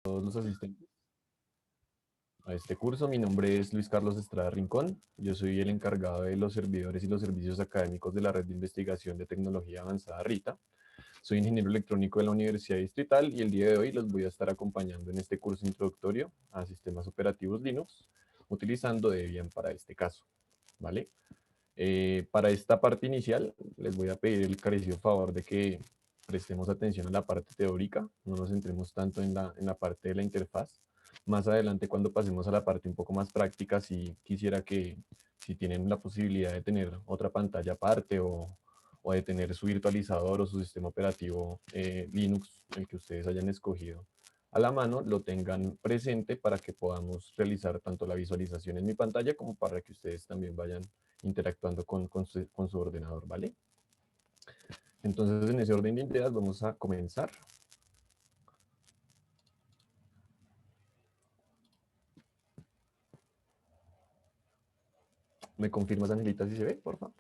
Todos los asistentes a este curso. Mi nombre es Luis Carlos Estrada Rincón. Yo soy el encargado de los servidores y los servicios académicos de la Red de Investigación de Tecnología Avanzada RITA. Soy ingeniero electrónico de la Universidad Distrital y el día de hoy los voy a estar acompañando en este curso introductorio a sistemas operativos Linux, utilizando Debian para este caso, ¿vale? Para esta parte inicial, les voy a pedir el encarecidísimo favor de que prestemos atención a la parte teórica, no nos centremos tanto en la parte de la interfaz. Más adelante, cuando pasemos a la parte un poco más práctica, si quisiera que, si tienen la posibilidad de tener otra pantalla aparte o de tener su virtualizador o su sistema operativo Linux, el que ustedes hayan escogido, a la mano, lo tengan presente para que podamos realizar tanto la visualización en mi pantalla como para que ustedes también vayan interactuando con su ordenador, ¿vale? Entonces, en ese orden de ideas, vamos a comenzar. ¿Me confirmas, Angelita, si se ve, por favor?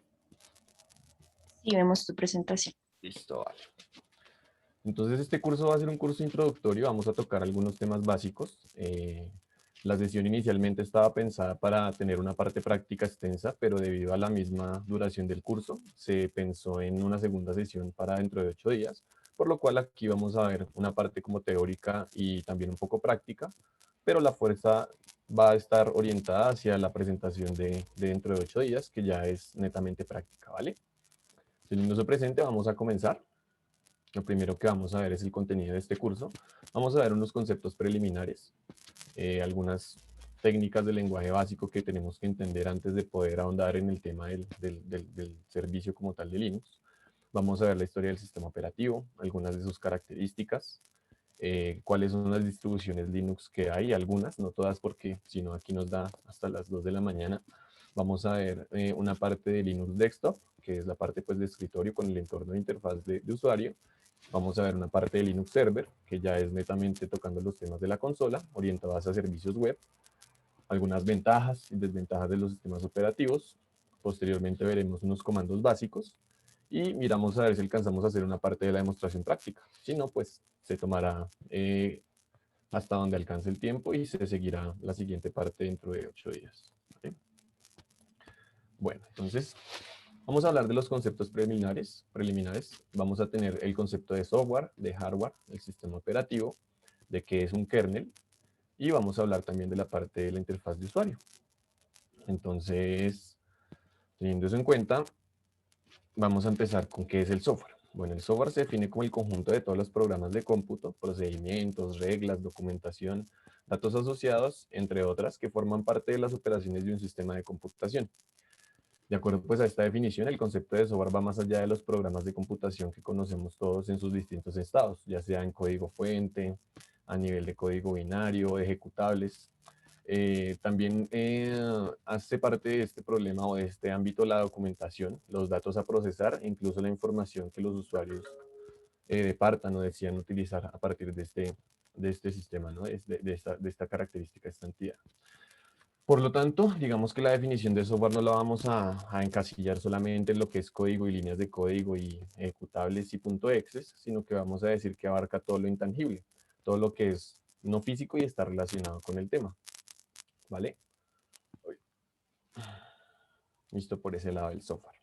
Sí, vemos tu presentación. Listo, vale. Entonces, este curso va a ser un curso introductorio, vamos a tocar algunos temas básicos. La sesión inicialmente estaba pensada para tener una parte práctica extensa, pero debido a la misma duración del curso, se pensó en una segunda sesión para dentro de 8 días, por lo cual aquí vamos a ver una parte como teórica y también un poco práctica, pero la fuerza va a estar orientada hacia la presentación de dentro de 8 días, que ya es netamente práctica, ¿vale? Teniendo eso presente, vamos a comenzar. Lo primero que vamos a ver es el contenido de este curso. Vamos a ver unos conceptos preliminares, algunas técnicas de lenguaje básico que tenemos que entender antes de poder ahondar en el tema del servicio como tal de Linux. Vamos a ver la historia del sistema operativo, algunas de sus características, cuáles son las distribuciones Linux que hay, algunas, no todas porque si no aquí nos da hasta las 2 de la mañana. Vamos a ver una parte de Linux Desktop, que es la parte pues, de escritorio con el entorno de interfaz de usuario. Vamos a ver una parte de Linux Server, que ya es netamente tocando los temas de la consola, orientadas a servicios web, algunas ventajas y desventajas de los sistemas operativos. Posteriormente veremos unos comandos básicos y miramos a ver si alcanzamos a hacer una parte de la demostración práctica. Si no, pues se tomará hasta donde alcance el tiempo y se seguirá la siguiente parte dentro de 8 días. ¿Vale? Bueno, entonces vamos a hablar de los conceptos preliminares. Vamos a tener el concepto de software, de hardware, el sistema operativo, de qué es un kernel, y vamos a hablar también de la parte de la interfaz de usuario. Entonces, teniendo eso en cuenta, vamos a empezar con qué es el software. Bueno, el software se define como el conjunto de todos los programas de cómputo, procedimientos, reglas, documentación, datos asociados, entre otras, que forman parte de las operaciones de un sistema de computación. De acuerdo pues, a esta definición, el concepto de software va más allá de los programas de computación que conocemos todos en sus distintos estados, ya sea en código fuente, a nivel de código binario, ejecutables. También hace parte de este problema o de este ámbito la documentación, los datos a procesar e incluso la información que los usuarios departan o decían utilizar a partir de este sistema, ¿no? De esta característica, esta entidad. Por lo tanto, digamos que la definición de software no la vamos a encasillar solamente en lo que es código y líneas de código y ejecutables y .exes, sino que vamos a decir que abarca todo lo intangible, todo lo que es no físico y está relacionado con el tema, ¿vale? Listo por ese lado del software.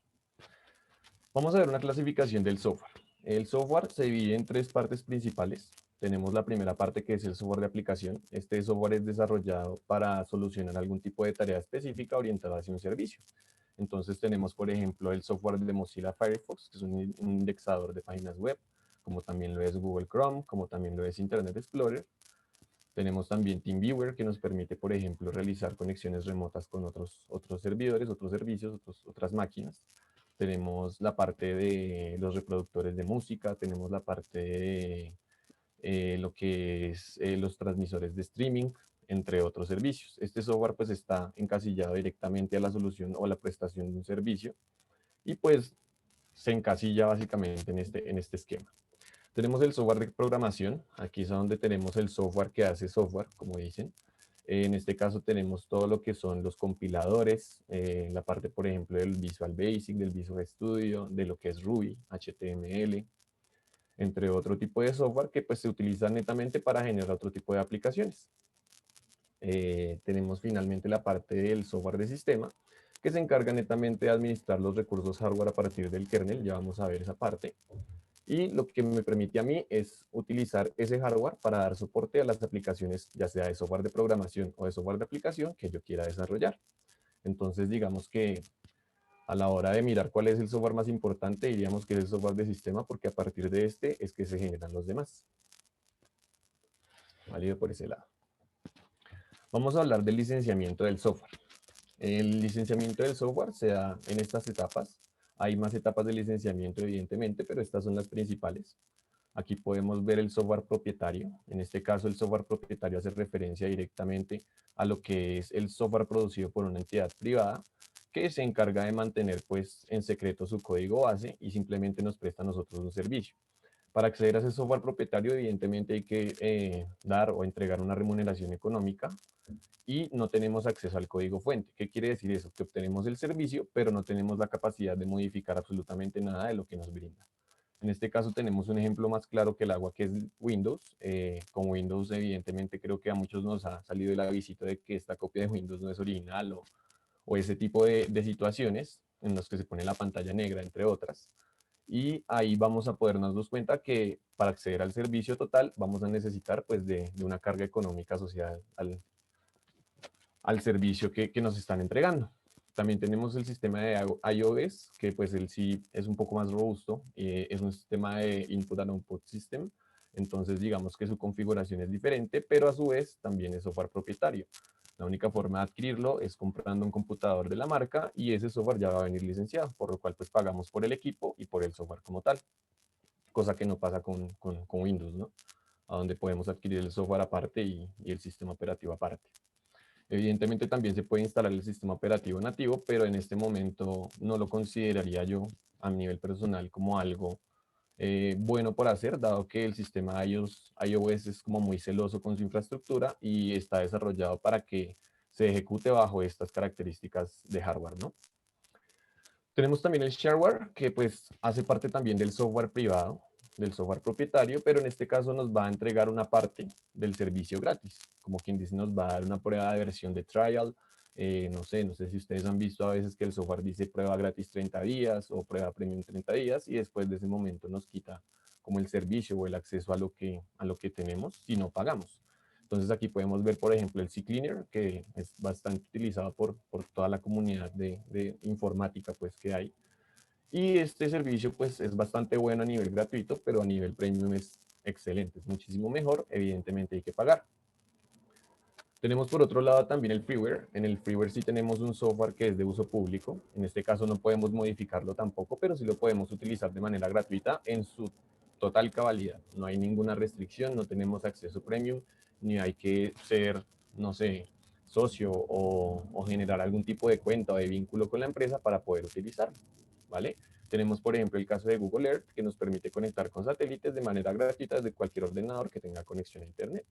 Vamos a ver una clasificación del software. El software se divide en tres partes principales. Tenemos la primera parte que es el software de aplicación. Este software es desarrollado para solucionar algún tipo de tarea específica orientada hacia un servicio. Entonces tenemos, por ejemplo, el software de Mozilla Firefox, que es un indexador de páginas web, como también lo es Google Chrome, como también lo es Internet Explorer. Tenemos también TeamViewer, que nos permite, por ejemplo, realizar conexiones remotas con otros servidores, otros servicios, otras máquinas. Tenemos la parte de los reproductores de música, tenemos la parte de lo que es los transmisores de streaming, entre otros servicios. Este software pues está encasillado directamente a la solución o a la prestación de un servicio y pues se encasilla básicamente en este esquema. Tenemos el software de programación, aquí es donde tenemos el software que hace software, como dicen. En este caso tenemos todo lo que son los compiladores, la parte, por ejemplo, del Visual Basic, del Visual Studio, de lo que es Ruby, HTML. entre otro tipo de software que pues se utiliza netamente para generar otro tipo de aplicaciones. Tenemos finalmente la parte del software de sistema, que se encarga netamente de administrar los recursos hardware a partir del kernel, ya vamos a ver esa parte. Y lo que me permite a mí es utilizar ese hardware para dar soporte a las aplicaciones, ya sea de software de programación o de software de aplicación que yo quiera desarrollar. Entonces, digamos que a la hora de mirar cuál es el software más importante, diríamos que es el software de sistema, porque a partir de este es que se generan los demás. Válido por ese lado. Vamos a hablar del licenciamiento del software. El licenciamiento del software se da en estas etapas. Hay más etapas de licenciamiento, evidentemente, pero estas son las principales. Aquí podemos ver el software propietario. En este caso, el software propietario hace referencia directamente a lo que es el software producido por una entidad privada que se encarga de mantener pues, en secreto su código base y simplemente nos presta a nosotros un servicio. Para acceder a ese software propietario, evidentemente hay que dar o entregar una remuneración económica y no tenemos acceso al código fuente. ¿Qué quiere decir eso? Que obtenemos el servicio, pero no tenemos la capacidad de modificar absolutamente nada de lo que nos brinda. En este caso tenemos un ejemplo más claro que el agua, que es Windows. Con Windows, evidentemente, creo que a muchos nos ha salido el avisito de que esta copia de Windows no es original o ese tipo de situaciones en las que se pone la pantalla negra, entre otras. Y ahí vamos a podernos dar cuenta que para acceder al servicio total vamos a necesitar pues de una carga económica asociada al servicio que nos están entregando. También tenemos el sistema de iOS, que pues el sí es un poco más robusto, es un sistema de Input and Output System, entonces digamos que su configuración es diferente, pero a su vez también es software propietario. La única forma de adquirirlo es comprando un computador de la marca y ese software ya va a venir licenciado, por lo cual pues pagamos por el equipo y por el software como tal, cosa que no pasa con Windows, ¿no? A donde podemos adquirir el software aparte y el sistema operativo aparte. Evidentemente también se puede instalar el sistema operativo nativo, pero en este momento no lo consideraría yo a nivel personal como algo bueno por hacer, dado que el sistema iOS es como muy celoso con su infraestructura y está desarrollado para que se ejecute bajo estas características de hardware, ¿no? Tenemos también el shareware, que pues hace parte también del software privado, del software propietario, pero en este caso nos va a entregar una parte del servicio gratis. Como quien dice, nos va a dar una prueba de versión de trial. No sé si ustedes han visto a veces que el software dice prueba gratis 30 días o prueba premium 30 días y después de ese momento nos quita como el servicio o el acceso a lo que tenemos si no pagamos. Entonces aquí podemos ver, por ejemplo, el CCleaner, que es bastante utilizado por toda la comunidad de informática pues, que hay. Y este servicio pues, es bastante bueno a nivel gratuito, pero a nivel premium es excelente, es muchísimo mejor. Evidentemente hay que pagar. Tenemos por otro lado también el freeware. En el freeware sí tenemos un software que es de uso público. En este caso no podemos modificarlo tampoco, pero sí lo podemos utilizar de manera gratuita en su total cabalidad. No hay ninguna restricción, no tenemos acceso premium, ni hay que ser, no sé, socio o generar algún tipo de cuenta o de vínculo con la empresa para poder utilizarlo, ¿vale? Tenemos, por ejemplo, el caso de Google Earth, que nos permite conectar con satélites de manera gratuita desde cualquier ordenador que tenga conexión a Internet.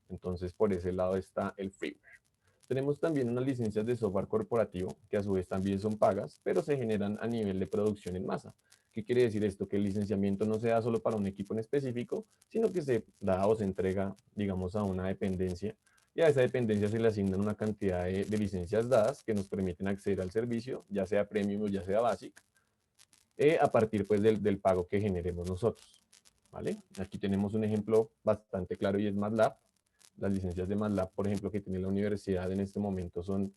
Entonces, por ese lado está el freeware. Tenemos también unas licencias de software corporativo, que a su vez también son pagas, pero se generan a nivel de producción en masa. ¿Qué quiere decir esto? Que el licenciamiento no se da solo para un equipo en específico, sino que se da o se entrega, digamos, a una dependencia, y a esa dependencia se le asignan una cantidad de licencias dadas que nos permiten acceder al servicio, ya sea premium o ya sea basic, a partir pues del pago que generemos nosotros. ¿Vale? Aquí tenemos un ejemplo bastante claro y es MATLAB. Las licencias de MATLAB, por ejemplo, que tiene la universidad en este momento son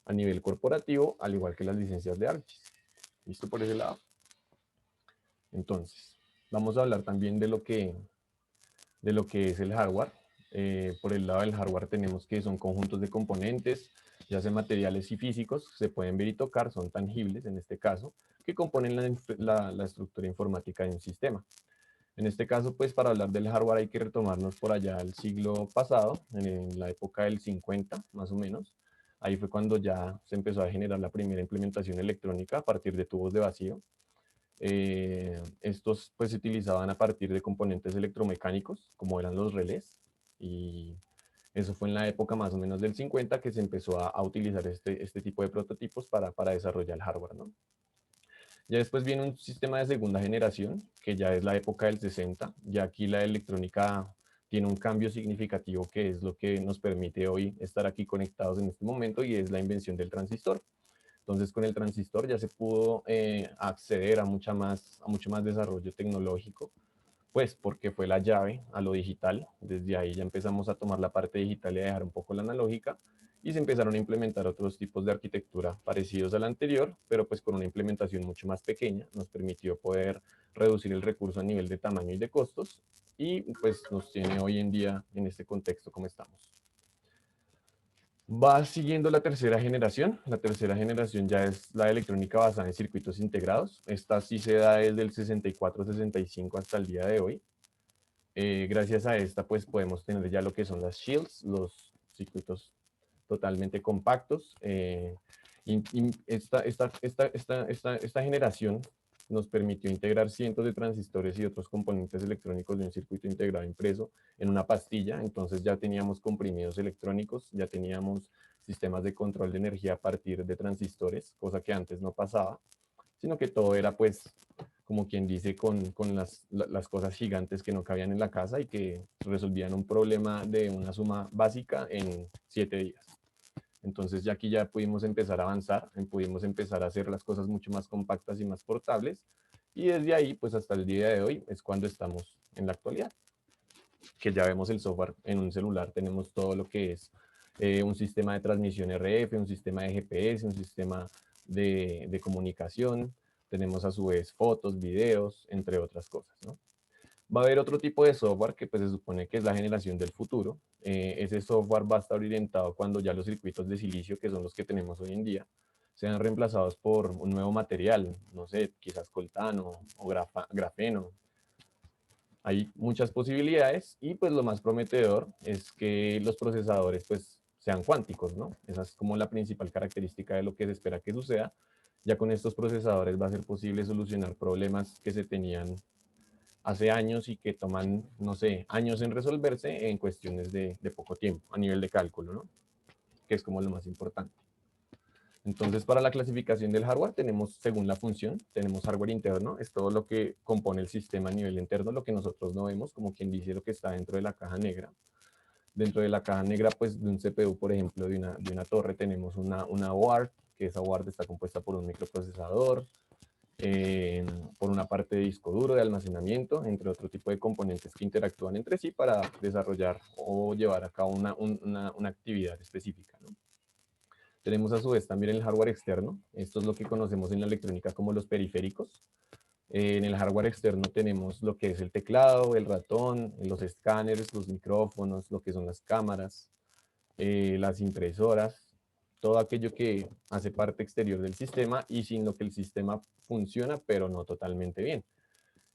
a nivel corporativo, al igual que las licencias de ArcGIS. ¿Listo por ese lado? Entonces, vamos a hablar también de lo que es el hardware. Por el lado del hardware tenemos que son conjuntos de componentes, ya sea materiales y físicos, se pueden ver y tocar, son tangibles en este caso, que componen la estructura informática de un sistema. En este caso, pues para hablar del hardware hay que retomarnos por allá al siglo pasado, en la época del 50 más o menos. Ahí fue cuando ya se empezó a generar la primera implementación electrónica a partir de tubos de vacío. Estos pues se utilizaban a partir de componentes electromecánicos, como eran los relés, y eso fue en la época más o menos del 50 que se empezó a utilizar este tipo de prototipos para desarrollar el hardware, ¿no? Ya después viene un sistema de segunda generación, que ya es la época del 60. Ya aquí la electrónica tiene un cambio significativo que es lo que nos permite hoy estar aquí conectados en este momento y es la invención del transistor. Entonces con el transistor ya se pudo acceder a mucho más desarrollo tecnológico, pues porque fue la llave a lo digital. Desde ahí ya empezamos a tomar la parte digital y a dejar un poco la analógica y se empezaron a implementar otros tipos de arquitectura parecidos a la anterior, pero pues con una implementación mucho más pequeña. Nos permitió poder reducir el recurso a nivel de tamaño y de costos y pues nos tiene hoy en día en este contexto como estamos. Va siguiendo la tercera generación. La tercera generación ya es la electrónica basada en circuitos integrados. Esta sí se da desde el 64-65 hasta el día de hoy. Gracias a esta, pues podemos tener ya lo que son las shields, los circuitos totalmente compactos. Esta generación nos permitió integrar cientos de transistores y otros componentes electrónicos de un circuito integrado impreso en una pastilla. Entonces ya teníamos comprimidos electrónicos, ya teníamos sistemas de control de energía a partir de transistores, cosa que antes no pasaba, sino que todo era pues como quien dice, con las cosas gigantes que no cabían en la casa y que resolvían un problema de una suma básica en 7 días. Entonces ya aquí ya pudimos empezar a avanzar, pudimos empezar a hacer las cosas mucho más compactas y más portables, y desde ahí pues hasta el día de hoy es cuando estamos en la actualidad, que ya vemos el software en un celular, tenemos todo lo que es un sistema de transmisión RF, un sistema de GPS, un sistema de comunicación, tenemos a su vez fotos, videos, entre otras cosas, ¿no? Va a haber otro tipo de software que pues se supone que es la generación del futuro. Ese software va a estar orientado cuando ya los circuitos de silicio, que son los que tenemos hoy en día, sean reemplazados por un nuevo material, no sé, quizás coltano o grafeno. Hay muchas posibilidades y pues lo más prometedor es que los procesadores pues sean cuánticos, ¿no? Esa es como la principal característica de lo que se espera que suceda. Ya con estos procesadores va a ser posible solucionar problemas que se tenían hace años y que toman, no sé, años en resolverse en cuestiones de poco tiempo a nivel de cálculo, ¿no? Que es como lo más importante. Entonces, para la clasificación del hardware tenemos, según la función, tenemos hardware interno, es todo lo que compone el sistema a nivel interno, lo que nosotros no vemos, como quien dice lo que está dentro de la caja negra. Dentro de la caja negra, pues de un CPU, por ejemplo, de una torre, tenemos una board, que esa board está compuesta por un microprocesador, por una parte de disco duro de almacenamiento, entre otro tipo de componentes que interactúan entre sí para desarrollar o llevar a cabo una actividad específica, ¿no? Tenemos a su vez también el hardware externo. Esto es lo que conocemos en la electrónica como los periféricos. En el hardware externo tenemos lo que es el teclado, el ratón, los escáneres, los micrófonos, lo que son las cámaras, las impresoras, todo aquello que hace parte exterior del sistema y sin lo que el sistema funciona, pero no totalmente bien.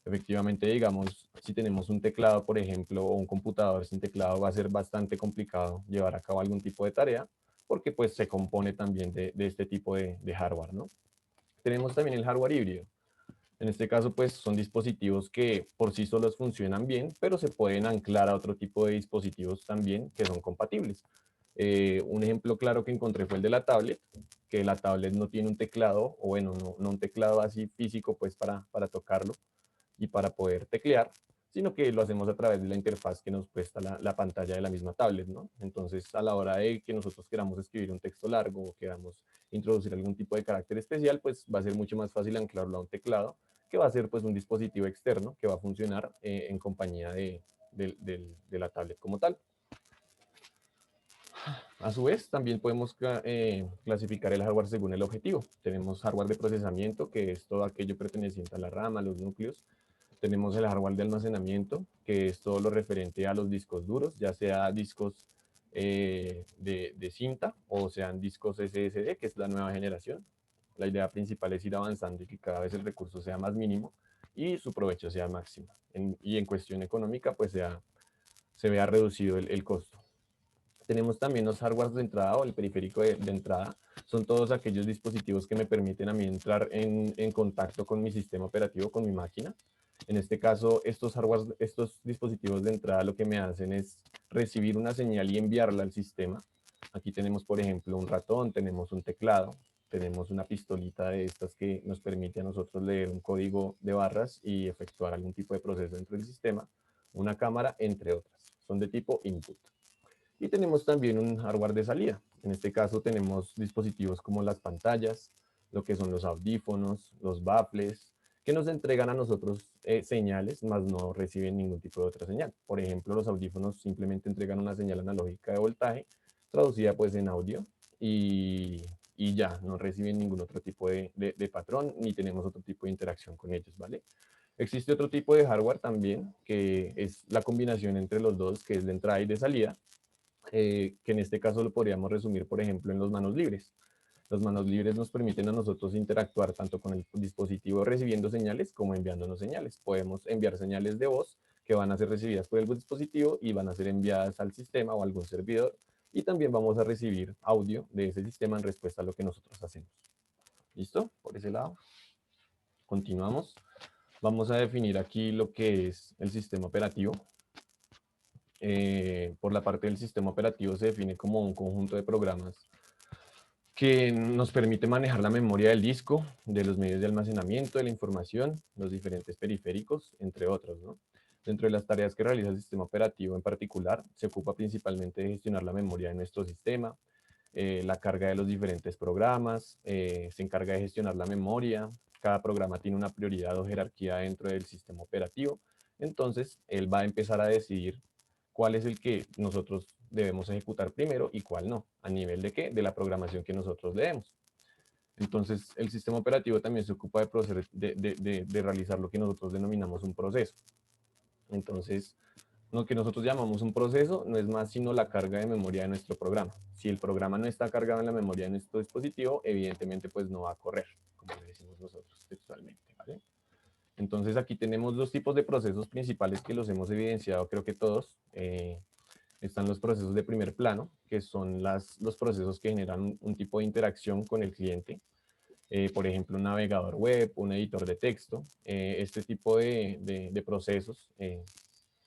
Efectivamente, digamos, si tenemos un teclado, por ejemplo, o un computador sin teclado, va a ser bastante complicado llevar a cabo algún tipo de tarea, porque pues se compone también de este tipo de hardware, ¿no? Tenemos también el hardware híbrido. En este caso, pues son dispositivos que por sí solos funcionan bien, pero se pueden anclar a otro tipo de dispositivos también que son compatibles. Un ejemplo claro que encontré fue el de la tablet, que la tablet no tiene un teclado, o bueno, no un teclado así físico pues para tocarlo y para poder teclear, sino que lo hacemos a través de la interfaz que nos presta la pantalla de la misma tablet, ¿no? Entonces, a la hora de que nosotros queramos escribir un texto largo o queramos introducir algún tipo de carácter especial, pues va a ser mucho más fácil anclarlo a un teclado, que va a ser pues un dispositivo externo que va a funcionar en compañía de la tablet como tal. A su vez, también podemos clasificar el hardware según el objetivo. Tenemos hardware de procesamiento, que es todo aquello perteneciente a la RAM, a los núcleos. Tenemos el hardware de almacenamiento, que es todo lo referente a los discos duros, ya sea discos de cinta o sean discos SSD, que es la nueva generación. La idea principal es ir avanzando y que cada vez el recurso sea más mínimo y su provecho sea máximo. Y en cuestión económica, pues se vea reducido el costo. Tenemos también los hardwares de entrada o el periférico de entrada. Son todos aquellos dispositivos que me permiten a mí entrar en contacto con mi sistema operativo, con mi máquina. En este caso, estos dispositivos de entrada lo que me hacen es recibir una señal y enviarla al sistema. Aquí tenemos, por ejemplo, un ratón, tenemos un teclado. tenemos una pistolita de estas que nos permite a nosotros leer un código de barras y efectuar algún tipo de proceso dentro del sistema, una cámara, entre otras. Son de tipo input. Y tenemos también un hardware de salida. En este caso tenemos dispositivos como las pantallas, lo que son los audífonos, los baffles, que nos entregan a nosotros señales, más no reciben ningún tipo de otra señal. Por ejemplo, los audífonos simplemente entregan una señal analógica de voltaje, traducida pues en audio, y ya, no reciben ningún otro tipo de patrón, ni tenemos otro tipo de interacción con ellos, ¿vale? Existe otro tipo de hardware también, que es la combinación entre los dos, que es de entrada y de salida, que en este caso lo podríamos resumir, por ejemplo, en los manos libres. Los manos libres nos permiten a nosotros interactuar tanto con el dispositivo recibiendo señales como enviándonos señales. Podemos enviar señales de voz que van a ser recibidas por el dispositivo y van a ser enviadas al sistema o a algún servidor. Y también vamos a recibir audio de ese sistema en respuesta a lo que nosotros hacemos. ¿Listo? Por ese lado. Continuamos. Vamos a definir aquí lo que es el sistema operativo. Por la parte del sistema operativo se define como un conjunto de programas que nos permite manejar la memoria del disco, de los medios de almacenamiento, de la información, los diferentes periféricos, entre otros, ¿no? Dentro de las tareas que realiza el sistema operativo en particular, se ocupa principalmente de gestionar la memoria de nuestro sistema, la carga de los diferentes programas, se encarga de gestionar la memoria, cada programa tiene una prioridad o jerarquía dentro del sistema operativo, entonces él va a empezar a decidir cuál es el que nosotros debemos ejecutar primero y cuál no. ¿A nivel de qué? De la programación que nosotros leemos. Entonces, el sistema operativo también se ocupa de realizar lo que nosotros denominamos un proceso. Entonces, lo que nosotros llamamos un proceso no es más sino la carga de memoria de nuestro programa. Si el programa no está cargado en la memoria de nuestro dispositivo, evidentemente pues no va a correr, como le decimos nosotros textualmente, ¿vale? Entonces aquí tenemos dos tipos de procesos principales que los hemos evidenciado, creo que todos. Están los procesos de primer plano, que son los procesos que generan un tipo de interacción con el cliente. Por ejemplo, un navegador web, un editor de texto. Este tipo de procesos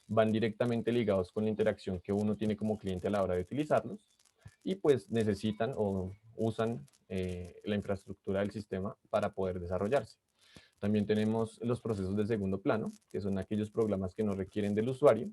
van directamente ligados con la interacción que uno tiene como cliente a la hora de utilizarlos y pues necesitan o usan la infraestructura del sistema para poder desarrollarse. También tenemos los procesos de segundo plano, que son aquellos programas que no requieren del usuario.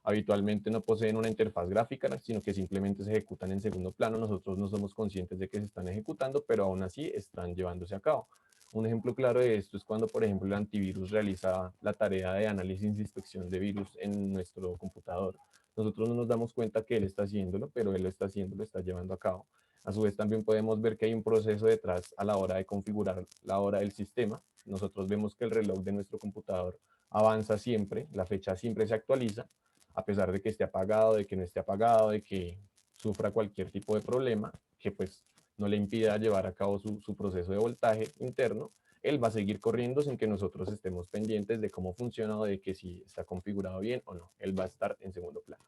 Habitualmente no poseen una interfaz gráfica, sino que simplemente se ejecutan en segundo plano. Nosotros no somos conscientes de que se están ejecutando, pero aún así están llevándose a cabo. Un ejemplo claro de esto es cuando, por ejemplo, el antivirus realiza la tarea de análisis e inspección de virus en nuestro computador. Nosotros no nos damos cuenta que él está haciéndolo, pero él lo está haciendo, lo está llevando a cabo. A su vez, también podemos ver que hay un proceso detrás a la hora de configurar la hora del sistema. Nosotros vemos que el reloj de nuestro computador avanza siempre, la fecha siempre se actualiza, a pesar de que esté apagado, de que no esté apagado, de que sufra cualquier tipo de problema, que pues no le impida llevar a cabo su proceso de voltaje interno, él va a seguir corriendo sin que nosotros estemos pendientes de cómo funciona o de que si está configurado bien o no. Él va a estar en segundo plano,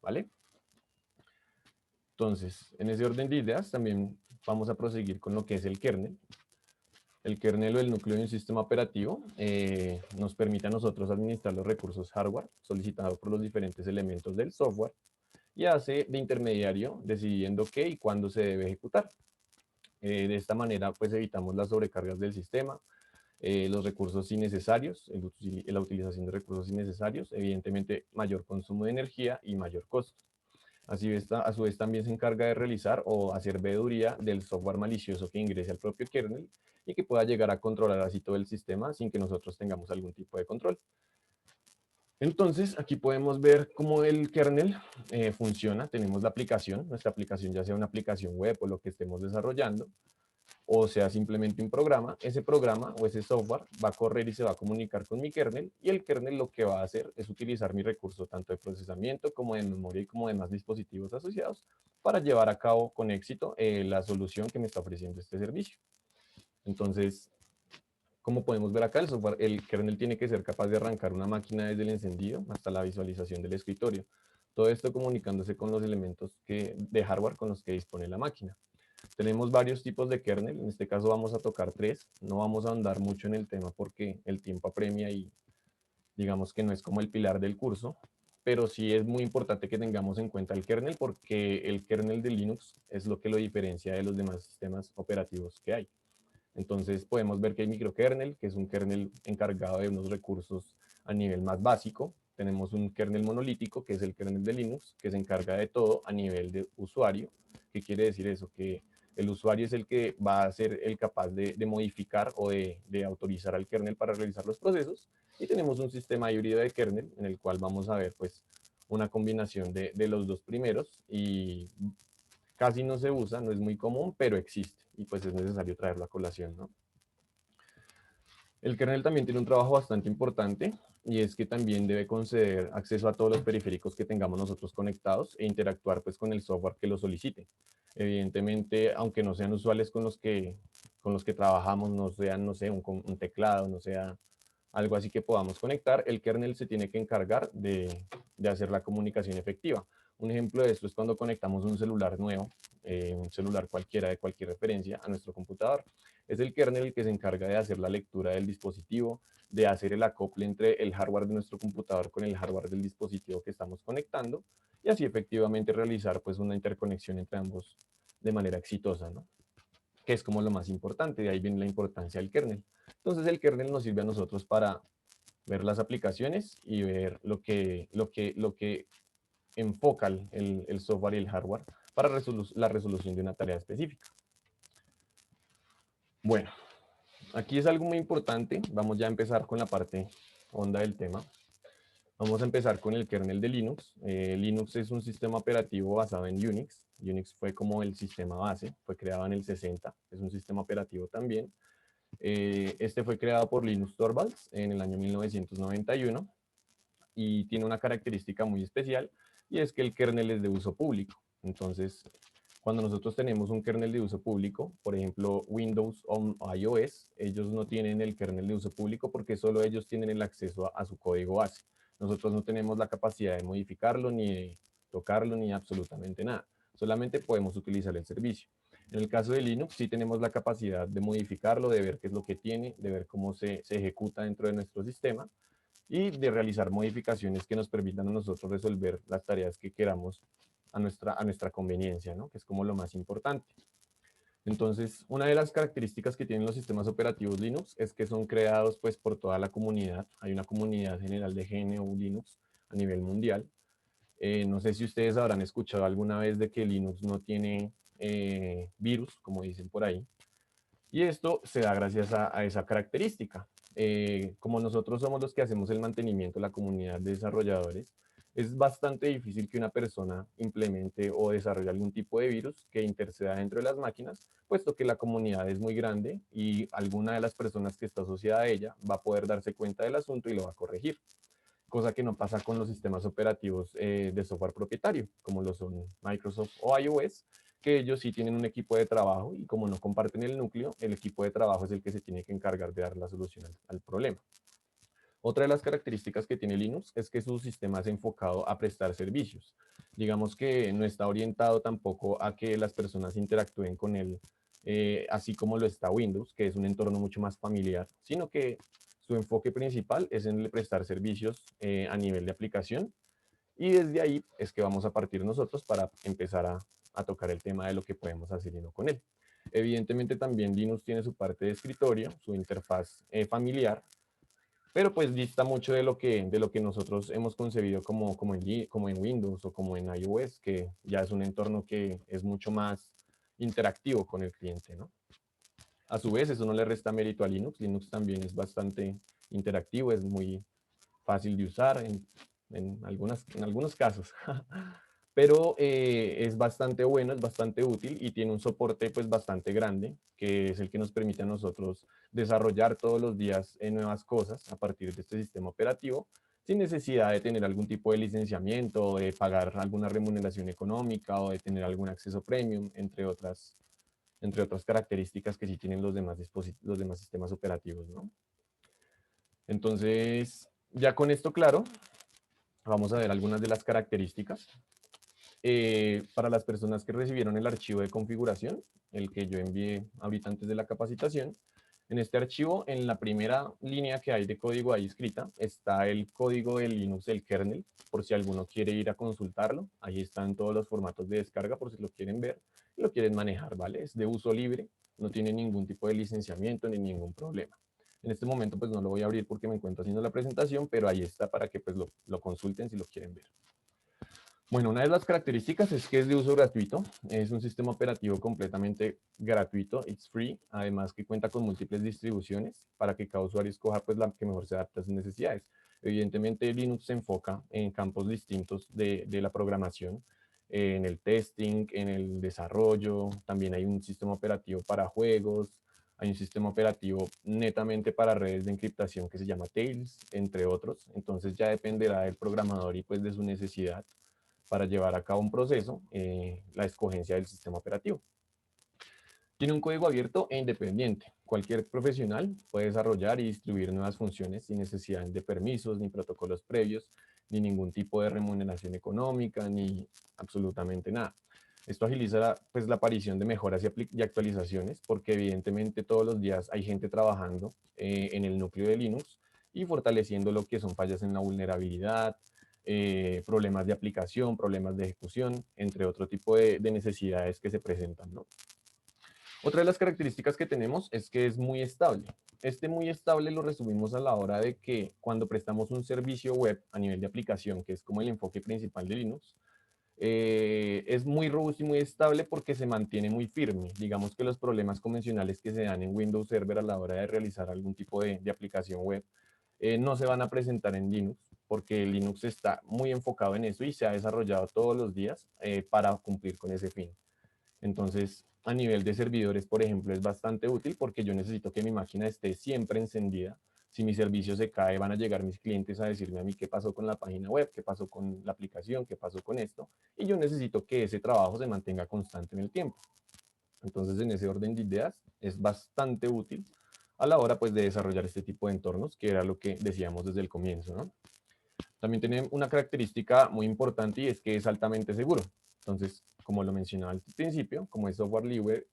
¿vale? Entonces, en ese orden de ideas, también vamos a proseguir con lo que es el kernel. El kernel o el núcleo de un sistema operativo nos permite a nosotros administrar los recursos hardware solicitados por los diferentes elementos del software y hace de intermediario decidiendo qué y cuándo se debe ejecutar. De esta manera, pues evitamos las sobrecargas del sistema, los recursos innecesarios, la utilización de recursos innecesarios, evidentemente mayor consumo de energía y mayor costo. Así a su vez también se encarga de realizar o hacer veeduría del software malicioso que ingrese al propio kernel y que pueda llegar a controlar así todo el sistema sin que nosotros tengamos algún tipo de control. Entonces, aquí podemos ver cómo el kernel funciona. Tenemos la aplicación, nuestra aplicación ya sea una aplicación web o lo que estemos desarrollando, o sea simplemente un programa. Ese programa o ese software va a correr y se va a comunicar con mi kernel, y el kernel lo que va a hacer es utilizar mi recurso tanto de procesamiento como de memoria y como de más dispositivos asociados para llevar a cabo con éxito la solución que me está ofreciendo este servicio. Entonces, como podemos ver acá, el kernel tiene que ser capaz de arrancar una máquina desde el encendido hasta la visualización del escritorio. Todo esto comunicándose con los elementos de hardware con los que dispone la máquina. Tenemos varios tipos de kernel, en este caso vamos a tocar tres. No vamos a ahondar mucho en el tema porque el tiempo apremia y digamos que no es como el pilar del curso. pero sí es muy importante que tengamos en cuenta el kernel porque el kernel de Linux es lo que lo diferencia de los demás sistemas operativos que hay. Entonces podemos ver que hay microkernel, que es un kernel encargado de unos recursos a nivel más básico. Tenemos un kernel monolítico, que es el kernel de Linux, que se encarga de todo a nivel de usuario. ¿Qué quiere decir eso? Que el usuario es el que va a ser el capaz de modificar o de autorizar al kernel para realizar los procesos. Y tenemos un sistema híbrido de kernel en el cual vamos a ver pues una combinación de los dos primeros y casi no se usa, no es muy común, pero existe y pues es necesario traerlo a colación, ¿no? El kernel también tiene un trabajo bastante importante y es que también debe conceder acceso a todos los periféricos que tengamos nosotros conectados e interactuar pues con el software que lo solicite. Evidentemente, aunque no sean usuales con los que trabajamos, no sean, no sé, un teclado, no sea algo así que podamos conectar, el kernel se tiene que encargar de hacer la comunicación efectiva. Un ejemplo de esto es cuando conectamos un celular nuevo, un celular cualquiera de cualquier referencia a nuestro computador. Es el kernel el que se encarga de hacer la lectura del dispositivo, de hacer el acople entre el hardware de nuestro computador con el hardware del dispositivo que estamos conectando y así efectivamente realizar pues una interconexión entre ambos de manera exitosa, ¿no? Que es como lo más importante, de ahí viene la importancia del kernel. Entonces el kernel nos sirve a nosotros para ver las aplicaciones y ver lo que enfoca el software y el hardware para la resolución de una tarea específica. Bueno, aquí es algo muy importante. Vamos ya a empezar con la parte honda del tema. Vamos a empezar con el kernel de Linux. Linux es un sistema operativo basado en Unix. Unix fue como el sistema base, fue creado en el 60. Es un sistema operativo también. Este fue creado por Linus Torvalds en el año 1991 y tiene una característica muy especial y es que el kernel es de uso público. Entonces, cuando nosotros tenemos un kernel de uso público, por ejemplo, Windows o iOS, ellos no tienen el kernel de uso público porque solo ellos tienen el acceso a su código base. Nosotros no tenemos la capacidad de modificarlo, ni de tocarlo, ni absolutamente nada. Solamente podemos utilizar el servicio. En el caso de Linux, sí tenemos la capacidad de modificarlo, de ver qué es lo que tiene, de ver cómo se ejecuta dentro de nuestro sistema y de realizar modificaciones que nos permitan a nosotros resolver las tareas que queramos a nuestra conveniencia, ¿no? Que es como lo más importante. Entonces, una de las características que tienen los sistemas operativos Linux es que son creados pues por toda la comunidad. Hay una comunidad general de GNU Linux a nivel mundial. No sé si ustedes habrán escuchado alguna vez de que Linux no tiene virus, como dicen por ahí. Y esto se da gracias a esa característica. Como nosotros somos los que hacemos el mantenimiento, la comunidad de desarrolladores, es bastante difícil que una persona implemente o desarrolle algún tipo de virus que interceda dentro de las máquinas, puesto que la comunidad es muy grande y alguna de las personas que está asociada a ella va a poder darse cuenta del asunto y lo va a corregir, cosa que no pasa con los sistemas operativos de software propietario, como lo son Microsoft o iOS, que ellos sí tienen un equipo de trabajo y como no comparten el núcleo, el equipo de trabajo es el que se tiene que encargar de dar la solución al problema. Otra de las características que tiene Linux es que su sistema es enfocado a prestar servicios. Digamos que no está orientado tampoco a que las personas interactúen con él, así como lo está Windows, que es un entorno mucho más familiar, sino que su enfoque principal es en el prestar servicios a nivel de aplicación y desde ahí es que vamos a partir nosotros para empezar a tocar el tema de lo que podemos hacer y no con él. Evidentemente también Linux tiene su parte de escritorio, su interfaz familiar, pero pues dista mucho de lo que nosotros hemos concebido como en Windows o como en iOS, que ya es un entorno que es mucho más interactivo con el cliente, ¿no? A su vez, eso no le resta mérito a Linux. Linux también es bastante interactivo, es muy fácil de usar en algunos casos. Pero es bastante bueno, es bastante útil y tiene un soporte pues bastante grande, que es el que nos permite a nosotros desarrollar todos los días nuevas cosas a partir de este sistema operativo, sin necesidad de tener algún tipo de licenciamiento, o de pagar alguna remuneración económica o de tener algún acceso premium, entre otras características que sí tienen los demás sistemas operativos, ¿no? Entonces, ya con esto claro, vamos a ver algunas de las características. Para las personas que recibieron el archivo de configuración, el que yo envié ahorita antes de la capacitación, En este archivo, en la primera línea que hay de código ahí escrita, está el código de Linux del kernel, por si alguno quiere ir a consultarlo. Ahí están todos los formatos de descarga, por si lo quieren ver y lo quieren manejar, ¿vale? Es de uso libre, no tiene ningún tipo de licenciamiento ni ningún problema. En este momento, pues no lo voy a abrir porque me encuentro haciendo la presentación, pero ahí está para que pues lo consulten si lo quieren ver. Bueno, una de las características es que es de uso gratuito, es un sistema operativo completamente gratuito, it's free, además que cuenta con múltiples distribuciones para que cada usuario escoja pues la que mejor se adapte a sus necesidades. Evidentemente Linux se enfoca en campos distintos de la programación, en el testing, en el desarrollo, también hay un sistema operativo para juegos, hay un sistema operativo netamente para redes de encriptación que se llama Tails, entre otros, entonces ya dependerá del programador y pues de su necesidad para llevar a cabo un proceso, la escogencia del sistema operativo. Tiene un código abierto e independiente. Cualquier profesional puede desarrollar y distribuir nuevas funciones sin necesidad de permisos, ni protocolos previos, ni ningún tipo de remuneración económica, ni absolutamente nada. Esto agiliza pues, la aparición de mejoras y actualizaciones, porque evidentemente todos los días hay gente trabajando en el núcleo de Linux y fortaleciendo lo que son fallas en la vulnerabilidad, problemas de aplicación, problemas de ejecución, entre otro tipo de necesidades que se presentan, ¿no? Otra de las características que tenemos es que es muy estable. Este muy estable lo resumimos a la hora de que cuando prestamos un servicio web a nivel de aplicación, que es como el enfoque principal de Linux, es muy robusto y muy estable porque se mantiene muy firme. Digamos que los problemas convencionales que se dan en Windows Server a la hora de realizar algún tipo de aplicación web no se van a presentar en Linux porque Linux está muy enfocado en eso y se ha desarrollado todos los días para cumplir con ese fin. Entonces, a nivel de servidores, por ejemplo, es bastante útil porque yo necesito que mi máquina esté siempre encendida. Si mi servicio se cae, van a llegar mis clientes a decirme a mí qué pasó con la página web, qué pasó con la aplicación, qué pasó con esto. Y yo necesito que ese trabajo se mantenga constante en el tiempo. Entonces, en ese orden de ideas, es bastante útil a la hora pues, de desarrollar este tipo de entornos, que era lo que decíamos desde el comienzo, ¿no? También tiene una característica muy importante y es que es altamente seguro. Entonces, como lo mencionaba al principio, como es software libre,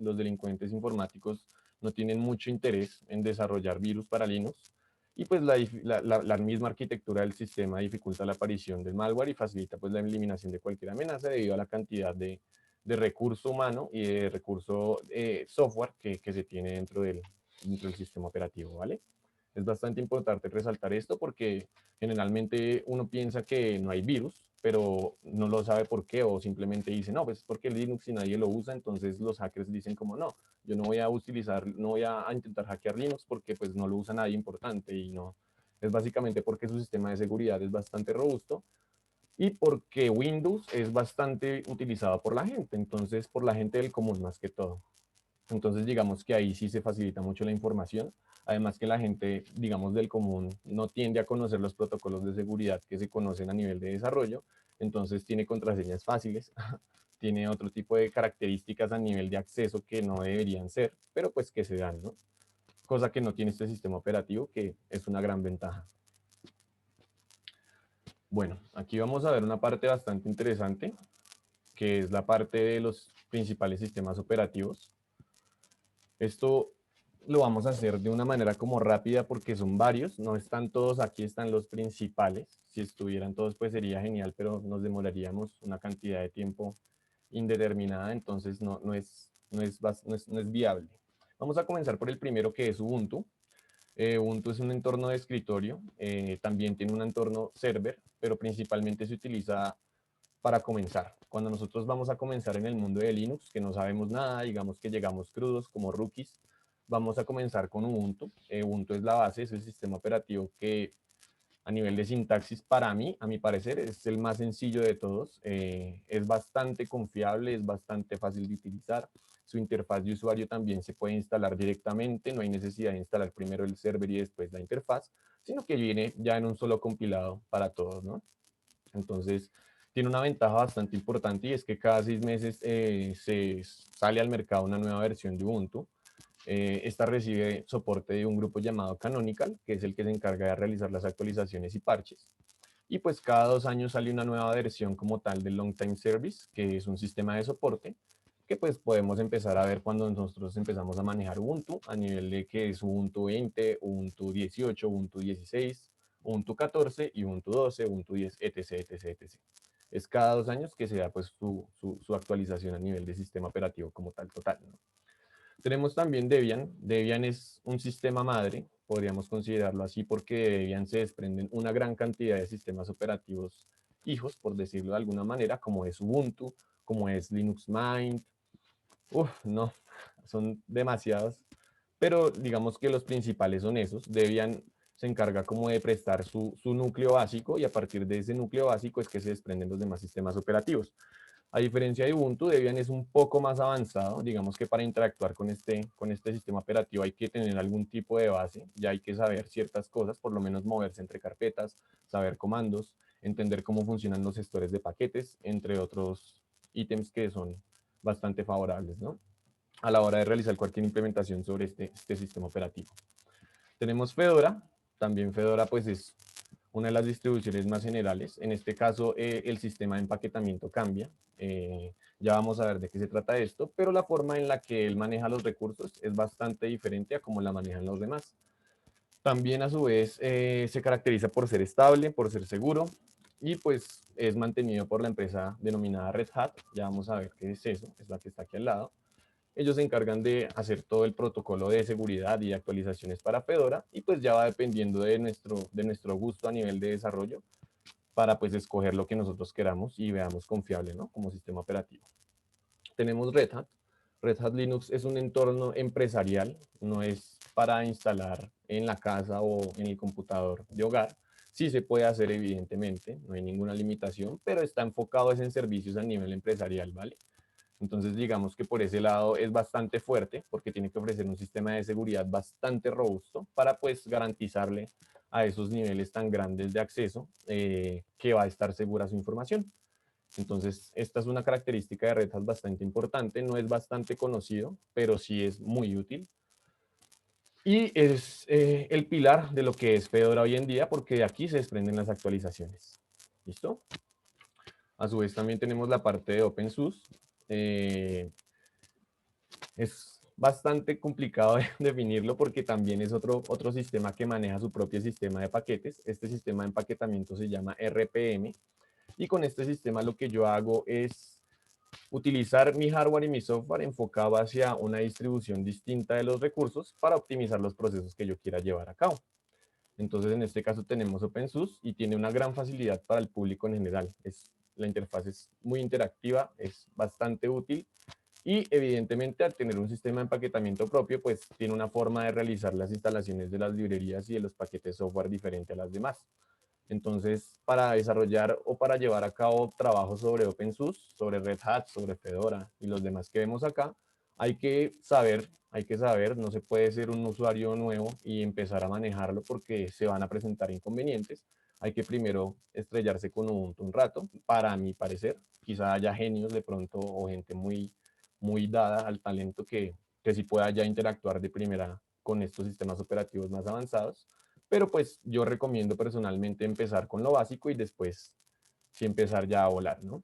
los delincuentes informáticos no tienen mucho interés en desarrollar virus para Linux y pues la misma arquitectura del sistema dificulta la aparición del malware y facilita pues la eliminación de cualquier amenaza debido a la cantidad de recurso humano y de recurso software que se tiene dentro del sistema operativo, ¿vale? Es bastante importante resaltar esto porque generalmente uno piensa que no hay virus, pero no lo sabe por qué o simplemente dice, no, pues es porque Linux si nadie lo usa, entonces los hackers dicen como no, yo no voy a utilizar, no voy a intentar hackear Linux porque pues no lo usa nadie importante y no. Es básicamente porque su sistema de seguridad es bastante robusto y porque Windows es bastante utilizado por la gente, entonces por la gente del común más que todo. Entonces, digamos que ahí sí se facilita mucho la información. Además que la gente, digamos, del común no tiende a conocer los protocolos de seguridad que se conocen a nivel de desarrollo. Entonces tiene contraseñas fáciles, tiene otro tipo de características a nivel de acceso que no deberían ser, pero pues que se dan, ¿no? Cosa que no tiene este sistema operativo, que es una gran ventaja. Bueno, aquí vamos a ver una parte bastante interesante, que es la parte de los principales sistemas operativos. Esto lo vamos a hacer de una manera como rápida porque son varios, no están todos, aquí están los principales. Si estuvieran todos pues sería genial, pero nos demoraríamos una cantidad de tiempo indeterminada, entonces no es viable. Vamos a comenzar por el primero que es Ubuntu. Ubuntu es un entorno de escritorio, también tiene un entorno server, pero principalmente se utiliza para comenzar. Cuando nosotros vamos a comenzar en el mundo de Linux, que no sabemos nada, digamos que llegamos crudos como rookies, vamos a comenzar con Ubuntu. Ubuntu es la base, es el sistema operativo que a nivel de sintaxis para mí, a mi parecer, es el más sencillo de todos. Es bastante confiable, es bastante fácil de utilizar. Su interfaz de usuario también se puede instalar directamente, no hay necesidad de instalar primero el server y después la interfaz, sino que viene ya en un solo compilado para todos, ¿no? Entonces, tiene una ventaja bastante importante y es que cada 6 meses se sale al mercado una nueva versión de Ubuntu. Esta recibe soporte de un grupo llamado Canonical, que es el que se encarga de realizar las actualizaciones y parches. Y pues cada 2 años sale una nueva versión como tal del Long Time Service, que es un sistema de soporte que pues podemos empezar a ver cuando nosotros empezamos a manejar Ubuntu, a nivel de que es Ubuntu 20, Ubuntu 18, Ubuntu 16, Ubuntu 14 y Ubuntu 12, Ubuntu 10, etc, etc, etc. Es cada 2 años que se da pues su actualización a nivel de sistema operativo como tal, total, ¿no? Tenemos también Debian. Debian es un sistema madre, podríamos considerarlo así, porque de Debian se desprenden una gran cantidad de sistemas operativos hijos, por decirlo de alguna manera, como es Ubuntu, como es Linux Mint. Uf, no, son demasiados, pero digamos que los principales son esos. Debian se encarga como de prestar su núcleo básico y a partir de ese núcleo básico es que se desprenden los demás sistemas operativos. A diferencia de Ubuntu, Debian es un poco más avanzado. Digamos que para interactuar con este sistema operativo hay que tener algún tipo de base, ya hay que saber ciertas cosas, por lo menos moverse entre carpetas, saber comandos, entender cómo funcionan los gestores de paquetes, entre otros ítems que son bastante favorables, ¿no?, a la hora de realizar cualquier implementación sobre este sistema operativo. Tenemos Fedora. También Fedora pues es una de las distribuciones más generales. En este caso el sistema de empaquetamiento cambia. Ya vamos a ver de qué se trata esto, pero la forma en la que él maneja los recursos es bastante diferente a cómo la manejan los demás. También a su vez se caracteriza por ser estable, por ser seguro y pues es mantenido por la empresa denominada Red Hat. Ya vamos a ver qué es eso, es la que está aquí al lado. Ellos se encargan de hacer todo el protocolo de seguridad y actualizaciones para Fedora y pues ya va dependiendo de nuestro gusto a nivel de desarrollo para pues escoger lo que nosotros queramos y veamos confiable, ¿no?, como sistema operativo. Tenemos Red Hat. Red Hat Linux es un entorno empresarial, no es para instalar en la casa o en el computador de hogar. Sí se puede hacer evidentemente, no hay ninguna limitación, pero está enfocado en servicios a nivel empresarial, ¿vale? Entonces, digamos que por ese lado es bastante fuerte porque tiene que ofrecer un sistema de seguridad bastante robusto para pues garantizarle a esos niveles tan grandes de acceso que va a estar segura su información. Entonces, esta es una característica de Red Hat bastante importante, no es bastante conocido, pero sí es muy útil. Y es el pilar de lo que es Fedora hoy en día porque de aquí se desprenden las actualizaciones. ¿Listo? A su vez también tenemos la parte de OpenSUSE. Es bastante complicado de definirlo porque también es otro sistema que maneja su propio sistema de paquetes. Este sistema de empaquetamiento se llama RPM y con este sistema lo que yo hago es utilizar mi hardware y mi software enfocado hacia una distribución distinta de los recursos para optimizar los procesos que yo quiera llevar a cabo. Entonces, en este caso tenemos OpenSUSE y tiene una gran facilidad para el público en general. La interfaz es muy interactiva, es bastante útil y evidentemente al tener un sistema de empaquetamiento propio, pues tiene una forma de realizar las instalaciones de las librerías y de los paquetes software diferente a las demás. Entonces, para desarrollar o para llevar a cabo trabajos sobre OpenSUSE, sobre Red Hat, sobre Fedora y los demás que vemos acá, hay que saber, no se puede ser un usuario nuevo y empezar a manejarlo porque se van a presentar inconvenientes. Hay que primero estrellarse con Ubuntu un rato, para mi parecer. Quizá haya genios de pronto o gente muy dada al talento que sí pueda ya interactuar de primera con estos sistemas operativos más avanzados. Pero pues yo recomiendo personalmente empezar con lo básico y después sí empezar ya a volar, ¿no?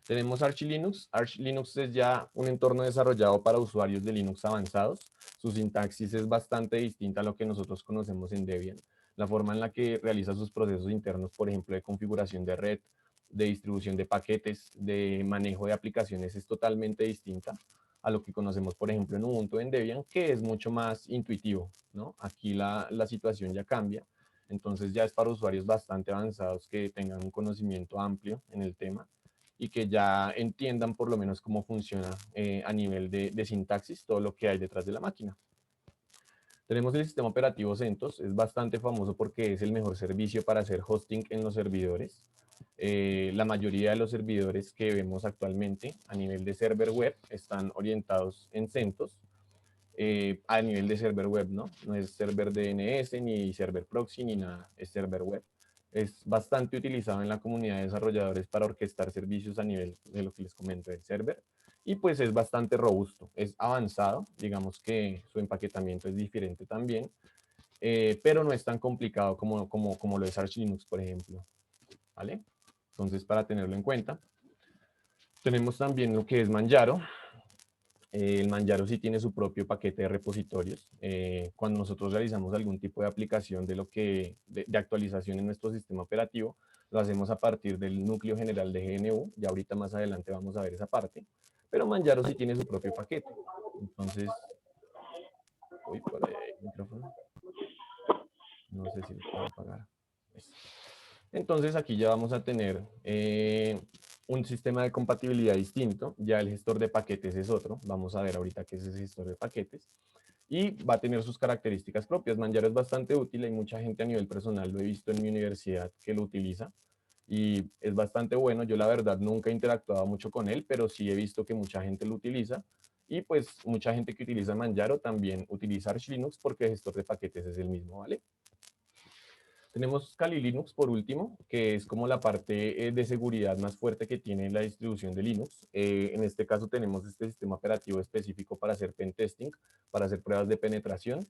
Tenemos Arch Linux. Arch Linux es ya un entorno desarrollado para usuarios de Linux avanzados. Su sintaxis es bastante distinta a lo que nosotros conocemos en Debian. La forma en la que realiza sus procesos internos, por ejemplo, de configuración de red, de distribución de paquetes, de manejo de aplicaciones, es totalmente distinta a lo que conocemos, por ejemplo, en Ubuntu, en Debian, que es mucho más intuitivo, ¿no? Aquí la situación ya cambia. Entonces ya es para usuarios bastante avanzados que tengan un conocimiento amplio en el tema y que ya entiendan por lo menos cómo funciona a nivel de sintaxis todo lo que hay detrás de la máquina. Tenemos el sistema operativo CentOS, es bastante famoso porque es el mejor servicio para hacer hosting en los servidores. La mayoría de los servidores que vemos actualmente a nivel de server web están orientados en CentOS, a nivel de server web, ¿no? No es server DNS, ni server proxy, ni nada, es server web. Es bastante utilizado en la comunidad de desarrolladores para orquestar servicios a nivel de lo que les comento del server. Y pues es bastante robusto, es avanzado, digamos que su empaquetamiento es diferente también, pero no es tan complicado como lo es Arch Linux, por ejemplo, ¿vale? Entonces, para tenerlo en cuenta. Tenemos también lo que es Manjaro. El Manjaro sí tiene su propio paquete de repositorios. Cuando nosotros realizamos algún tipo de aplicación de actualización en nuestro sistema operativo, lo hacemos a partir del núcleo general de GNU. Ya ahorita más adelante vamos a ver esa parte. Pero Manjaro sí tiene su propio paquete. Entonces, uy, por ahí hay el micrófono. No sé si lo puedo apagar. Eso. Entonces aquí ya vamos a tener un sistema de compatibilidad distinto. Ya el gestor de paquetes es otro. Vamos a ver ahorita qué es ese gestor de paquetes. Y va a tener sus características propias. Manjaro es bastante útil. Hay mucha gente a nivel personal, lo he visto en mi universidad, que lo utiliza. Y es bastante bueno. Yo la verdad nunca he interactuado mucho con él, pero sí he visto que mucha gente lo utiliza. Y pues mucha gente que utiliza Manjaro también utiliza Arch Linux porque el gestor de paquetes es el mismo, ¿vale? Tenemos Kali Linux por último, que es como la parte de seguridad más fuerte que tiene la distribución de Linux. En este caso tenemos este sistema operativo específico para hacer pen testing, para hacer pruebas de penetración,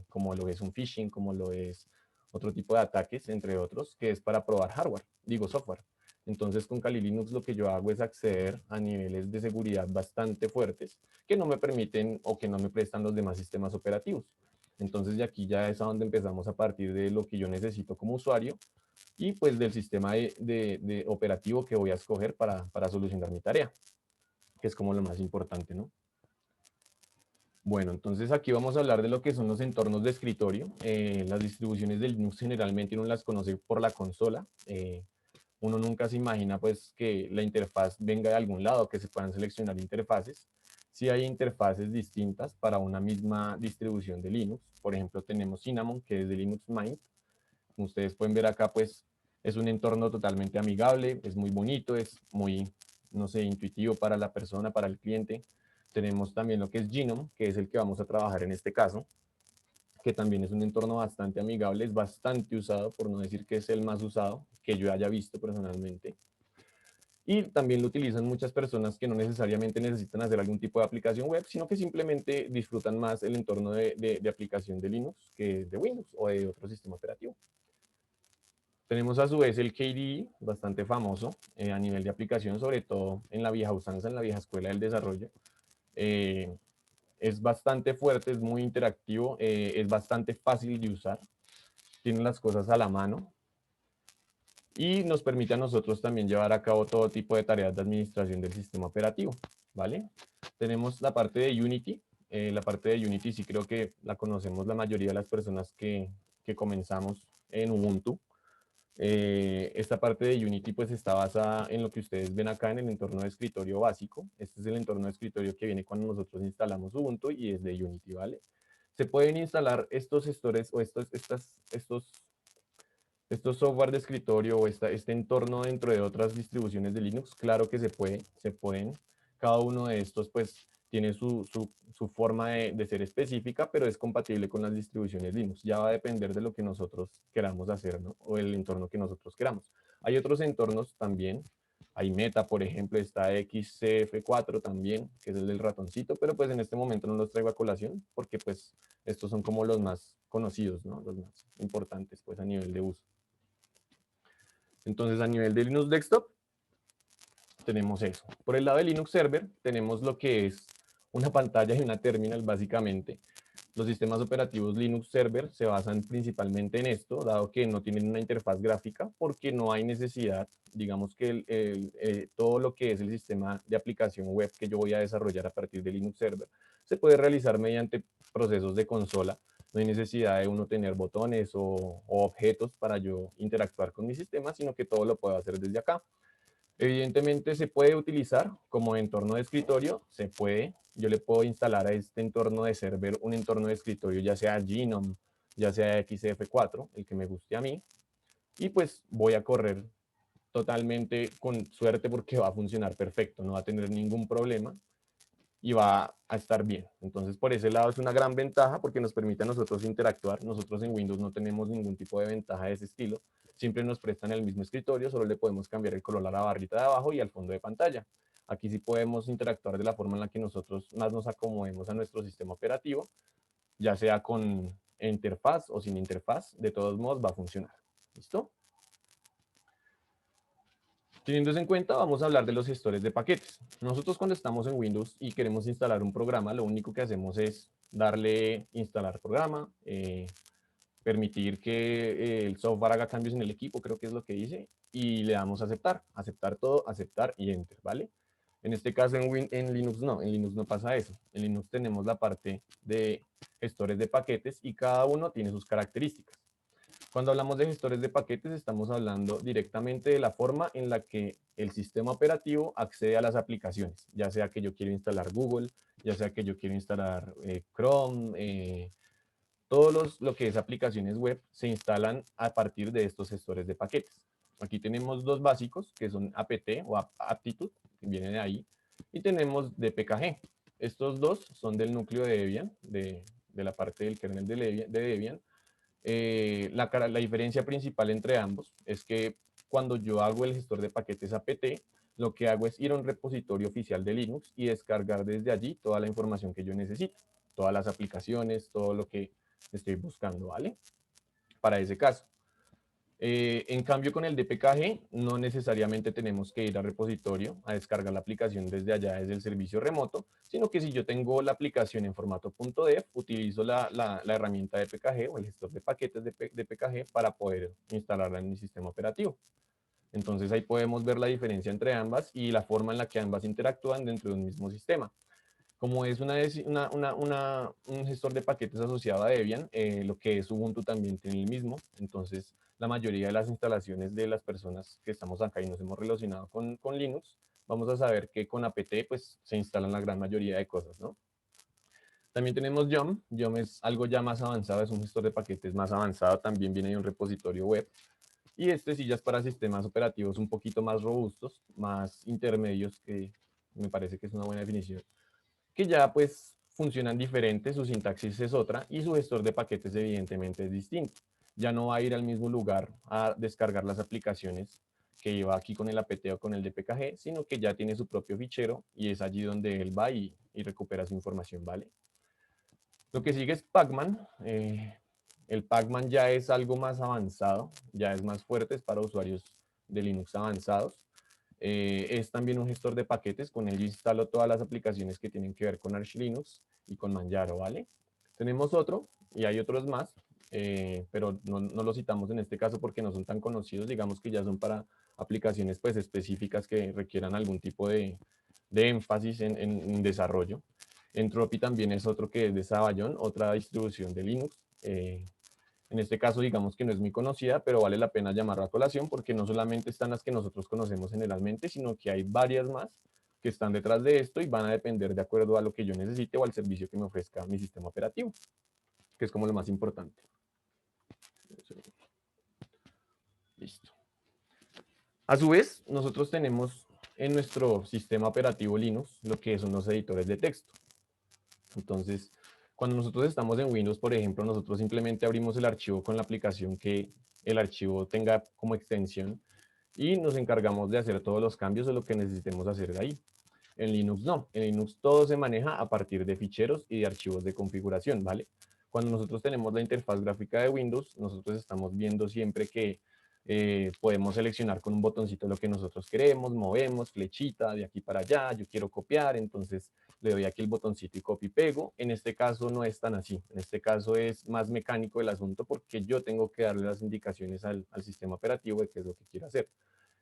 como lo es un phishing, como lo es otro tipo de ataques, entre otros, que es para probar hardware, digo software. Entonces con Kali Linux lo que yo hago es acceder a niveles de seguridad bastante fuertes que no me permiten o que no me prestan los demás sistemas operativos. Entonces de aquí ya es a donde empezamos a partir de lo que yo necesito como usuario y pues del sistema de operativo que voy a escoger para solucionar mi tarea, que es como lo más importante, ¿no? Bueno, entonces aquí vamos a hablar de lo que son los entornos de escritorio. Las distribuciones de Linux generalmente uno las conoce por la consola. Uno nunca se imagina pues que la interfaz venga de algún lado, que se puedan seleccionar interfaces. Sí hay interfaces distintas para una misma distribución de Linux. Por ejemplo, tenemos Cinnamon, que es de Linux Mint. Como ustedes pueden ver acá, pues es un entorno totalmente amigable, es muy bonito, es muy, no sé, intuitivo para la persona, para el cliente. Tenemos también lo que es Gnome, que es el que vamos a trabajar en este caso, que también es un entorno bastante amigable, es bastante usado, por no decir que es el más usado que yo haya visto personalmente. Y también lo utilizan muchas personas que no necesariamente necesitan hacer algún tipo de aplicación web, sino que simplemente disfrutan más el entorno de aplicación de Linux que de Windows o de otro sistema operativo. Tenemos a su vez el KDE, bastante famoso a nivel de aplicación, sobre todo en la vieja usanza, en la vieja escuela del desarrollo. Es bastante fuerte, es muy interactivo, es bastante fácil de usar, tiene las cosas a la mano y nos permite a nosotros también llevar a cabo todo tipo de tareas de administración del sistema operativo, ¿vale? Tenemos la parte de Unity. La parte de Unity sí creo que la conocemos la mayoría de las personas que comenzamos en Ubuntu. Esta parte de Unity pues está basada en lo que ustedes ven acá en el entorno de escritorio básico. Este es el entorno de escritorio que viene cuando nosotros instalamos Ubuntu y es de Unity, ¿vale? Se pueden instalar estos gestores o estos software de escritorio o este entorno dentro de otras distribuciones de Linux. Claro que se pueden. Cada uno de estos pues tiene su forma de ser específica, pero es compatible con las distribuciones Linux. Ya va a depender de lo que nosotros queramos hacer, ¿no? O el entorno que nosotros queramos. Hay otros entornos también. Hay Meta, por ejemplo, está XCF4 también, que es el del ratoncito, pero pues en este momento no los traigo a colación porque pues estos son como los más conocidos, ¿no? Los más importantes pues a nivel de uso. Entonces a nivel de Linux Desktop tenemos eso. Por el lado de Linux Server tenemos lo que es una pantalla y una terminal básicamente. Los sistemas operativos Linux Server se basan principalmente en esto, dado que no tienen una interfaz gráfica, porque no hay necesidad, digamos que todo lo que es el sistema de aplicación web que yo voy a desarrollar a partir de Linux Server se puede realizar mediante procesos de consola. No hay necesidad de uno tener botones o objetos para yo interactuar con mi sistema, sino que todo lo puedo hacer desde acá. Evidentemente se puede utilizar como entorno de escritorio, se puede. Yo le puedo instalar a este entorno de server un entorno de escritorio, ya sea Gnome, ya sea XF4, el que me guste a mí. Y pues voy a correr totalmente con suerte porque va a funcionar perfecto, no va a tener ningún problema y va a estar bien. Entonces por ese lado es una gran ventaja porque nos permite a nosotros interactuar. Nosotros en Windows no tenemos ningún tipo de ventaja de ese estilo. Siempre nos prestan el mismo escritorio, solo le podemos cambiar el color a la barrita de abajo y al fondo de pantalla. Aquí sí podemos interactuar de la forma en la que nosotros más nos acomodemos a nuestro sistema operativo, ya sea con interfaz o sin interfaz, de todos modos va a funcionar. ¿Listo? Teniendo eso en cuenta, vamos a hablar de los gestores de paquetes. Nosotros cuando estamos en Windows y queremos instalar un programa, lo único que hacemos es darle instalar programa, permitir que el software haga cambios en el equipo, creo que es lo que dice, y le damos a aceptar, aceptar todo, aceptar y enter, ¿vale? En este caso en Linux no pasa eso. En Linux tenemos la parte de gestores de paquetes y cada uno tiene sus características. Cuando hablamos de gestores de paquetes, estamos hablando directamente de la forma en la que el sistema operativo accede a las aplicaciones, ya sea que yo quiero instalar Google, ya sea que yo quiero instalar Chrome, lo que es aplicaciones web se instalan a partir de estos gestores de paquetes. Aquí tenemos dos básicos, que son apt o aptitude, que viene de ahí, y tenemos dpkg. Estos dos son del núcleo de Debian, de la parte del kernel de Debian. La diferencia principal entre ambos es que cuando yo hago el gestor de paquetes apt, lo que hago es ir a un repositorio oficial de Linux y descargar desde allí toda la información que yo necesito, todas las aplicaciones, todo lo que estoy buscando, ¿vale? Para ese caso. En cambio, con el dpkg no necesariamente tenemos que ir al repositorio a descargar la aplicación desde allá, desde el servicio remoto, sino que si yo tengo la aplicación en formato .dev, utilizo la herramienta dpkg o el gestor de paquetes de dpkg para poder instalarla en mi sistema operativo. Entonces ahí podemos ver la diferencia entre ambas y la forma en la que ambas interactúan dentro de un mismo sistema. Como es un gestor de paquetes asociado a Debian, lo que es Ubuntu también tiene el mismo. Entonces, la mayoría de las instalaciones de las personas que estamos acá y nos hemos relacionado con Linux, vamos a saber que con apt pues, se instalan la gran mayoría de cosas, ¿no? También tenemos Yum. Yum es algo ya más avanzado, es un gestor de paquetes más avanzado, también viene de un repositorio web. Y este sí ya es para sistemas operativos un poquito más robustos, más intermedios, que me parece que es una buena definición, que ya pues funcionan diferentes, su sintaxis es otra y su gestor de paquetes evidentemente es distinto. Ya no va a ir al mismo lugar a descargar las aplicaciones que iba aquí con el apt o con el dpkg, sino que ya tiene su propio fichero y es allí donde él va y recupera su información, ¿vale? Lo que sigue es Pacman. El Pacman ya es algo más avanzado, ya es más fuerte, es para usuarios de Linux avanzados. Es también un gestor de paquetes, con ello instalo todas las aplicaciones que tienen que ver con Arch Linux y con Manjaro, ¿vale? Tenemos otro, y hay otros más, pero no los citamos en este caso porque no son tan conocidos, digamos que ya son para aplicaciones pues específicas que requieran algún tipo de énfasis en desarrollo. Entropy también es otro que es de Sabayon, otra distribución de Linux. En este caso, digamos que no es muy conocida, pero vale la pena llamarla a colación porque no solamente están las que nosotros conocemos generalmente, sino que hay varias más que están detrás de esto y van a depender de acuerdo a lo que yo necesite o al servicio que me ofrezca mi sistema operativo, que es como lo más importante. Listo. A su vez, nosotros tenemos en nuestro sistema operativo Linux lo que son los editores de texto. Entonces, cuando nosotros estamos en Windows, por ejemplo, nosotros simplemente abrimos el archivo con la aplicación que el archivo tenga como extensión y nos encargamos de hacer todos los cambios de lo que necesitemos hacer de ahí. En Linux no, en Linux todo se maneja a partir de ficheros y de archivos de configuración, ¿vale? Cuando nosotros tenemos la interfaz gráfica de Windows, nosotros estamos viendo siempre que podemos seleccionar con un botoncito lo que nosotros queremos, movemos, flechita de aquí para allá, yo quiero copiar, entonces le doy aquí el botoncito y copio y pego. En este caso no es tan así, en este caso es más mecánico el asunto porque yo tengo que darle las indicaciones al sistema operativo de qué es lo que quiero hacer.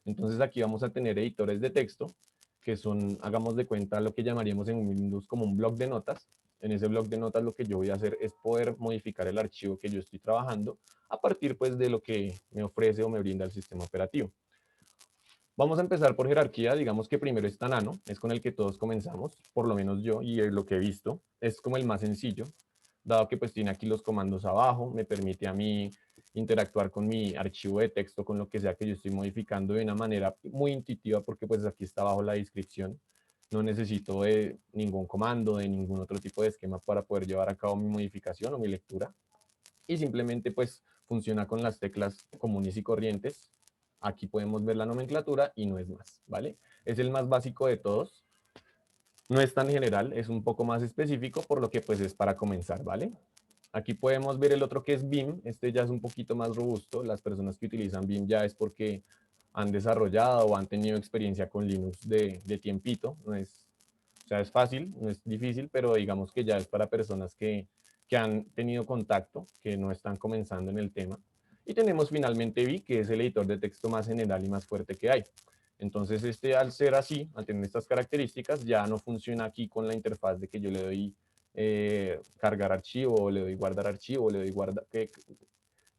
Entonces aquí vamos a tener editores de texto, que son, hagamos de cuenta, lo que llamaríamos en Windows como un bloc de notas. En ese bloc de notas lo que yo voy a hacer es poder modificar el archivo que yo estoy trabajando a partir pues de lo que me ofrece o me brinda el sistema operativo. Vamos a empezar por jerarquía, digamos que primero está Nano, es con el que todos comenzamos, por lo menos yo, y lo que he visto, es como el más sencillo, dado que pues tiene aquí los comandos abajo, me permite a mí interactuar con mi archivo de texto, con lo que sea que yo estoy modificando de una manera muy intuitiva, porque pues aquí está abajo la descripción, no necesito de ningún comando, de ningún otro tipo de esquema para poder llevar a cabo mi modificación o mi lectura, y simplemente pues funciona con las teclas comunes y corrientes. Aquí podemos ver la nomenclatura y no es más, ¿vale? Es el más básico de todos. No es tan general, es un poco más específico, por lo que pues es para comenzar, ¿vale? Aquí podemos ver el otro que es Vim. Este ya es un poquito más robusto. Las personas que utilizan Vim ya es porque han desarrollado o han tenido experiencia con Linux de tiempito. No es, o sea, es fácil, no es difícil, pero digamos que ya es para personas que han tenido contacto, que no están comenzando en el tema. Y tenemos finalmente Vi, que es el editor de texto más general y más fuerte que hay. Entonces, este, al ser así, al tener estas características, ya no funciona aquí con la interfaz de que yo le doy cargar archivo, o le doy guardar archivo, o le doy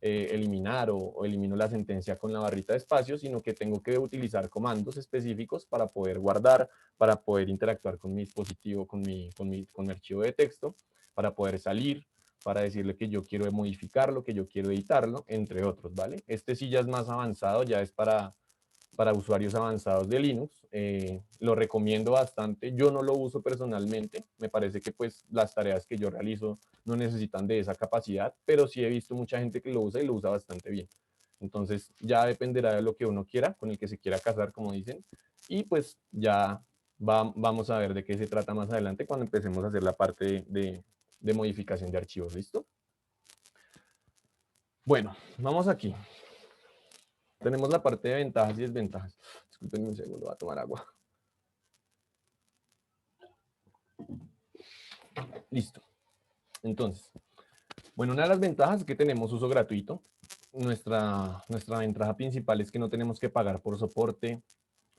eliminar o elimino la sentencia con la barrita de espacio, sino que tengo que utilizar comandos específicos para poder guardar, para poder interactuar con mi dispositivo, con mi archivo de texto, para poder salir, para decirle que yo quiero modificarlo, que yo quiero editarlo, entre otros, ¿vale? Este sí ya es más avanzado, ya es para usuarios avanzados de Linux. Lo recomiendo bastante. Yo no lo uso personalmente. Me parece que pues las tareas que yo realizo no necesitan de esa capacidad, pero sí he visto mucha gente que lo usa y lo usa bastante bien. Entonces ya dependerá de lo que uno quiera, con el que se quiera casar, como dicen. Y pues ya vamos a ver de qué se trata más adelante cuando empecemos a hacer la parte de modificación de archivos. ¿Listo? Bueno, vamos aquí. Tenemos la parte de ventajas y desventajas. Disculpenme un segundo, voy a tomar agua. Listo. Entonces, bueno, una de las ventajas es que tenemos uso gratuito. Nuestra ventaja principal es que no tenemos que pagar por soporte,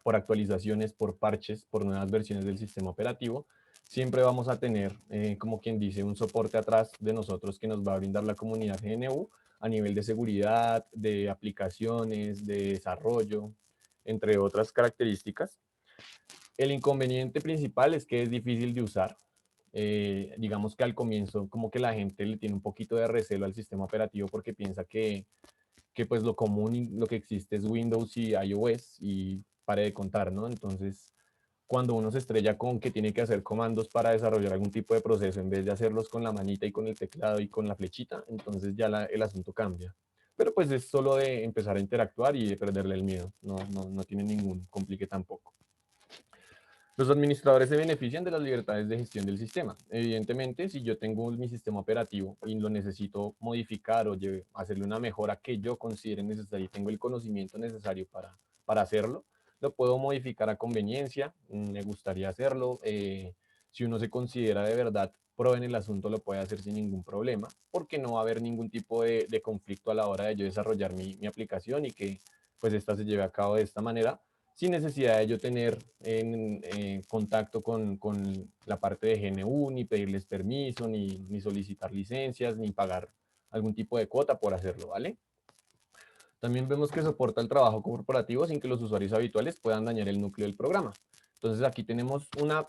por actualizaciones, por parches, por nuevas versiones del sistema operativo. Siempre vamos a tener, como quien dice, un soporte atrás de nosotros que nos va a brindar la comunidad GNU a nivel de seguridad, de aplicaciones, de desarrollo, entre otras características. El inconveniente principal es que es difícil de usar. Digamos que al comienzo como que la gente le tiene un poquito de recelo al sistema operativo porque piensa que pues lo común y lo que existe es Windows y iOS y pare de contar, ¿no? Entonces, cuando uno se estrella con que tiene que hacer comandos para desarrollar algún tipo de proceso en vez de hacerlos con la manita y con el teclado y con la flechita, entonces ya el asunto cambia. Pero pues es solo de empezar a interactuar y de perderle el miedo, no tiene ningún complique tampoco. Los administradores se benefician de las libertades de gestión del sistema. Evidentemente, si yo tengo mi sistema operativo y lo necesito modificar o hacerle una mejora que yo considere necesaria y tengo el conocimiento necesario para hacerlo, lo puedo modificar a conveniencia. Me gustaría hacerlo. Si uno se considera de verdad pro en el asunto, lo puede hacer sin ningún problema, porque no va a haber ningún tipo de conflicto a la hora de yo desarrollar mi aplicación y que pues esta se lleve a cabo de esta manera sin necesidad de yo tener contacto con la parte de GNU, ni pedirles permiso, ni solicitar licencias, ni pagar algún tipo de cuota por hacerlo, ¿vale? También vemos que soporta el trabajo corporativo sin que los usuarios habituales puedan dañar el núcleo del programa. Entonces aquí tenemos una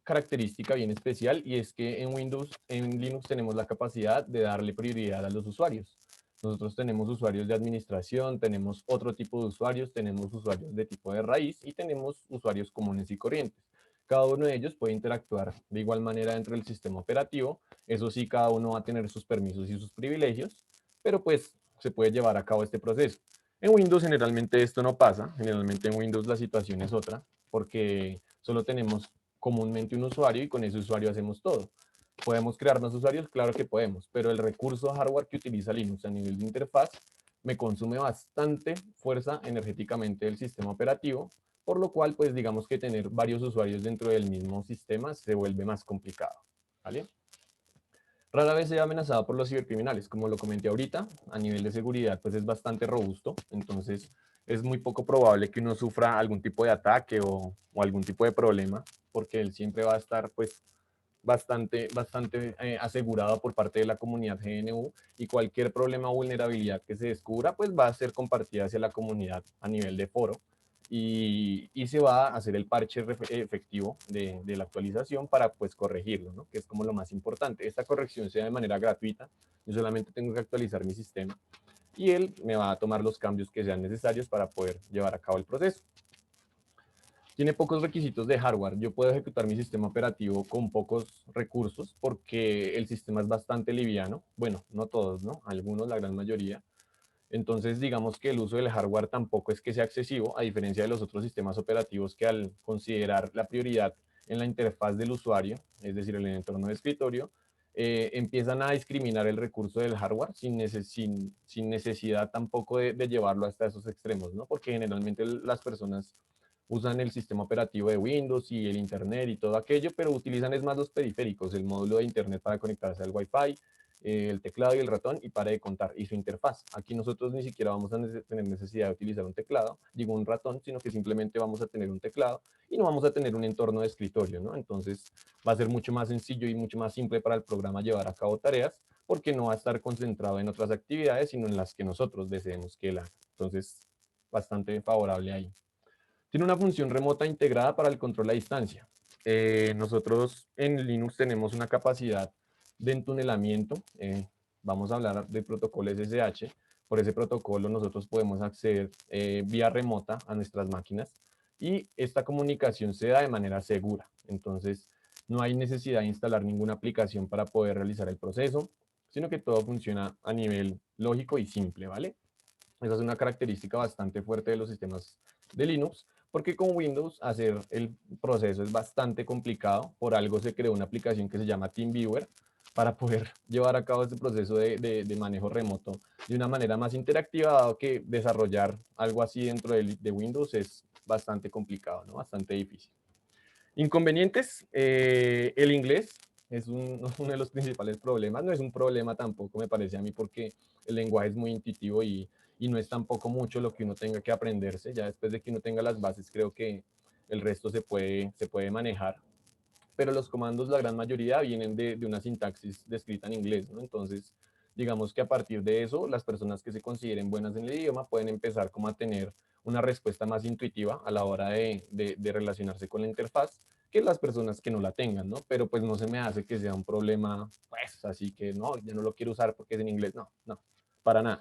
característica bien especial y es que en Linux tenemos la capacidad de darle prioridad a los usuarios. Nosotros tenemos usuarios de administración, tenemos otro tipo de usuarios, tenemos usuarios de tipo de raíz y tenemos usuarios comunes y corrientes. Cada uno de ellos puede interactuar de igual manera dentro del sistema operativo. Eso sí, cada uno va a tener sus permisos y sus privilegios, pero pues se puede llevar a cabo este proceso. En Windows generalmente esto no pasa, generalmente en Windows la situación es otra, porque solo tenemos comúnmente un usuario y con ese usuario hacemos todo. ¿Podemos crear más usuarios? Claro que podemos, pero el recurso hardware que utiliza Linux a nivel de interfaz me consume bastante fuerza energéticamente del sistema operativo, por lo cual, pues digamos que tener varios usuarios dentro del mismo sistema se vuelve más complicado, ¿vale? Rara vez se ve amenazado por los cibercriminales, como lo comenté ahorita, a nivel de seguridad pues es bastante robusto, entonces es muy poco probable que uno sufra algún tipo de ataque o algún tipo de problema, porque él siempre va a estar pues bastante asegurado por parte de la comunidad GNU y cualquier problema o vulnerabilidad que se descubra pues va a ser compartida hacia la comunidad a nivel de foro y se va a hacer el parche efectivo de la actualización para pues corregirlo, ¿no? Que es como lo más importante. Esta corrección sea de manera gratuita, yo solamente tengo que actualizar mi sistema y él me va a tomar los cambios que sean necesarios para poder llevar a cabo el proceso. Tiene pocos requisitos de hardware. Yo puedo ejecutar mi sistema operativo con pocos recursos porque el sistema es bastante liviano. Bueno, no todos, ¿no? Algunos, la gran mayoría. Entonces, digamos que el uso del hardware tampoco es que sea excesivo, a diferencia de los otros sistemas operativos que al considerar la prioridad en la interfaz del usuario, es decir, en el entorno de escritorio, empiezan a discriminar el recurso del hardware sin necesidad tampoco de llevarlo hasta esos extremos, ¿no? Porque generalmente las personas usan el sistema operativo de Windows y el Internet y todo aquello, pero utilizan es más los periféricos, el módulo de Internet para conectarse al Wi-Fi, el teclado y el ratón y para de contar, y su interfaz. Aquí nosotros ni siquiera vamos a tener necesidad de utilizar un teclado, digo un ratón, sino que simplemente vamos a tener un teclado y no vamos a tener un entorno de escritorio, ¿no? Entonces va a ser mucho más sencillo y mucho más simple para el programa llevar a cabo tareas porque no va a estar concentrado en otras actividades, sino en las que nosotros deseemos que él haga. Entonces, bastante favorable ahí. Tiene una función remota integrada para el control a distancia. Nosotros en Linux tenemos una capacidad de entunelamiento. Vamos a hablar del protocolo SSH. Por ese protocolo nosotros podemos acceder vía remota a nuestras máquinas y esta comunicación se da de manera segura. Entonces, no hay necesidad de instalar ninguna aplicación para poder realizar el proceso, sino que todo funciona a nivel lógico y simple, ¿vale? Esa es una característica bastante fuerte de los sistemas de Linux, porque con Windows hacer el proceso es bastante complicado. Por algo se creó una aplicación que se llama TeamViewer para poder llevar a cabo este proceso de manejo remoto de una manera más interactiva, dado que desarrollar algo así dentro de Windows es bastante complicado, ¿no? Bastante difícil. Inconvenientes, el inglés es uno de los principales problemas. No es un problema tampoco, me parece a mí, porque el lenguaje es muy intuitivo y no es tampoco mucho lo que uno tenga que aprenderse. Ya después de que uno tenga las bases, creo que el resto se puede manejar. Pero los comandos, la gran mayoría, vienen de una sintaxis descrita en inglés, ¿no? Entonces, digamos que a partir de eso, las personas que se consideren buenas en el idioma pueden empezar como a tener una respuesta más intuitiva a la hora de relacionarse con la interfaz que las personas que no la tengan, ¿no? Pero pues no se me hace que sea un problema, pues, así que no, ya no lo quiero usar porque es en inglés. No, no, para nada.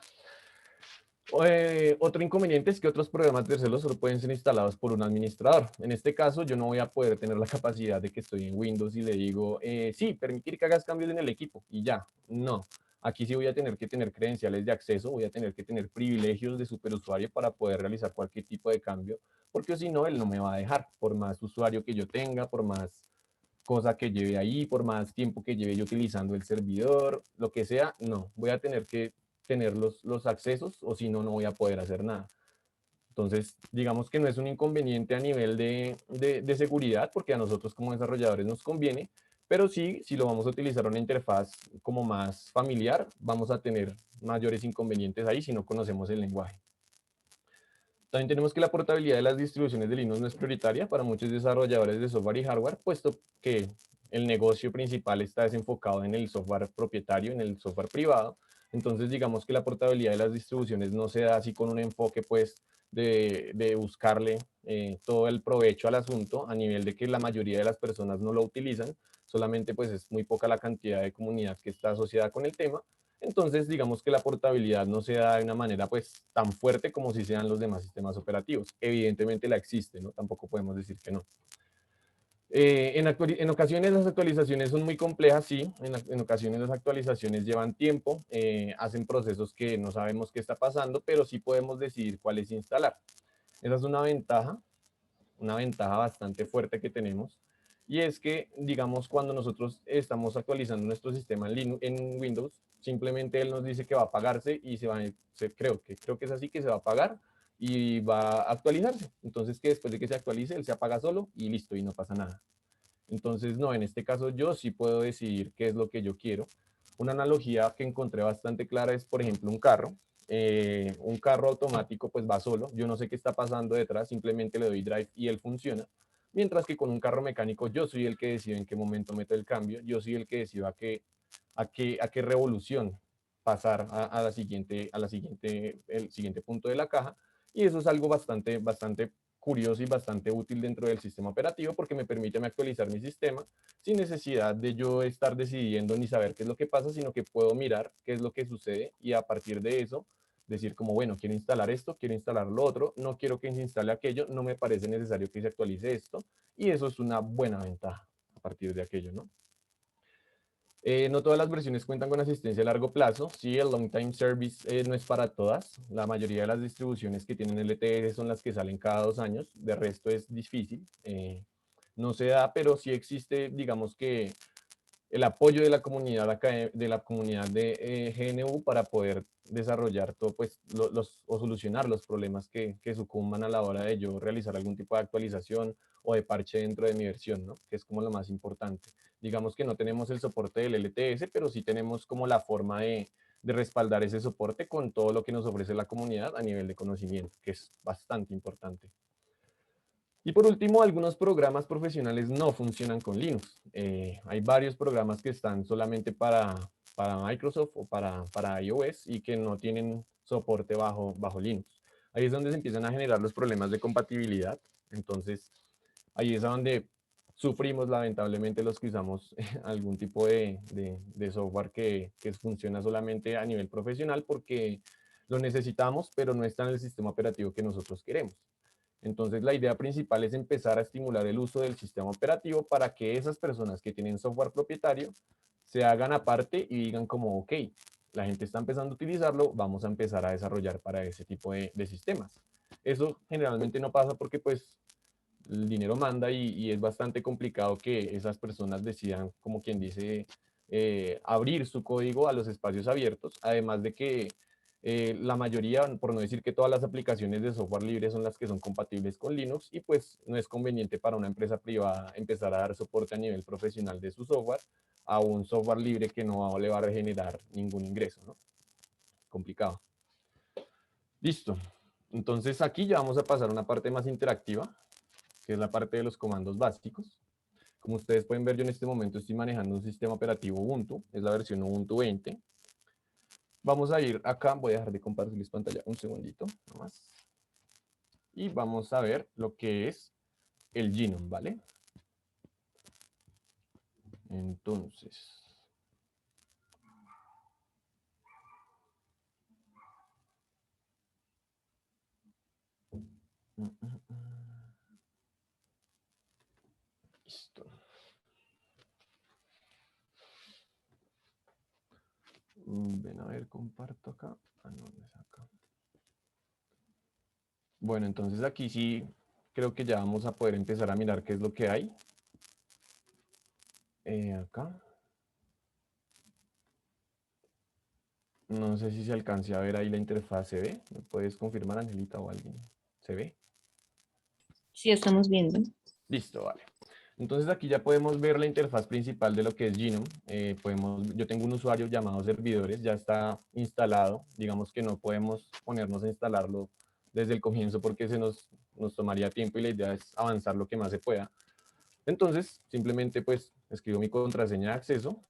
Otro inconveniente es que otros programas terceros solo pueden ser instalados por un administrador. En este caso, yo no voy a poder tener la capacidad de que estoy en Windows y le digo, sí, permitir que hagas cambios en el equipo y ya. No. Aquí sí voy a tener que tener credenciales de acceso, voy a tener que tener privilegios de superusuario para poder realizar cualquier tipo de cambio, porque si no, él no me va a dejar, por más usuario que yo tenga, por más cosa que lleve ahí, por más tiempo que lleve yo utilizando el servidor, lo que sea, no, voy a tener que tener los accesos o si no, no voy a poder hacer nada. Entonces, digamos que no es un inconveniente a nivel de seguridad, porque a nosotros como desarrolladores nos conviene, pero sí, si lo vamos a utilizar una interfaz como más familiar, vamos a tener mayores inconvenientes ahí si no conocemos el lenguaje. También tenemos que la portabilidad de las distribuciones de Linux no es prioritaria para muchos desarrolladores de software y hardware, puesto que el negocio principal está desenfocado en el software propietario, en el software privado. Entonces, digamos que la portabilidad de las distribuciones no se da así con un enfoque, pues, de buscarle todo el provecho al asunto, a nivel de que la mayoría de las personas no lo utilizan, solamente pues es muy poca la cantidad de comunidad que está asociada con el tema. Entonces, digamos que la portabilidad no se da de una manera pues tan fuerte como si sean los demás sistemas operativos. Evidentemente la existe, ¿no? Tampoco podemos decir que no. En ocasiones las actualizaciones son muy complejas, sí. En ocasiones las actualizaciones llevan tiempo, hacen procesos que no sabemos qué está pasando, pero sí podemos decidir cuáles instalar. Esa es una ventaja bastante fuerte que tenemos. Y es que, digamos, cuando nosotros estamos actualizando nuestro sistema en Windows, simplemente él nos dice que va a apagarse y creo que es así, que se va a apagar y va a actualizarse. Entonces, que después de que se actualice, él se apaga solo y listo, y no pasa nada. Entonces, no, en este caso yo sí puedo decidir qué es lo que yo quiero. Una analogía que encontré bastante clara es, por ejemplo, un carro. Un carro automático pues va solo, yo no sé qué está pasando detrás, simplemente le doy drive y él funciona. Mientras que con un carro mecánico yo soy el que decide en qué momento meto el cambio, yo soy el que decido a qué revolución pasar el siguiente punto de la caja. Y eso es algo bastante curioso y bastante útil dentro del sistema operativo porque me permite actualizar mi sistema sin necesidad de yo estar decidiendo ni saber qué es lo que pasa, sino que puedo mirar qué es lo que sucede y a partir de eso decir como, bueno, quiero instalar esto, quiero instalar lo otro, no quiero que se instale aquello, no me parece necesario que se actualice esto, y eso es una buena ventaja a partir de aquello, ¿no? No todas las versiones cuentan con asistencia a largo plazo. Sí, el Long Time Service no es para todas. La mayoría de las distribuciones que tienen LTS son las que salen cada 2 años. De resto es difícil. No se da, pero sí existe, digamos que el apoyo de la comunidad, de GNU para poder desarrollar todo, pues, o solucionar los problemas que sucumban a la hora de yo realizar algún tipo de actualización o de parche dentro de mi versión, ¿no? Que es como lo más importante. Digamos que no tenemos el soporte del LTS, pero sí tenemos como la forma de respaldar ese soporte con todo lo que nos ofrece la comunidad a nivel de conocimiento, que es bastante importante. Y por último, algunos programas profesionales no funcionan con Linux. Hay varios programas que están solamente para Microsoft o para iOS y que no tienen soporte bajo Linux. Ahí es donde se empiezan a generar los problemas de compatibilidad. Entonces, ahí es a donde sufrimos lamentablemente los que usamos algún tipo de software que funciona solamente a nivel profesional porque lo necesitamos, pero no está en el sistema operativo que nosotros queremos. Entonces, la idea principal es empezar a estimular el uso del sistema operativo para que esas personas que tienen software propietario se hagan aparte y digan como, ok, la gente está empezando a utilizarlo, vamos a empezar a desarrollar para ese tipo de sistemas. Eso generalmente no pasa porque pues el dinero manda y es bastante complicado que esas personas decidan, como quien dice, abrir su código a los espacios abiertos, además de que la mayoría, por no decir que todas las aplicaciones de software libre son las que son compatibles con Linux y pues no es conveniente para una empresa privada empezar a dar soporte a nivel profesional de su software a un software libre que no le va a generar ningún ingreso, ¿no? Complicado. Listo. Entonces aquí ya vamos a pasar a una parte más interactiva, que es la parte de los comandos básicos. Como ustedes pueden ver, yo en este momento estoy manejando un sistema operativo Ubuntu, es la versión Ubuntu 20. Vamos a ir acá, voy a dejar de compartirles pantalla un segundito nomás. Y vamos a ver lo que es el Gnome, ¿vale? Entonces, listo. Ven a ver, comparto acá. Ah, no, no es acá. Bueno, entonces aquí sí creo que ya vamos a poder empezar a mirar qué es lo que hay. Acá. No sé si se alcance a ver ahí la interfaz. ¿Se ve? ¿Me puedes confirmar, Angelita, o alguien? ¿Se ve? Sí, estamos viendo. Listo, vale. Entonces aquí ya podemos ver la interfaz principal de lo que es Gnome. Yo tengo un usuario llamado servidores, ya está instalado. Digamos que no podemos ponernos a instalarlo desde el comienzo porque nos tomaría tiempo y la idea es avanzar lo que más se pueda. Entonces, simplemente pues escribo mi contraseña de acceso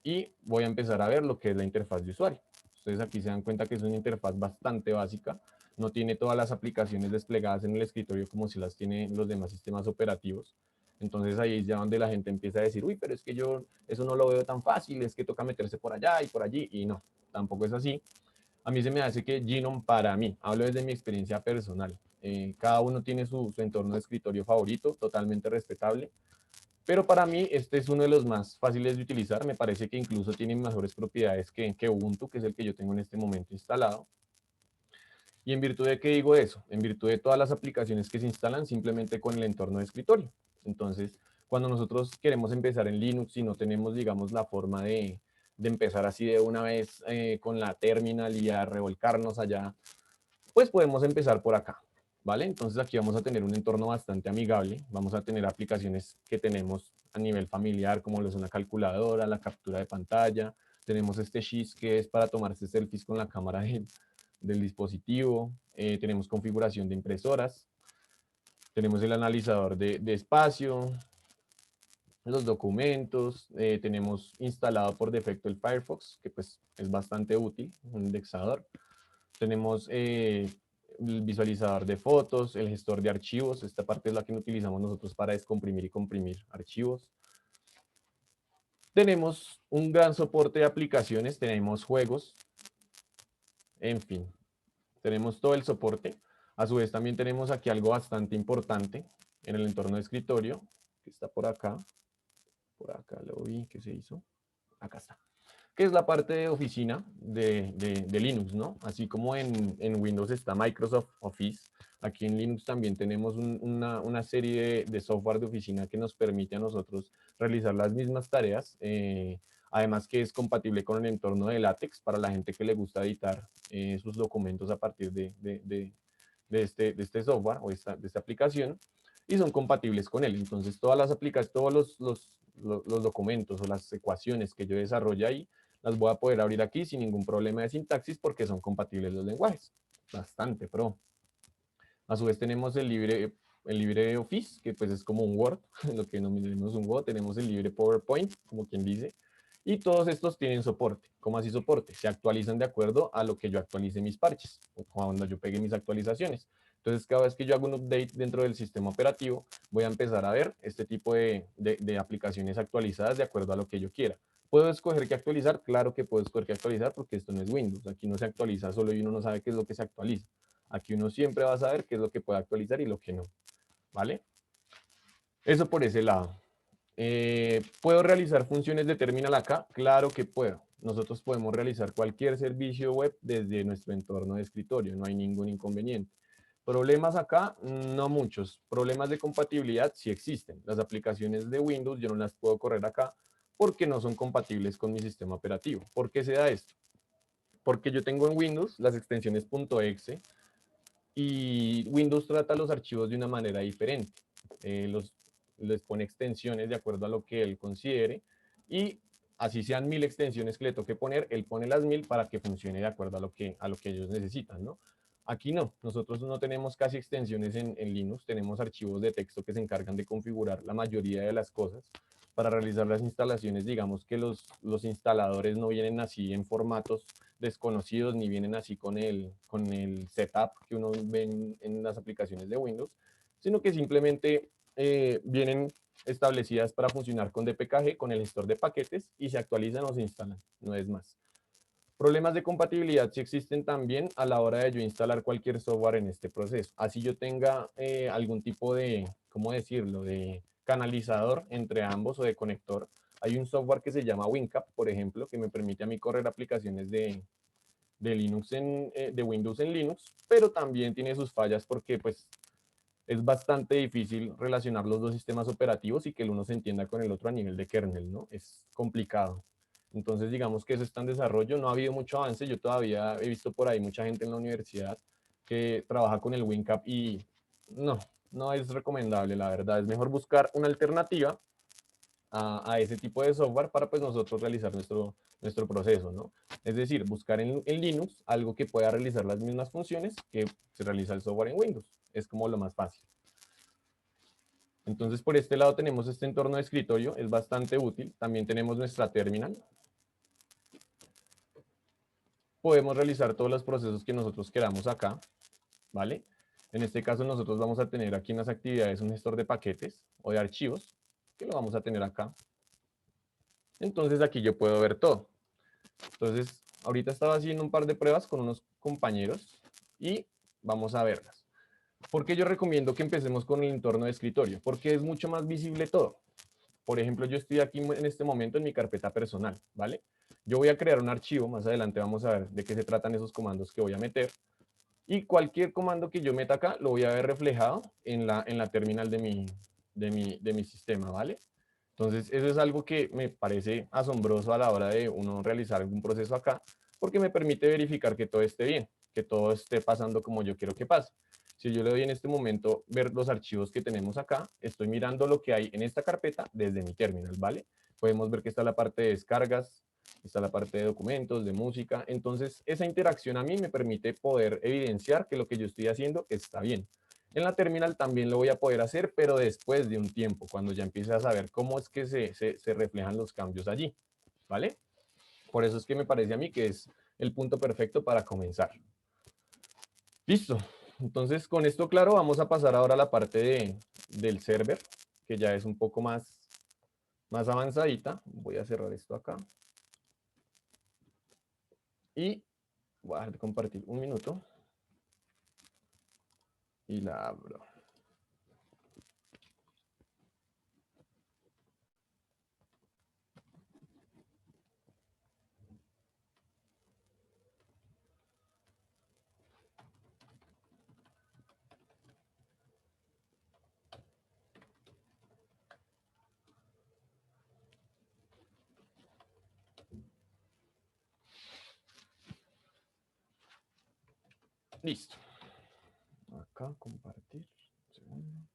y voy a empezar a ver lo que es la interfaz de usuario. Ustedes aquí se dan cuenta que es una interfaz bastante básica, no tiene todas las aplicaciones desplegadas en el escritorio como si las tienen los demás sistemas operativos. Entonces ahí es ya donde la gente empieza a decir, uy, pero es que yo eso no lo veo tan fácil, es que toca meterse por allá y por allí, y no, tampoco es así. A mí se me hace que Gnome para mí, hablo desde mi experiencia personal, cada uno tiene su entorno de escritorio favorito, totalmente respetable, pero para mí este es uno de los más fáciles de utilizar. Me parece que incluso tiene mejores propiedades que Ubuntu, que es el que yo tengo en este momento instalado. ¿Y en virtud de qué digo eso? En virtud de todas las aplicaciones que se instalan simplemente con el entorno de escritorio. Entonces, cuando nosotros queremos empezar en Linux y no tenemos, digamos, la forma de empezar así de una vez con la terminal y a revolcarnos allá, pues podemos empezar por acá. ¿Vale? Entonces aquí vamos a tener un entorno bastante amigable, vamos a tener aplicaciones que tenemos a nivel familiar, como lo es una calculadora, la captura de pantalla, tenemos este Shiz que es para tomarse selfies con la cámara del dispositivo, tenemos configuración de impresoras, tenemos el analizador de espacio, los documentos, tenemos instalado por defecto el Firefox, que pues es bastante útil, un indexador, tenemos el visualizador de fotos, el gestor de archivos. Esta parte es la que utilizamos nosotros para descomprimir y comprimir archivos. Tenemos un gran soporte de aplicaciones, tenemos juegos, en fin, tenemos todo el soporte. A su vez también tenemos aquí algo bastante importante en el entorno de escritorio, que está por acá lo vi, ¿qué se hizo? Acá está. que es la parte de oficina de Linux, ¿no? Así como en Windows está Microsoft Office, aquí en Linux también tenemos una serie de software de oficina que nos permite a nosotros realizar las mismas tareas, además que es compatible con el entorno de LaTeX para la gente que le gusta editar sus documentos a partir de este software o de esta aplicación, y son compatibles con él. Entonces, todas las aplicaciones, todos los documentos o las ecuaciones que yo desarrolle ahí, las voy a poder abrir aquí sin ningún problema de sintaxis porque son compatibles los lenguajes. Bastante pro. A su vez tenemos el libre Office, que pues es como un Word, lo que denominamos un Word. Tenemos el libre PowerPoint, como quien dice. Y todos estos tienen soporte. ¿Cómo así soporte? Se actualizan de acuerdo a lo que yo actualice mis parches, o cuando yo pegue mis actualizaciones. Entonces, cada vez que yo hago un update dentro del sistema operativo, voy a empezar a ver este tipo de aplicaciones actualizadas de acuerdo a lo que yo quiera. ¿Puedo escoger qué actualizar? Claro que puedo escoger qué actualizar porque esto no es Windows. Aquí no se actualiza solo y uno no sabe qué es lo que se actualiza. Aquí uno siempre va a saber qué es lo que puede actualizar y lo que no. ¿Vale? Eso por ese lado. ¿Puedo realizar funciones de terminal acá? Claro que puedo. Nosotros podemos realizar cualquier servicio web desde nuestro entorno de escritorio. No hay ningún inconveniente. Problemas acá, no muchos. Problemas de compatibilidad sí existen. Las aplicaciones de Windows yo no las puedo correr acá porque no son compatibles con mi sistema operativo. ¿Por qué se da esto? Porque yo tengo en Windows las extensiones .exe y Windows trata los archivos de una manera diferente. Les pone extensiones de acuerdo a lo que él considere y así sean 1000 extensiones que le toque poner, él pone las 1000 para que funcione de acuerdo a lo que ellos necesitan, ¿no? Aquí no, nosotros no tenemos casi extensiones en Linux, tenemos archivos de texto que se encargan de configurar la mayoría de las cosas. Para realizar las instalaciones, digamos que los instaladores no vienen así en formatos desconocidos ni vienen así con el setup que uno ve en las aplicaciones de Windows, sino que simplemente vienen establecidas para funcionar con DPKG, con el gestor de paquetes, y se actualizan o se instalan, no es más. Problemas de compatibilidad sí existen también a la hora de yo instalar cualquier software en este proceso. Así yo tenga algún tipo de, ¿cómo decirlo?, de canalizador entre ambos o de conector. Hay un software que se llama WinCap, por ejemplo, que me permite a mí correr aplicaciones de Windows en Linux, pero también tiene sus fallas porque pues es bastante difícil relacionar los dos sistemas operativos y que el uno se entienda con el otro a nivel de kernel, ¿no? Es complicado. Entonces, digamos que eso está en desarrollo, no ha habido mucho avance. Yo todavía he visto por ahí mucha gente en la universidad que trabaja con el WinCap y no, no es recomendable, la verdad. Es mejor buscar una alternativa a ese tipo de software para pues nosotros realizar nuestro proceso, ¿no? Es decir, buscar en Linux algo que pueda realizar las mismas funciones que se realiza el software en Windows. Es como lo más fácil. Entonces, por este lado tenemos este entorno de escritorio, es bastante útil. También tenemos nuestra terminal. Podemos realizar todos los procesos que nosotros queramos acá, ¿vale? En este caso nosotros vamos a tener aquí en las actividades un gestor de paquetes o de archivos, que lo vamos a tener acá. Entonces aquí yo puedo ver todo. Entonces, ahorita estaba haciendo un par de pruebas con unos compañeros y vamos a verlas. ¿Por qué yo recomiendo que empecemos con el entorno de escritorio? Porque es mucho más visible todo. Por ejemplo, yo estoy aquí en este momento en mi carpeta personal, ¿vale? Yo voy a crear un archivo, más adelante vamos a ver de qué se tratan esos comandos que voy a meter. Y cualquier comando que yo meta acá lo voy a ver reflejado en la terminal de mi sistema, ¿vale? Entonces, eso es algo que me parece asombroso a la hora de uno realizar algún proceso acá, porque me permite verificar que todo esté bien, que todo esté pasando como yo quiero que pase. Si yo le doy en este momento ver los archivos que tenemos acá, estoy mirando lo que hay en esta carpeta desde mi terminal, ¿vale? Podemos ver que está la parte de descargas, está la parte de documentos, de música. Entonces, esa interacción a mí me permite poder evidenciar que lo que yo estoy haciendo está bien. En la terminal también lo voy a poder hacer, pero después de un tiempo, cuando ya empiece a saber cómo es que se reflejan los cambios allí, ¿vale? Por eso es que me parece a mí que es el punto perfecto para comenzar. Listo. Entonces, con esto claro, vamos a pasar ahora a la parte del server, que ya es un poco más avanzadita. Voy a cerrar esto acá. Y voy a dejar de compartir un minuto. Y la abro. Listo. Acá, compartir. Segundo.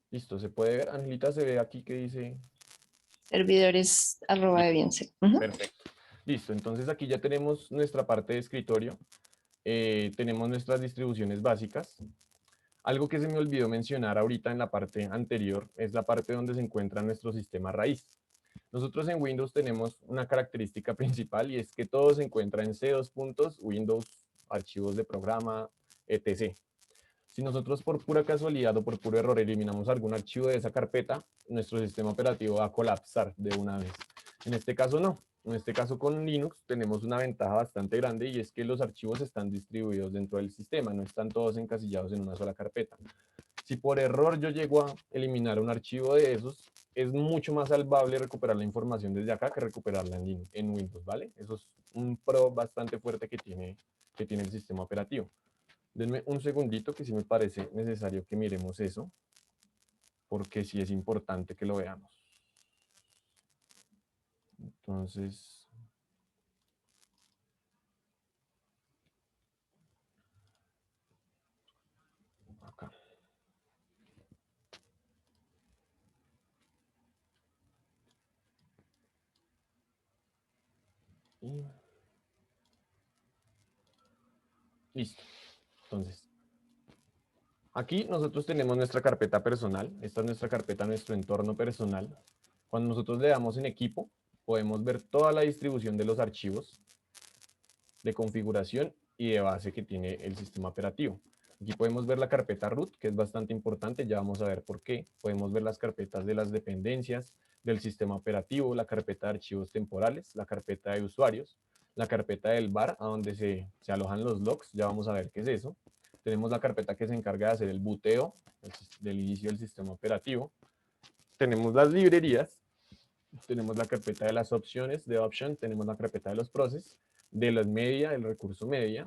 Listo, ¿se puede ver? Angelita, se ve aquí que dice... Servidores @ Debian-C. Perfecto. Listo, entonces aquí ya tenemos nuestra parte de escritorio. Tenemos nuestras distribuciones básicas. Algo que se me olvidó mencionar ahorita en la parte anterior es la parte donde se encuentra nuestro sistema raíz. Nosotros en Windows tenemos una característica principal y es que todo se encuentra en C2 puntos, Windows, archivos de programa, etc. Si nosotros por pura casualidad o por puro error eliminamos algún archivo de esa carpeta, nuestro sistema operativo va a colapsar de una vez. En este caso no. En este caso con Linux tenemos una ventaja bastante grande y es que los archivos están distribuidos dentro del sistema, no están todos encasillados en una sola carpeta. Si por error yo llego a eliminar un archivo de esos, es mucho más salvable recuperar la información desde acá que recuperarla en Windows, ¿vale? Eso es un pro bastante fuerte que tiene el sistema operativo. Denme un segundito que sí me parece necesario que miremos eso, porque sí es importante que lo veamos. Entonces, acá. Y... listo. Entonces, aquí nosotros tenemos nuestra carpeta personal. Esta es nuestra carpeta, nuestro entorno personal. Cuando nosotros le damos en equipo, podemos ver toda la distribución de los archivos de configuración y de base que tiene el sistema operativo. Aquí podemos ver la carpeta root, que es bastante importante, ya vamos a ver por qué. Podemos ver las carpetas de las dependencias del sistema operativo, la carpeta de archivos temporales, la carpeta de usuarios, la carpeta del bar, a donde se alojan los logs, ya vamos a ver qué es eso. Tenemos la carpeta que se encarga de hacer el booteo del inicio del sistema operativo. Tenemos las librerías, tenemos la carpeta de las opciones, de option, tenemos la carpeta de los process, de los media, el recurso media,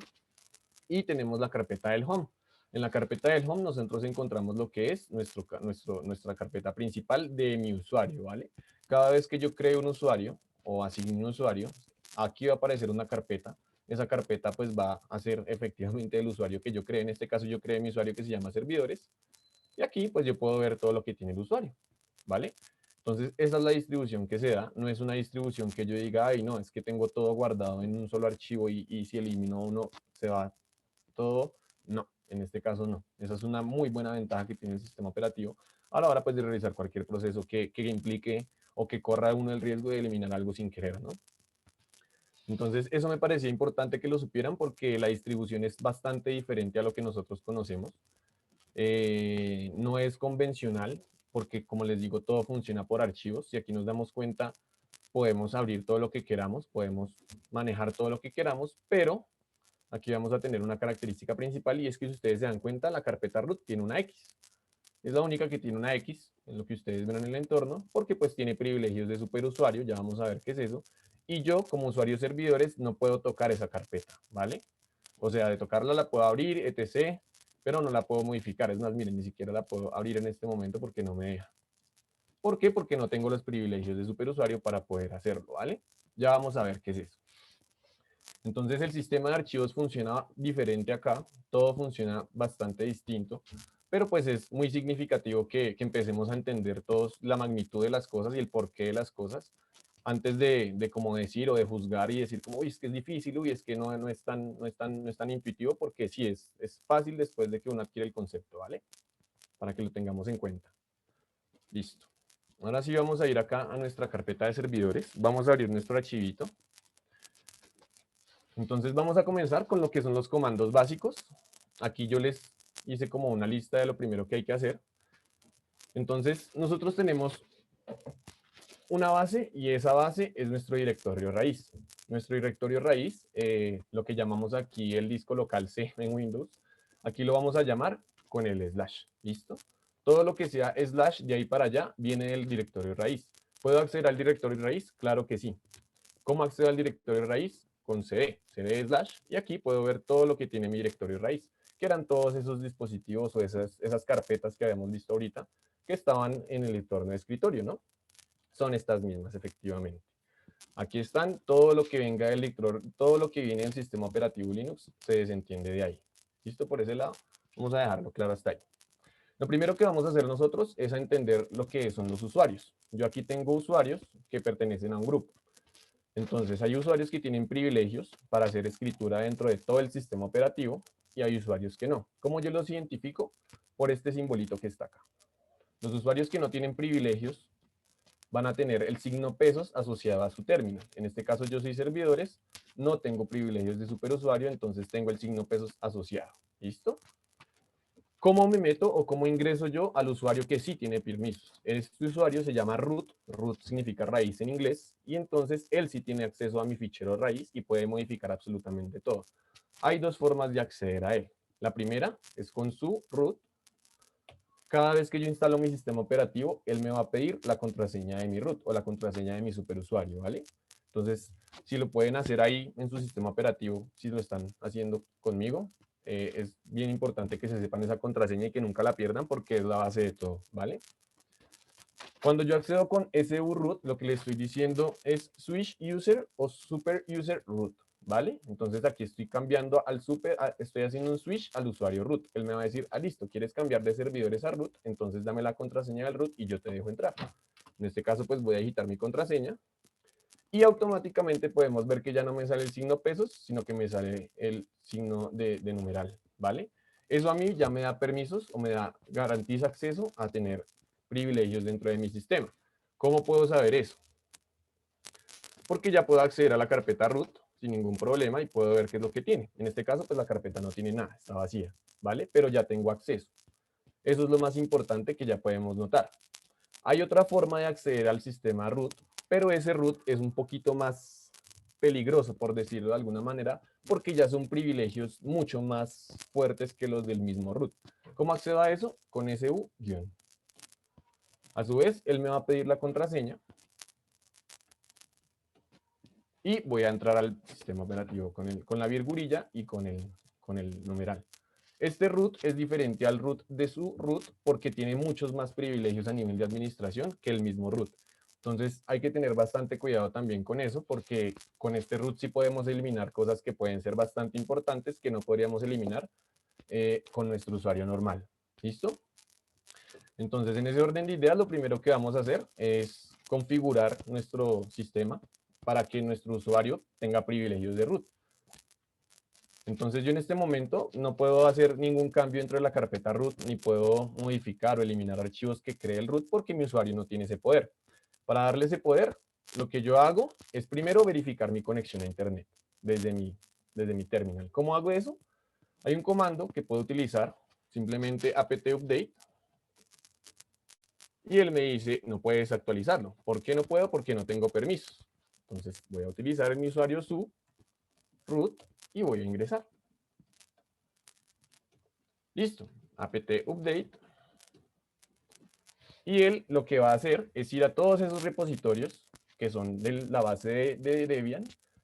y tenemos la carpeta del home. En la carpeta del home nosotros encontramos lo que es nuestra carpeta principal de mi usuario, ¿vale? Cada vez que yo creo un usuario o asigne un usuario, aquí va a aparecer una carpeta. Esa carpeta pues va a ser efectivamente el usuario que yo creé. En este caso yo creé mi usuario que se llama servidores. Y aquí pues yo puedo ver todo lo que tiene el usuario, ¿vale? Entonces esa es la distribución que se da. No es una distribución que yo diga, ay no, es que tengo todo guardado en un solo archivo y si elimino uno se va todo. No, en este caso no. Esa es una muy buena ventaja que tiene el sistema operativo a la hora pues de realizar cualquier proceso que implique o que corra uno el riesgo de eliminar algo sin querer, ¿no? Entonces eso me parecía importante que lo supieran porque la distribución es bastante diferente a lo que nosotros conocemos. No es convencional porque como les digo todo funciona por archivos y aquí nos damos cuenta podemos abrir todo lo que queramos, podemos manejar todo lo que queramos, pero aquí vamos a tener una característica principal y es que si ustedes se dan cuenta, la carpeta root tiene una X. Es la única que tiene una X en lo que ustedes ven en el entorno, porque pues tiene privilegios de superusuario, ya vamos a ver qué es eso. Y yo, como usuario de servidores, no puedo tocar esa carpeta, ¿vale? O sea, de tocarla la puedo abrir, etc., pero no la puedo modificar. Es más, miren, ni siquiera la puedo abrir en este momento porque no me deja. ¿Por qué? Porque no tengo los privilegios de superusuario para poder hacerlo, ¿vale? Ya vamos a ver qué es eso. Entonces el sistema de archivos funciona diferente acá, todo funciona bastante distinto, pero pues es muy significativo que empecemos a entender todos la magnitud de las cosas y el porqué de las cosas, antes de como decir o de juzgar y decir como, uy, es que es difícil, uy, es que no es tan intuitivo, porque sí es fácil después de que uno adquiere el concepto, ¿vale? Para que lo tengamos en cuenta. Listo. Ahora sí vamos a ir acá a nuestra carpeta de servidores, vamos a abrir nuestro archivito. Entonces vamos a comenzar con lo que son los comandos básicos. Aquí yo les hice como una lista de lo primero que hay que hacer. Entonces nosotros tenemos una base y esa base es nuestro directorio raíz. Nuestro directorio raíz, lo que llamamos aquí el disco local C en Windows, aquí lo vamos a llamar con el slash, ¿listo? Todo lo que sea slash de ahí para allá viene del directorio raíz. ¿Puedo acceder al directorio raíz? Claro que sí. ¿Cómo accedo al directorio raíz? Con cd slash, y aquí puedo ver todo lo que tiene mi directorio raíz, que eran todos esos dispositivos o esas carpetas que habíamos visto ahorita, que estaban en el entorno de escritorio, ¿no? Son estas mismas, efectivamente. Aquí están, todo lo que venga del lector, todo lo que viene del sistema operativo Linux se desentiende de ahí. ¿Listo? Por ese lado, vamos a dejarlo claro hasta ahí. Lo primero que vamos a hacer nosotros es a entender lo que son los usuarios. Yo aquí tengo usuarios que pertenecen a un grupo. Entonces hay usuarios que tienen privilegios para hacer escritura dentro de todo el sistema operativo y hay usuarios que no. ¿Cómo yo los identifico? Por este simbolito que está acá. Los usuarios que no tienen privilegios van a tener el signo pesos asociado a su término. En este caso yo soy servidores, no tengo privilegios de superusuario, entonces tengo el signo pesos asociado. ¿Listo? ¿Cómo me meto o cómo ingreso yo al usuario que sí tiene permisos? Este usuario se llama root, root significa raíz en inglés, y entonces él sí tiene acceso a mi fichero raíz y puede modificar absolutamente todo. Hay dos formas de acceder a él. La primera es con su root. Cada vez que yo instalo mi sistema operativo, él me va a pedir la contraseña de mi root o la contraseña de mi superusuario, ¿vale? Entonces, si lo pueden hacer ahí en su sistema operativo, si lo están haciendo conmigo, es bien importante que se sepan esa contraseña y que nunca la pierdan porque es la base de todo, ¿vale? Cuando yo accedo con su root, lo que le estoy diciendo es switch user o super user root, ¿vale? Entonces aquí estoy cambiando al super, estoy haciendo un switch al usuario root. Él me va a decir, listo, ¿quieres cambiar de servidores a root? Entonces dame la contraseña del root y yo te dejo entrar. En este caso, pues voy a digitar mi contraseña y automáticamente podemos ver que ya no me sale el signo pesos, sino que me sale el signo de numeral, ¿vale? Eso a mí ya me da permisos o me da, garantiza acceso a tener privilegios dentro de mi sistema. ¿Cómo puedo saber eso? Porque ya puedo acceder a la carpeta root sin ningún problema y puedo ver qué es lo que tiene. En este caso, pues la carpeta no tiene nada, está vacía, ¿vale? Pero ya tengo acceso. Eso es lo más importante que ya podemos notar. Hay otra forma de acceder al sistema root, pero ese root es un poquito más peligroso, por decirlo de alguna manera, porque ya son privilegios mucho más fuertes que los del mismo root. ¿Cómo accedo a eso? Con su-. A su vez, él me va a pedir la contraseña y voy a entrar al sistema operativo con la virgulilla y con el numeral. Este root es diferente al root de su root porque tiene muchos más privilegios a nivel de administración que el mismo root. Entonces hay que tener bastante cuidado también con eso porque con este root sí podemos eliminar cosas que pueden ser bastante importantes que no podríamos eliminar con nuestro usuario normal. ¿Listo? Entonces en ese orden de ideas lo primero que vamos a hacer es configurar nuestro sistema para que nuestro usuario tenga privilegios de root. Entonces yo en este momento no puedo hacer ningún cambio dentro de la carpeta root, ni puedo modificar o eliminar archivos que cree el root porque mi usuario no tiene ese poder. Para darle ese poder, lo que yo hago es primero verificar mi conexión a internet desde mi terminal. ¿Cómo hago eso? Hay un comando que puedo utilizar, simplemente apt update, y él me dice, no puedes actualizarlo. ¿Por qué no puedo? Porque no tengo permisos. Entonces voy a utilizar en mi usuario su root y voy a ingresar. Listo, apt update. Y él lo que va a hacer es ir a todos esos repositorios que son de la base de Debian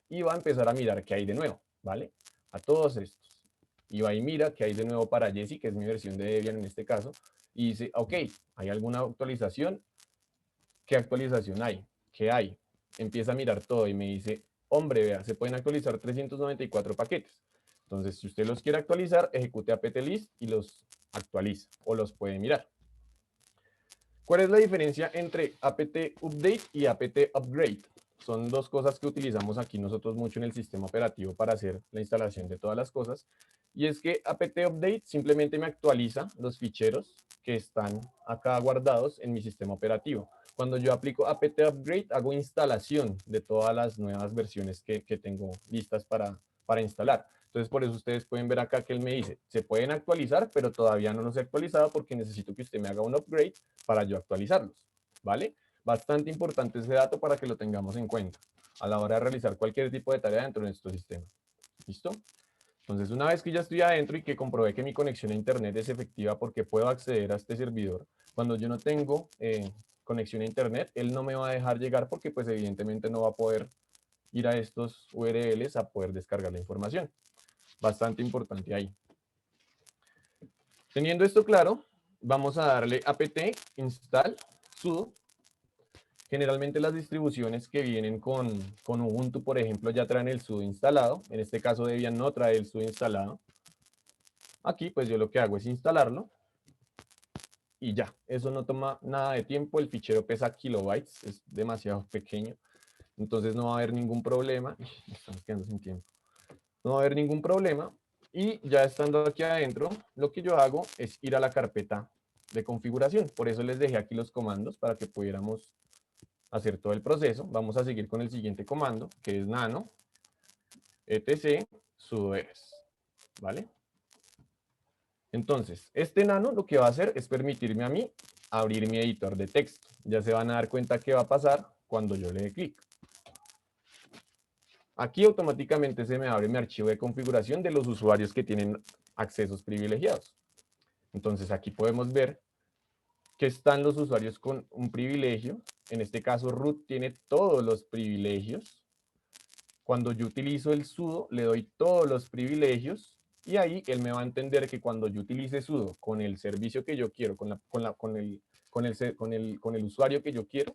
y va a empezar a mirar qué hay de nuevo, ¿vale? A todos estos. Y va y mira qué hay de nuevo para Jessie, que es mi versión de Debian en este caso, y dice, ok, ¿hay alguna actualización? ¿Qué actualización hay? ¿Qué hay? Empieza a mirar todo y me dice, hombre, vea, se pueden actualizar 394 paquetes. Entonces, si usted los quiere actualizar, ejecute apt-list y los actualiza o los puede mirar. ¿Cuál es la diferencia entre apt update y apt upgrade? Son dos cosas que utilizamos aquí nosotros mucho en el sistema operativo para hacer la instalación de todas las cosas. Y es que apt update simplemente me actualiza los ficheros que están acá guardados en mi sistema operativo. Cuando yo aplico apt upgrade, hago instalación de todas las nuevas versiones que tengo listas para instalar. Entonces, por eso ustedes pueden ver acá que él me dice, se pueden actualizar, pero todavía no los he actualizado porque necesito que usted me haga un upgrade para yo actualizarlos, ¿vale? Bastante importante ese dato para que lo tengamos en cuenta a la hora de realizar cualquier tipo de tarea dentro de nuestro sistema. ¿Listo? Entonces, una vez que ya estoy adentro y que comprobé que mi conexión a internet es efectiva porque puedo acceder a este servidor, cuando yo no tengo conexión a internet, él no me va a dejar llegar porque pues evidentemente no va a poder ir a estos URLs a poder descargar la información. Bastante importante ahí. Teniendo esto claro, vamos a darle apt install sudo Generalmente las distribuciones que vienen con Ubuntu, por ejemplo, ya traen el sudo instalado. En este caso Debian no trae el sudo instalado. Aquí pues yo lo que hago es instalarlo y ya. Eso no toma nada de tiempo. El fichero pesa kilobytes, es demasiado pequeño. Entonces no va a haber ningún problema. Estamos quedando sin tiempo. No va a haber ningún problema. Y ya estando aquí adentro, lo que yo hago es ir a la carpeta de configuración. Por eso les dejé aquí los comandos para que pudiéramos hacer todo el proceso. Vamos a seguir con el siguiente comando, que es nano etc sudo rs, ¿vale? Entonces, este nano lo que va a hacer es permitirme a mí abrir mi editor de texto. Ya se van a dar cuenta qué va a pasar cuando yo le dé clic. Aquí automáticamente se me abre mi archivo de configuración de los usuarios que tienen accesos privilegiados. Entonces aquí podemos ver que están los usuarios con un privilegio. En este caso root tiene todos los privilegios. Cuando yo utilizo el sudo le doy todos los privilegios y ahí él me va a entender que cuando yo utilice sudo con el servicio que yo quiero, con el usuario que yo quiero,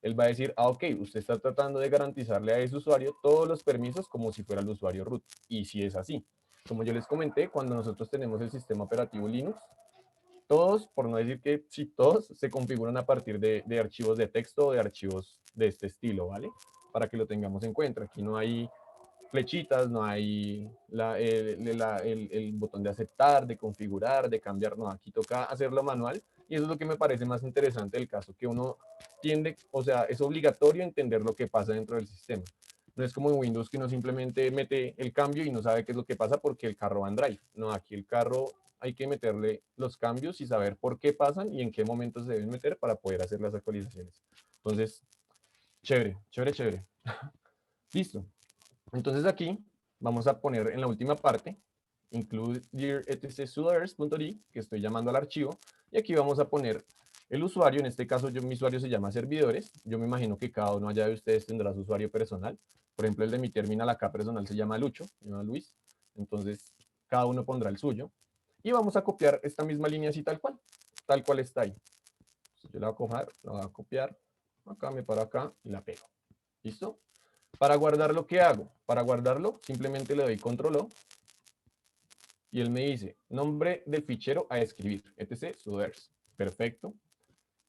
él va a decir, ah, ok, usted está tratando de garantizarle a ese usuario todos los permisos como si fuera el usuario root. Y si es así. Como yo les comenté, cuando nosotros tenemos el sistema operativo Linux, todos, por no decir que sí, todos se configuran a partir de archivos de texto o de archivos de este estilo, ¿vale? Para que lo tengamos en cuenta. Aquí no hay flechitas, no hay el botón de aceptar, de configurar, de cambiar, no, aquí toca hacerlo manual y eso es lo que me parece más interesante del caso, que uno tiende, o sea, es obligatorio entender lo que pasa dentro del sistema. No es como en Windows que uno simplemente mete el cambio y no sabe qué es lo que pasa porque el carro va en drive. No, aquí el carro hay que meterle los cambios y saber por qué pasan y en qué momentos se deben meter para poder hacer las actualizaciones. Entonces, chévere, chévere, chévere. Listo. Entonces aquí vamos a poner en la última parte include etc sudoers.d, que estoy llamando al archivo, y aquí vamos a poner el usuario. En este caso mi usuario se llama servidores. Yo me imagino que cada uno allá de ustedes tendrá su usuario personal. Por ejemplo, el de mi terminal acá personal se llama Lucho, se llama Luis. Entonces cada uno pondrá el suyo. Y vamos a copiar esta misma línea así tal cual está ahí. Entonces, yo la voy a coger, la voy a copiar, acá me paro acá y la pego. ¿Listo? Para guardarlo, ¿qué hago? Para guardarlo, simplemente le doy control O y él me dice nombre del fichero a escribir, etc. sudoers. Perfecto.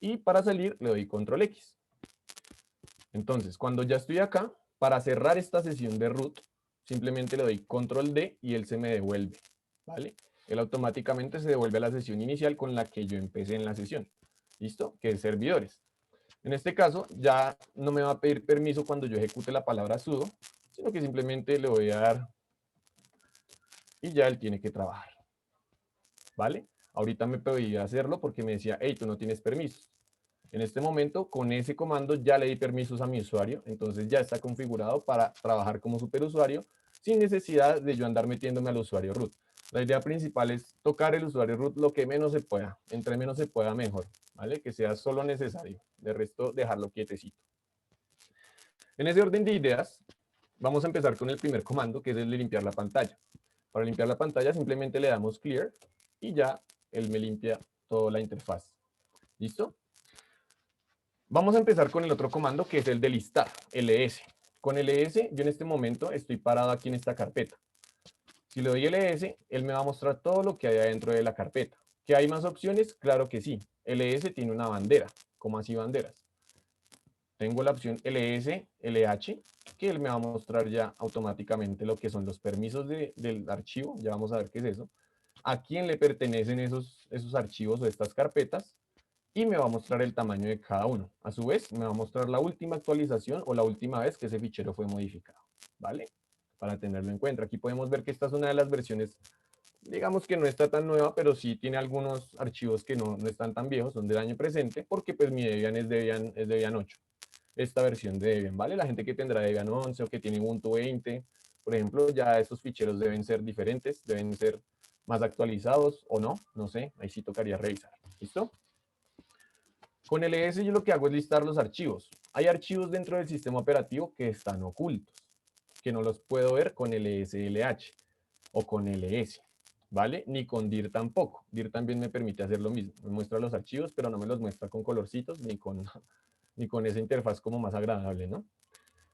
Y para salir le doy control X. Entonces, cuando ya estoy acá, para cerrar esta sesión de root, simplemente le doy control D y él se me devuelve, ¿vale? Él automáticamente se devuelve a la sesión inicial con la que yo empecé en la sesión. ¿Listo? Que es servidores. En este caso, ya no me va a pedir permiso cuando yo ejecute la palabra sudo, sino que simplemente le voy a dar y ya él tiene que trabajar. ¿Vale? Ahorita me pedía hacerlo porque me decía, hey, tú no tienes permisos. En este momento, con ese comando ya le di permisos a mi usuario, entonces ya está configurado para trabajar como superusuario sin necesidad de yo andar metiéndome al usuario root. La idea principal es tocar el usuario root lo que menos se pueda, entre menos se pueda mejor, ¿vale? Que sea solo necesario, de resto dejarlo quietecito. En ese orden de ideas, vamos a empezar con el primer comando, que es el de limpiar la pantalla. Para limpiar la pantalla simplemente le damos clear y ya él me limpia toda la interfaz. ¿Listo? Vamos a empezar con el otro comando, que es el de listar, ls. Con ls yo en este momento estoy parado aquí en esta carpeta. Si le doy ls, él me va a mostrar todo lo que hay adentro de la carpeta. ¿Que hay más opciones? Claro que sí. ls tiene una bandera. ¿Cómo así banderas? Tengo la opción ls, lh, que él me va a mostrar ya automáticamente lo que son los permisos del archivo. Ya vamos a ver qué es eso. A quién le pertenecen esos archivos o estas carpetas. Y me va a mostrar el tamaño de cada uno. A su vez, me va a mostrar la última actualización o la última vez que ese fichero fue modificado. ¿Vale? Para tenerlo en cuenta. Aquí podemos ver que esta es una de las versiones, digamos que no está tan nueva, pero sí tiene algunos archivos que no están tan viejos, son del año presente, porque pues mi Debian es Debian 8. Esta versión de Debian, ¿vale? La gente que tendrá Debian 11 o que tiene Ubuntu 20, por ejemplo, ya esos ficheros deben ser diferentes, deben ser más actualizados o no, no sé, ahí sí tocaría revisar. ¿Listo? Con ls yo lo que hago es listar los archivos. Hay archivos dentro del sistema operativo que están ocultos, que no los puedo ver con lslh o con ls, ¿vale? Ni con dir tampoco. Dir también me permite hacer lo mismo. Me muestra los archivos, pero no me los muestra con colorcitos ni con ni con esa interfaz como más agradable, ¿no?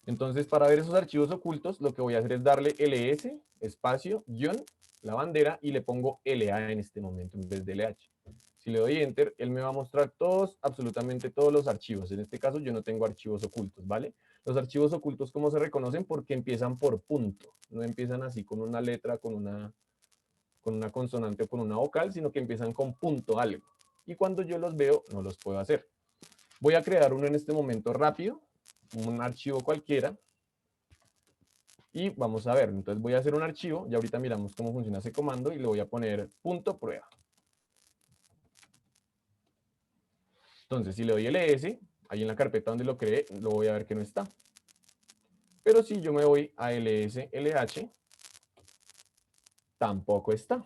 Entonces, para ver esos archivos ocultos, lo que voy a hacer es darle ls, espacio, guión, la bandera, y le pongo LA en este momento en vez de LH. Si le doy Enter, él me va a mostrar todos, absolutamente todos los archivos. En este caso, yo no tengo archivos ocultos, ¿vale? Los archivos ocultos, ¿cómo se reconocen? Porque empiezan por punto. No empiezan así con una letra, con una consonante o con una vocal, sino que empiezan con punto algo. Y cuando yo los veo, no los puedo hacer. Voy a crear uno en este momento rápido, un archivo cualquiera, y vamos a ver. Entonces voy a hacer un archivo, y ahorita miramos cómo funciona ese comando, y le voy a poner punto prueba. Entonces, si le doy ls, ahí en la carpeta donde lo creé, lo voy a ver que no está. Pero si yo me voy a ls-lh, tampoco está.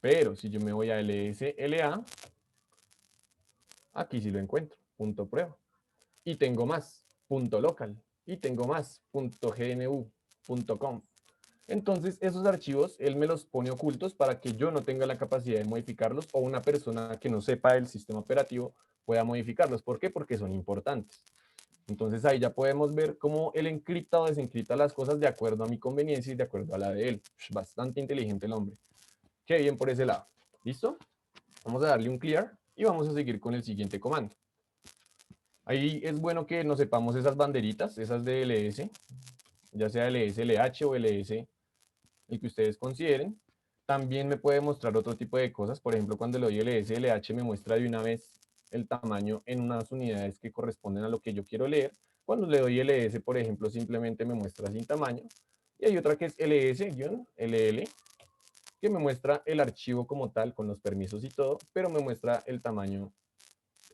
Pero si yo me voy a ls-la, aquí sí lo encuentro, punto prueba. Y tengo más, punto local. Y tengo más, punto gnu, punto conf. Entonces, esos archivos, él me los pone ocultos para que yo no tenga la capacidad de modificarlos o una persona que no sepa el sistema operativo pueda modificarlos. ¿Por qué? Porque son importantes. Entonces, ahí ya podemos ver cómo él encripta o desencripta las cosas de acuerdo a mi conveniencia y de acuerdo a la de él. Bastante inteligente el hombre. Qué bien por ese lado. ¿Listo? Vamos a darle un clear y vamos a seguir con el siguiente comando. Ahí es bueno que nos sepamos esas banderitas, esas de ls, ya sea ls, lh o ls, el que ustedes consideren. También me puede mostrar otro tipo de cosas. Por ejemplo, cuando le doy ls, lh me muestra de una vez el tamaño en unas unidades que corresponden a lo que yo quiero leer. Cuando le doy ls, por ejemplo, simplemente me muestra sin tamaño. Y hay otra que es ls-ll, que me muestra el archivo como tal, con los permisos y todo, pero me muestra el tamaño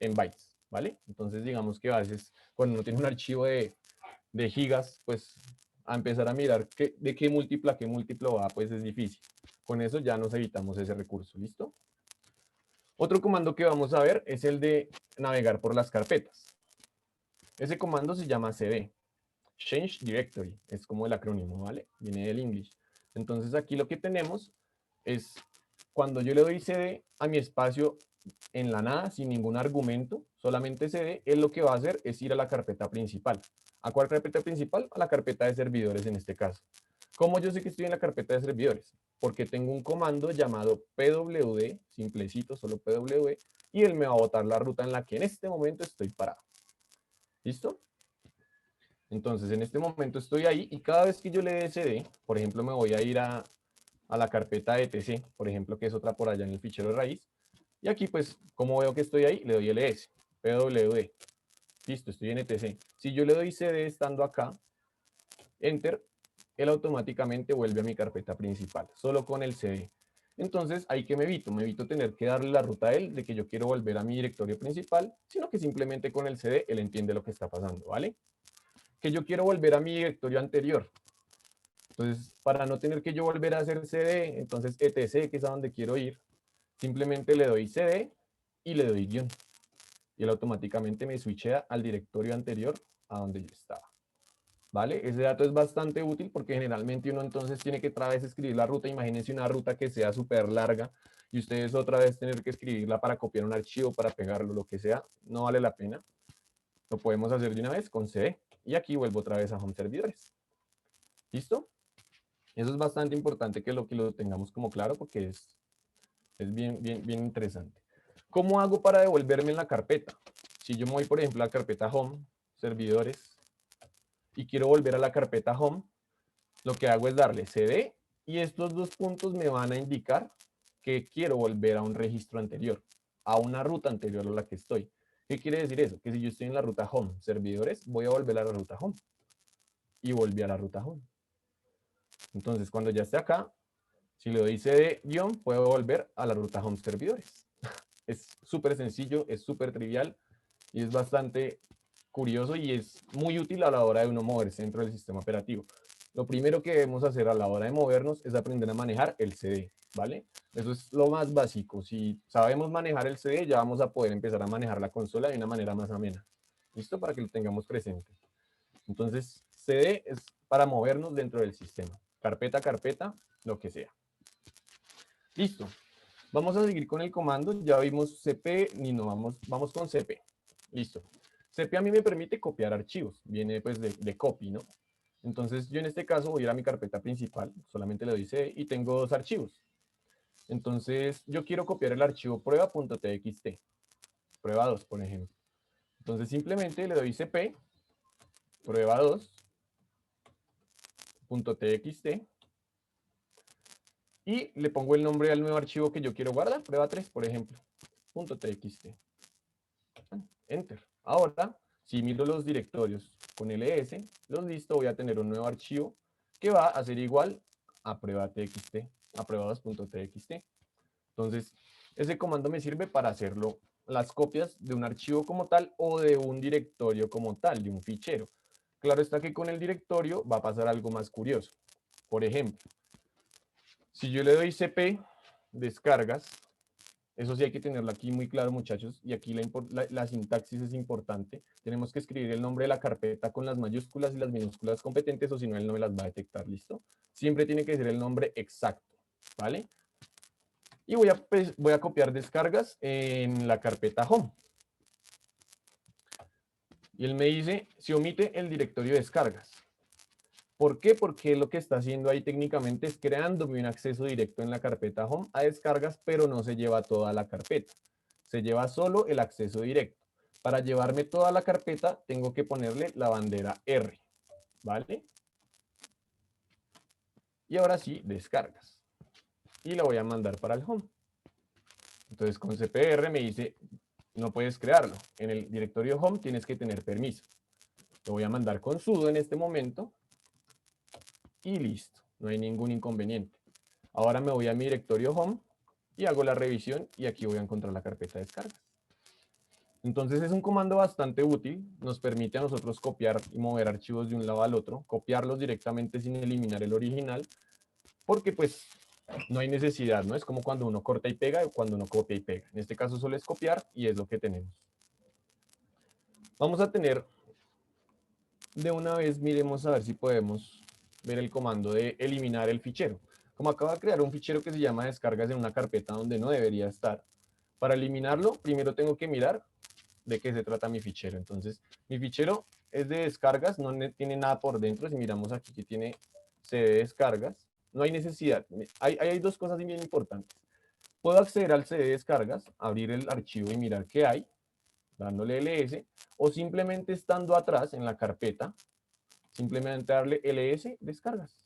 en bytes, ¿vale? Entonces, digamos que a veces, cuando uno tiene un archivo de gigas, pues a empezar a mirar de qué múltiplo a qué múltiplo va, pues es difícil. Con eso ya nos evitamos ese recurso, ¿listo? Otro comando que vamos a ver es el de navegar por las carpetas. Ese comando se llama cd, Change Directory, es como el acrónimo, ¿vale? Viene del English. Entonces aquí lo que tenemos es, cuando yo le doy cd a mi espacio en la nada, sin ningún argumento, solamente cd, él lo que va a hacer es ir a la carpeta principal. ¿A cuál carpeta principal? A la carpeta de servidores en este caso. ¿Cómo yo sé que estoy en la carpeta de servidores? Porque tengo un comando llamado pwd, simplecito, solo pwd, y él me va a botar la ruta en la que en este momento estoy parado. ¿Listo? Entonces, en este momento estoy ahí y cada vez que yo le dé cd, por ejemplo, me voy a ir a la carpeta etc, por ejemplo, que es otra por allá en el fichero de raíz. Y aquí, pues, como veo que estoy ahí, le doy ls, pwd. Listo, estoy en etc. Si yo le doy cd estando acá, enter, él automáticamente vuelve a mi carpeta principal, solo con el cd. Entonces, ahí que me evito tener que darle la ruta a él de que yo quiero volver a mi directorio principal, sino que simplemente con el cd él entiende lo que está pasando, ¿vale? Que yo quiero volver a mi directorio anterior. Entonces, para no tener que yo volver a hacer cd, entonces etc, que es a donde quiero ir, simplemente le doy cd y le doy guión. Y él automáticamente me switchea al directorio anterior a donde yo estaba. ¿Vale? Ese dato es bastante útil porque generalmente uno entonces tiene que otra vez escribir la ruta. Imagínense una ruta que sea súper larga y ustedes otra vez tener que escribirla para copiar un archivo, para pegarlo, lo que sea. No vale la pena. Lo podemos hacer de una vez con cd. Y aquí vuelvo otra vez a home servidores. ¿Listo? Eso es bastante importante que lo tengamos como claro porque es bien interesante. ¿Cómo hago para devolverme en la carpeta? Si yo me voy, por ejemplo, a la carpeta home, servidores, y quiero volver a la carpeta home, lo que hago es darle cd y estos dos puntos me van a indicar que quiero volver a un registro anterior, a una ruta anterior a la que estoy. ¿Qué quiere decir eso? Que si yo estoy en la ruta home, servidores, voy a volver a la ruta home. Y volví a la ruta home. Entonces, cuando ya esté acá, si le doy cd guión, puedo volver a la ruta home servidores. Es súper sencillo, es súper trivial y es bastante curioso y es muy útil a la hora de uno moverse dentro del sistema operativo. Lo primero que debemos hacer a la hora de movernos es aprender a manejar el CD, ¿vale? Eso es lo más básico. Si sabemos manejar el CD, ya vamos a poder empezar a manejar la consola de una manera más amena. ¿Listo? Para que lo tengamos presente. Entonces, CD es para movernos dentro del sistema. Carpeta a carpeta, lo que sea. Listo. Vamos a seguir con el comando. Ya vimos cp, ni no, vamos con cp. Listo. CP a mí me permite copiar archivos, viene pues de copy, ¿no? Entonces yo en este caso voy a ir a mi carpeta principal, solamente le doy C y tengo dos archivos. Entonces yo quiero copiar el archivo prueba.txt, prueba 2, por ejemplo. Entonces simplemente le doy cp prueba2.txt y le pongo el nombre al nuevo archivo que yo quiero guardar, prueba 3, por ejemplo, .txt. Enter. Ahora, si miro los directorios con ls, los listo, voy a tener un nuevo archivo que va a ser igual a prueba.txt, a prueba2.txt. Entonces, ese comando me sirve para hacerlo las copias de un archivo como tal o de un directorio como tal, de un fichero. Claro está que con el directorio va a pasar algo más curioso. Por ejemplo, si yo le doy cp descargas, eso sí hay que tenerlo aquí muy claro, muchachos, y aquí la sintaxis es importante. Tenemos que escribir el nombre de la carpeta con las mayúsculas y las minúsculas competentes, o si no, él no me las va a detectar, ¿listo? Siempre tiene que ser el nombre exacto, ¿vale? Y voy a copiar descargas en la carpeta home. Y él me dice, se omite el directorio de descargas. ¿Por qué? Porque lo que está haciendo ahí técnicamente es creándome un acceso directo en la carpeta home a descargas, pero no se lleva toda la carpeta. Se lleva solo el acceso directo. Para llevarme toda la carpeta, tengo que ponerle la bandera R, ¿vale? Y ahora sí, descargas. Y la voy a mandar para el home. Entonces con cpr me dice, no puedes crearlo. En el directorio home tienes que tener permiso. Lo voy a mandar con sudo en este momento. Y listo, no hay ningún inconveniente. Ahora me voy a mi directorio home y hago la revisión y aquí voy a encontrar la carpeta de descargas. Entonces es un comando bastante útil, nos permite a nosotros copiar y mover archivos de un lado al otro, copiarlos directamente sin eliminar el original, porque pues no hay necesidad, ¿no? Es como cuando uno corta y pega o cuando uno copia y pega. En este caso solo es copiar y es lo que tenemos. Vamos a tener, de una vez miremos a ver si podemos ver el comando de eliminar el fichero. Como acabo de crear un fichero que se llama descargas en una carpeta donde no debería estar, para eliminarlo primero tengo que mirar de qué se trata mi fichero. Entonces, mi fichero es de descargas, no tiene nada por dentro. Si miramos aquí que tiene CD descargas, no hay necesidad. Hay dos cosas bien importantes. Puedo acceder al CD descargas, abrir el archivo y mirar qué hay, dándole ls, o simplemente estando atrás en la carpeta, simplemente darle ls descargas.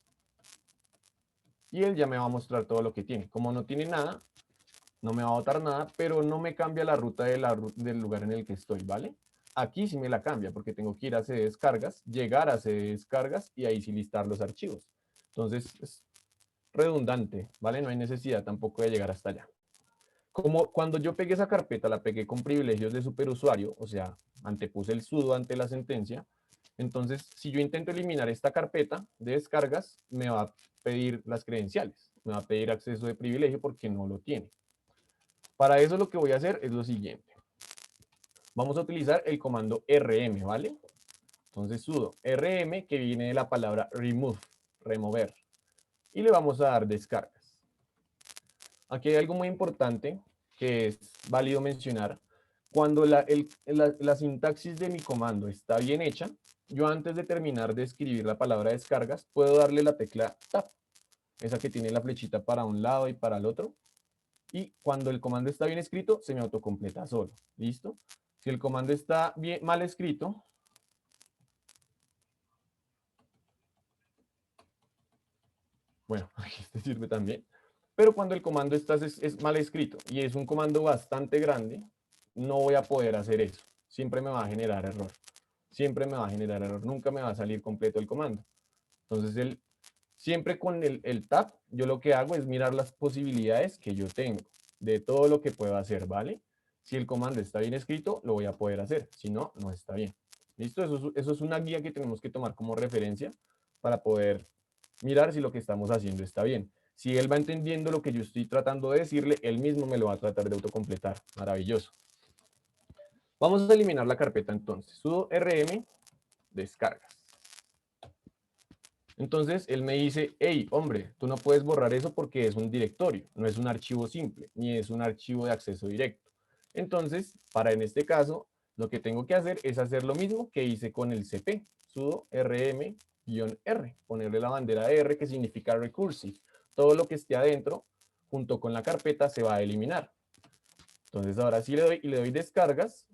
Y él ya me va a mostrar todo lo que tiene. Como no tiene nada, no me va a botar nada, pero no me cambia la ruta del lugar en el que estoy, ¿vale? Aquí sí me la cambia, porque tengo que ir a CD descargas, llegar a CD descargas y ahí sí listar los archivos. Entonces es redundante, ¿vale? No hay necesidad tampoco de llegar hasta allá. Como cuando yo pegué esa carpeta, la pegué con privilegios de superusuario, o sea, antepuse el sudo ante la sentencia. Entonces, si yo intento eliminar esta carpeta de descargas, me va a pedir las credenciales, me va a pedir acceso de privilegio porque no lo tiene. Para eso lo que voy a hacer es lo siguiente. Vamos a utilizar el comando rm, ¿vale? Entonces sudo rm, que viene de la palabra remove, remover. Y le vamos a dar descargas. Aquí hay algo muy importante que es válido mencionar. Cuando la sintaxis de mi comando está bien hecha, yo antes de terminar de escribir la palabra descargas, puedo darle la tecla tab, esa que tiene la flechita para un lado y para el otro. Y cuando el comando está bien escrito, se me autocompleta solo. ¿Listo? Si el comando está mal escrito, bueno, aquí este sirve también, pero cuando el comando es mal escrito y es un comando bastante grande, no voy a poder hacer eso. Siempre me va a generar error. Siempre me va a generar error. Nunca me va a salir completo el comando. Entonces, siempre con el tab, yo lo que hago es mirar las posibilidades que yo tengo de todo lo que puedo hacer, ¿vale? Si el comando está bien escrito, lo voy a poder hacer. Si no, no está bien. ¿Listo? Eso es una guía que tenemos que tomar como referencia para poder mirar si lo que estamos haciendo está bien. Si él va entendiendo lo que yo estoy tratando de decirle, él mismo me lo va a tratar de autocompletar. Maravilloso. Vamos a eliminar la carpeta entonces. Sudo rm descargas. Entonces él me dice, hey, hombre, tú no puedes borrar eso porque es un directorio, no es un archivo simple, ni es un archivo de acceso directo. Entonces, en este caso, Lo que tengo que hacer es hacer lo mismo que hice con el cp, sudo rm-r, ponerle la bandera R que significa recursive. Todo lo que esté adentro, junto con la carpeta, se va a eliminar. Entonces ahora sí le doy y le doy descargas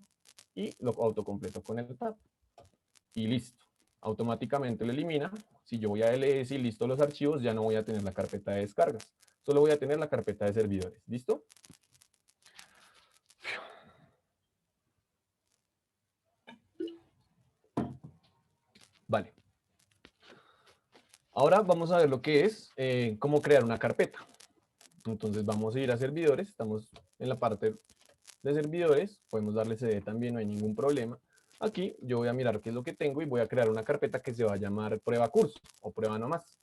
y lo autocompleto con el tab. Y listo. Automáticamente lo elimina. Si yo voy a ls y listo los archivos, ya no voy a tener la carpeta de descargas. Solo voy a tener la carpeta de servidores. ¿Listo? Vale. Ahora vamos a ver lo que es cómo crear una carpeta. Entonces vamos a ir a servidores. Estamos en la parte de servidores. Podemos darle cd también, no hay ningún problema. Aquí yo voy a mirar qué es lo que tengo y voy a crear una carpeta que se va a llamar prueba curso o prueba nomás.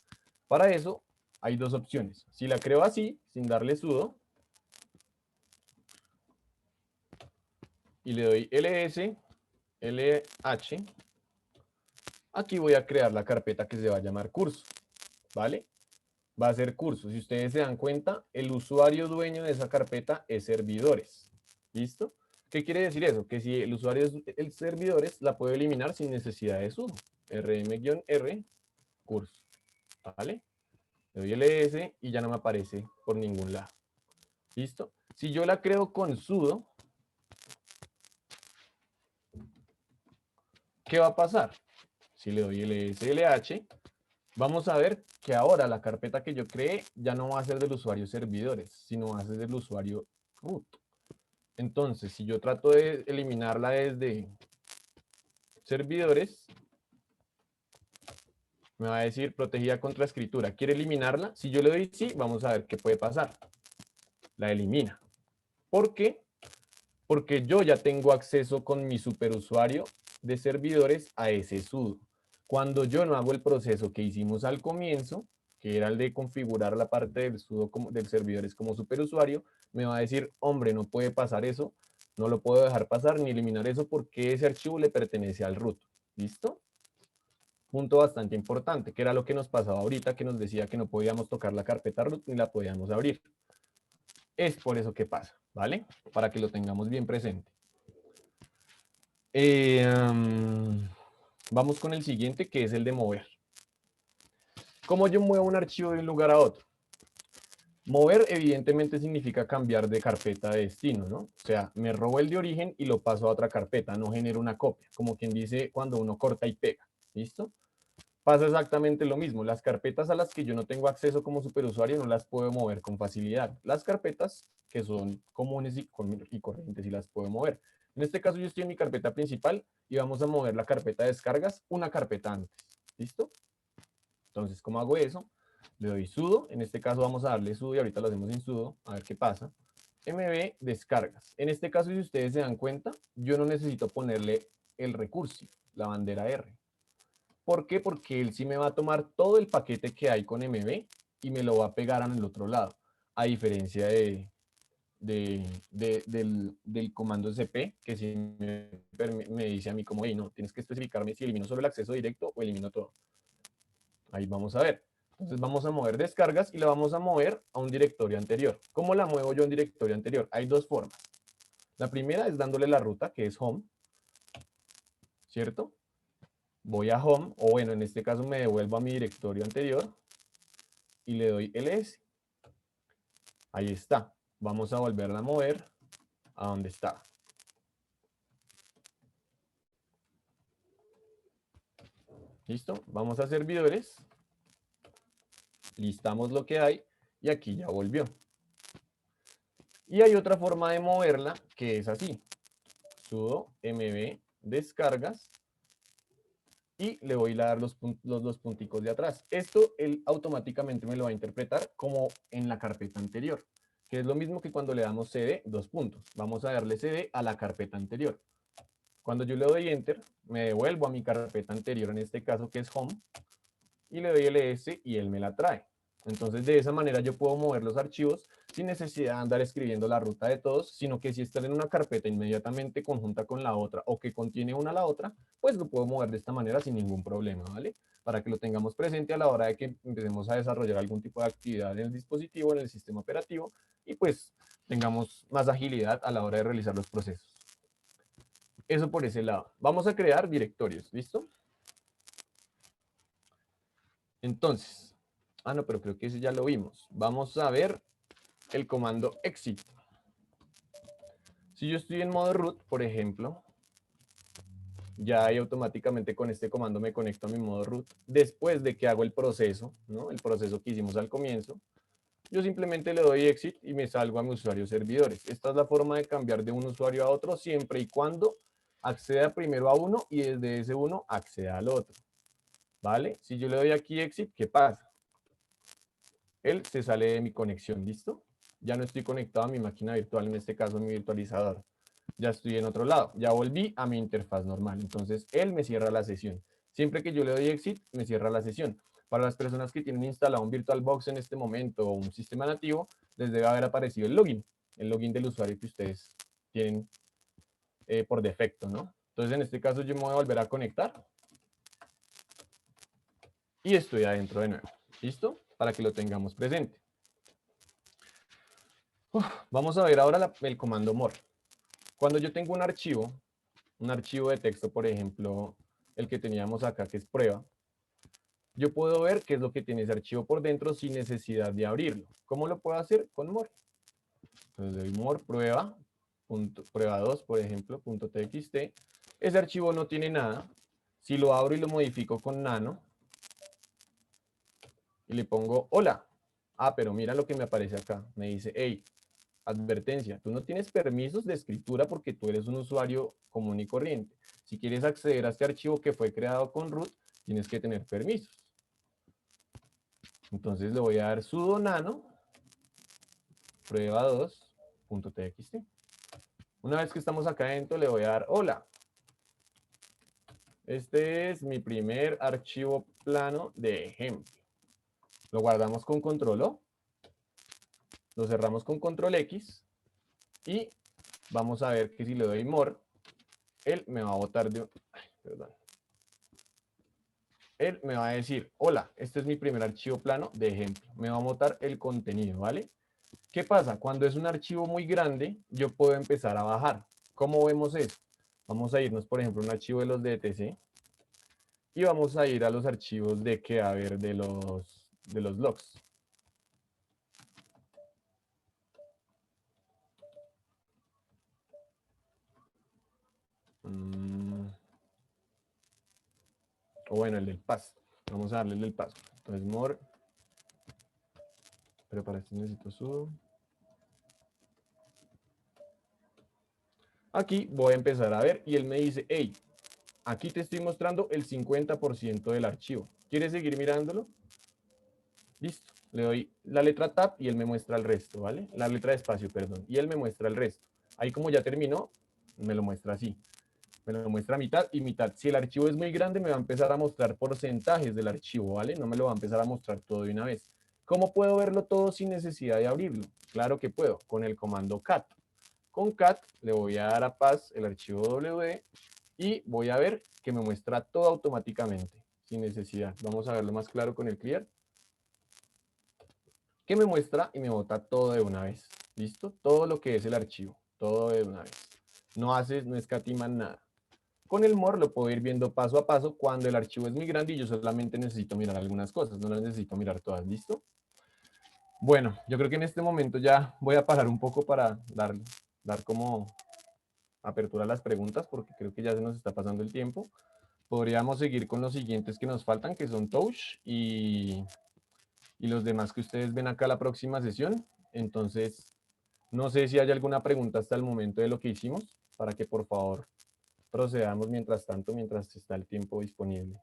Para eso hay dos opciones. Si la creo así, sin darle sudo, y le doy ls, lh, aquí voy a crear la carpeta que se va a llamar curso, ¿vale? Va a ser curso. Si ustedes se dan cuenta, el usuario dueño de esa carpeta es servidores. ¿Listo? ¿Qué quiere decir eso? Que si el usuario es el servidores, la puedo eliminar sin necesidad de sudo. rm-r, curso. ¿Vale? Le doy ls y ya no me aparece por ningún lado. ¿Listo? Si yo la creo con sudo, ¿qué va a pasar? Si le doy lslh, vamos a ver que ahora la carpeta que yo creé ya no va a ser del usuario servidores, sino va a ser del usuario root. Entonces, si yo trato de eliminarla desde servidores, me va a decir protegida contra escritura. ¿Quiere eliminarla? Si yo le doy sí, vamos a ver qué puede pasar. La elimina. ¿Por qué? Porque yo ya tengo acceso con mi superusuario de servidores a ese sudo. Cuando yo no hago el proceso que hicimos al comienzo, que era el de configurar la parte del sudo del servidores como superusuario, me va a decir, hombre, no puede pasar eso, no lo puedo dejar pasar ni eliminar eso porque ese archivo le pertenece al root. ¿Listo? Punto bastante importante, que era lo que nos pasaba ahorita, que nos decía que no podíamos tocar la carpeta root ni la podíamos abrir. Es por eso que pasa, ¿vale? Para que lo tengamos bien presente. Vamos con el siguiente, que es el de mover. ¿Cómo yo muevo un archivo de un lugar a otro? Mover evidentemente significa cambiar de carpeta de destino, ¿no? O sea, me robo el de origen y lo paso a otra carpeta, no genero una copia, como quien dice cuando uno corta y pega, ¿listo? Pasa exactamente lo mismo. Las carpetas a las que yo no tengo acceso como superusuario no las puedo mover con facilidad. Las carpetas que son comunes y corrientes sí las puedo mover. En este caso yo estoy en mi carpeta principal y vamos a mover la carpeta de descargas una carpeta antes. ¿Listo? Entonces, ¿cómo hago eso? Le doy sudo. En este caso vamos a darle sudo y ahorita lo hacemos sin sudo. A ver qué pasa. mb descargas. En este caso, si ustedes se dan cuenta, yo no necesito ponerle el recursive, la bandera R. ¿Por qué? Porque él sí me va a tomar todo el paquete que hay con MB y me lo va a pegar en el otro lado. A diferencia del comando cp, que sí me dice a mí como, hey, no, tienes que especificarme si elimino solo el acceso directo o elimino todo. Ahí vamos a ver. Entonces vamos a mover descargas y la vamos a mover a un directorio anterior. ¿Cómo la muevo yo a un directorio anterior? Hay dos formas. La primera es dándole la ruta, que es home, ¿cierto? Voy a home, o bueno, en este caso me devuelvo a mi directorio anterior y le doy ls. Ahí está. Vamos a volverla a mover a donde está. ¿Listo? Vamos a servidores. Listamos lo que hay y aquí ya volvió. Y hay otra forma de moverla que es así. Sudo mb descargas y le voy a dar los dos punticos de atrás. Esto él automáticamente me lo va a interpretar como en la carpeta anterior, que es lo mismo que cuando le damos cd, dos puntos. Vamos a darle cd a la carpeta anterior. Cuando yo le doy enter, me devuelvo a mi carpeta anterior, en este caso que es home, y le doy ls y él me la trae. Entonces de esa manera yo puedo mover los archivos sin necesidad de andar escribiendo la ruta de todos, sino que si están en una carpeta inmediatamente conjunta con la otra o que contiene una a la otra, pues lo puedo mover de esta manera sin ningún problema, ¿vale? Para que lo tengamos presente a la hora de que empecemos a desarrollar algún tipo de actividad en el dispositivo, en el sistema operativo, y pues tengamos más agilidad a la hora de realizar los procesos. Eso por ese lado. Vamos a crear directorios, ¿listo? Entonces, no, pero creo que ese ya lo vimos. Vamos a ver el comando exit. Si yo estoy en modo root, por ejemplo, ya ahí automáticamente con este comando me conecto a mi modo root. Después de que hago el proceso, ¿no? El proceso que hicimos al comienzo, yo simplemente le doy exit y me salgo a mi usuario servidores. Esta es la forma de cambiar de un usuario a otro siempre y cuando acceda primero a uno y desde ese uno acceda al otro. ¿Vale? Si yo le doy aquí exit, ¿qué pasa? Él se sale de mi conexión, ¿listo? Ya no estoy conectado a mi máquina virtual, en este caso mi virtualizador. Ya estoy en otro lado, ya volví a mi interfaz normal. Entonces, él me cierra la sesión. Siempre que yo le doy exit, me cierra la sesión. Para las personas que tienen instalado un VirtualBox en este momento o un sistema nativo, les debe haber aparecido el login del usuario que ustedes tienen por defecto, ¿no? Entonces, en este caso, yo me voy a volver a conectar y estoy adentro de nuevo. ¿Listo? Para que lo tengamos presente. Vamos a ver ahora el comando more. Cuando yo tengo un archivo de texto, por ejemplo, el que teníamos acá, que es prueba, yo puedo ver qué es lo que tiene ese archivo por dentro sin necesidad de abrirlo. ¿Cómo lo puedo hacer? Con more. Entonces le doy more prueba, prueba 2, por ejemplo, .txt. Ese archivo no tiene nada. Si lo abro y lo modifico con nano, y le pongo hola. Pero mira lo que me aparece acá. Me dice, hey, advertencia, tú no tienes permisos de escritura porque tú eres un usuario común y corriente. Si quieres acceder a este archivo que fue creado con root, tienes que tener permisos. Entonces le voy a dar sudo nano prueba2.txt. Una vez que estamos acá adentro, le voy a dar hola. Este es mi primer archivo plano de ejemplo. Lo guardamos con control O. Lo cerramos con control X. Y vamos a ver que si le doy more, él me va a botar de... perdón. Él me va a decir, hola, este es mi primer archivo plano de ejemplo. Me va a botar el contenido, ¿vale? ¿Qué pasa? Cuando es un archivo muy grande, yo puedo empezar a bajar. ¿Cómo vemos eso? Vamos a irnos, por ejemplo, a un archivo de los de etc. Y vamos a ir a los archivos de que, a ver, de los logs. O bueno, el del pass. Vamos a darle el del paso. Entonces, more. Pero para esto necesito sudo. Aquí voy a empezar a ver y él me dice, hey, aquí te estoy mostrando el 50% del archivo. ¿Quieres seguir mirándolo? Listo. Le doy la letra tab y él me muestra el resto, ¿vale? La letra de espacio, perdón. Y él me muestra el resto. Ahí como ya terminó, me lo muestra así. Me lo muestra mitad y mitad. Si el archivo es muy grande, me va a empezar a mostrar porcentajes del archivo, ¿vale? No me lo va a empezar a mostrar todo de una vez. ¿Cómo puedo verlo todo sin necesidad de abrirlo? Claro que puedo, con el comando cat. Con cat le voy a dar a pass el archivo WD y voy a ver que me muestra todo automáticamente, sin necesidad. Vamos a verlo más claro con el clear. Que me muestra y me bota todo de una vez. ¿Listo? Todo lo que es el archivo, todo de una vez. No escatiman nada. Con el more lo puedo ir viendo paso a paso cuando el archivo es muy grande y yo solamente necesito mirar algunas cosas, no las necesito mirar todas. ¿Listo? Bueno, yo creo que en este momento ya voy a parar un poco para dar como apertura a las preguntas porque creo que ya se nos está pasando el tiempo. Podríamos seguir con los siguientes que nos faltan, que son Touch y los demás que ustedes ven acá la próxima sesión. Entonces, no sé si hay alguna pregunta hasta el momento de lo que hicimos, para que por favor procedamos mientras tanto, mientras está el tiempo disponible.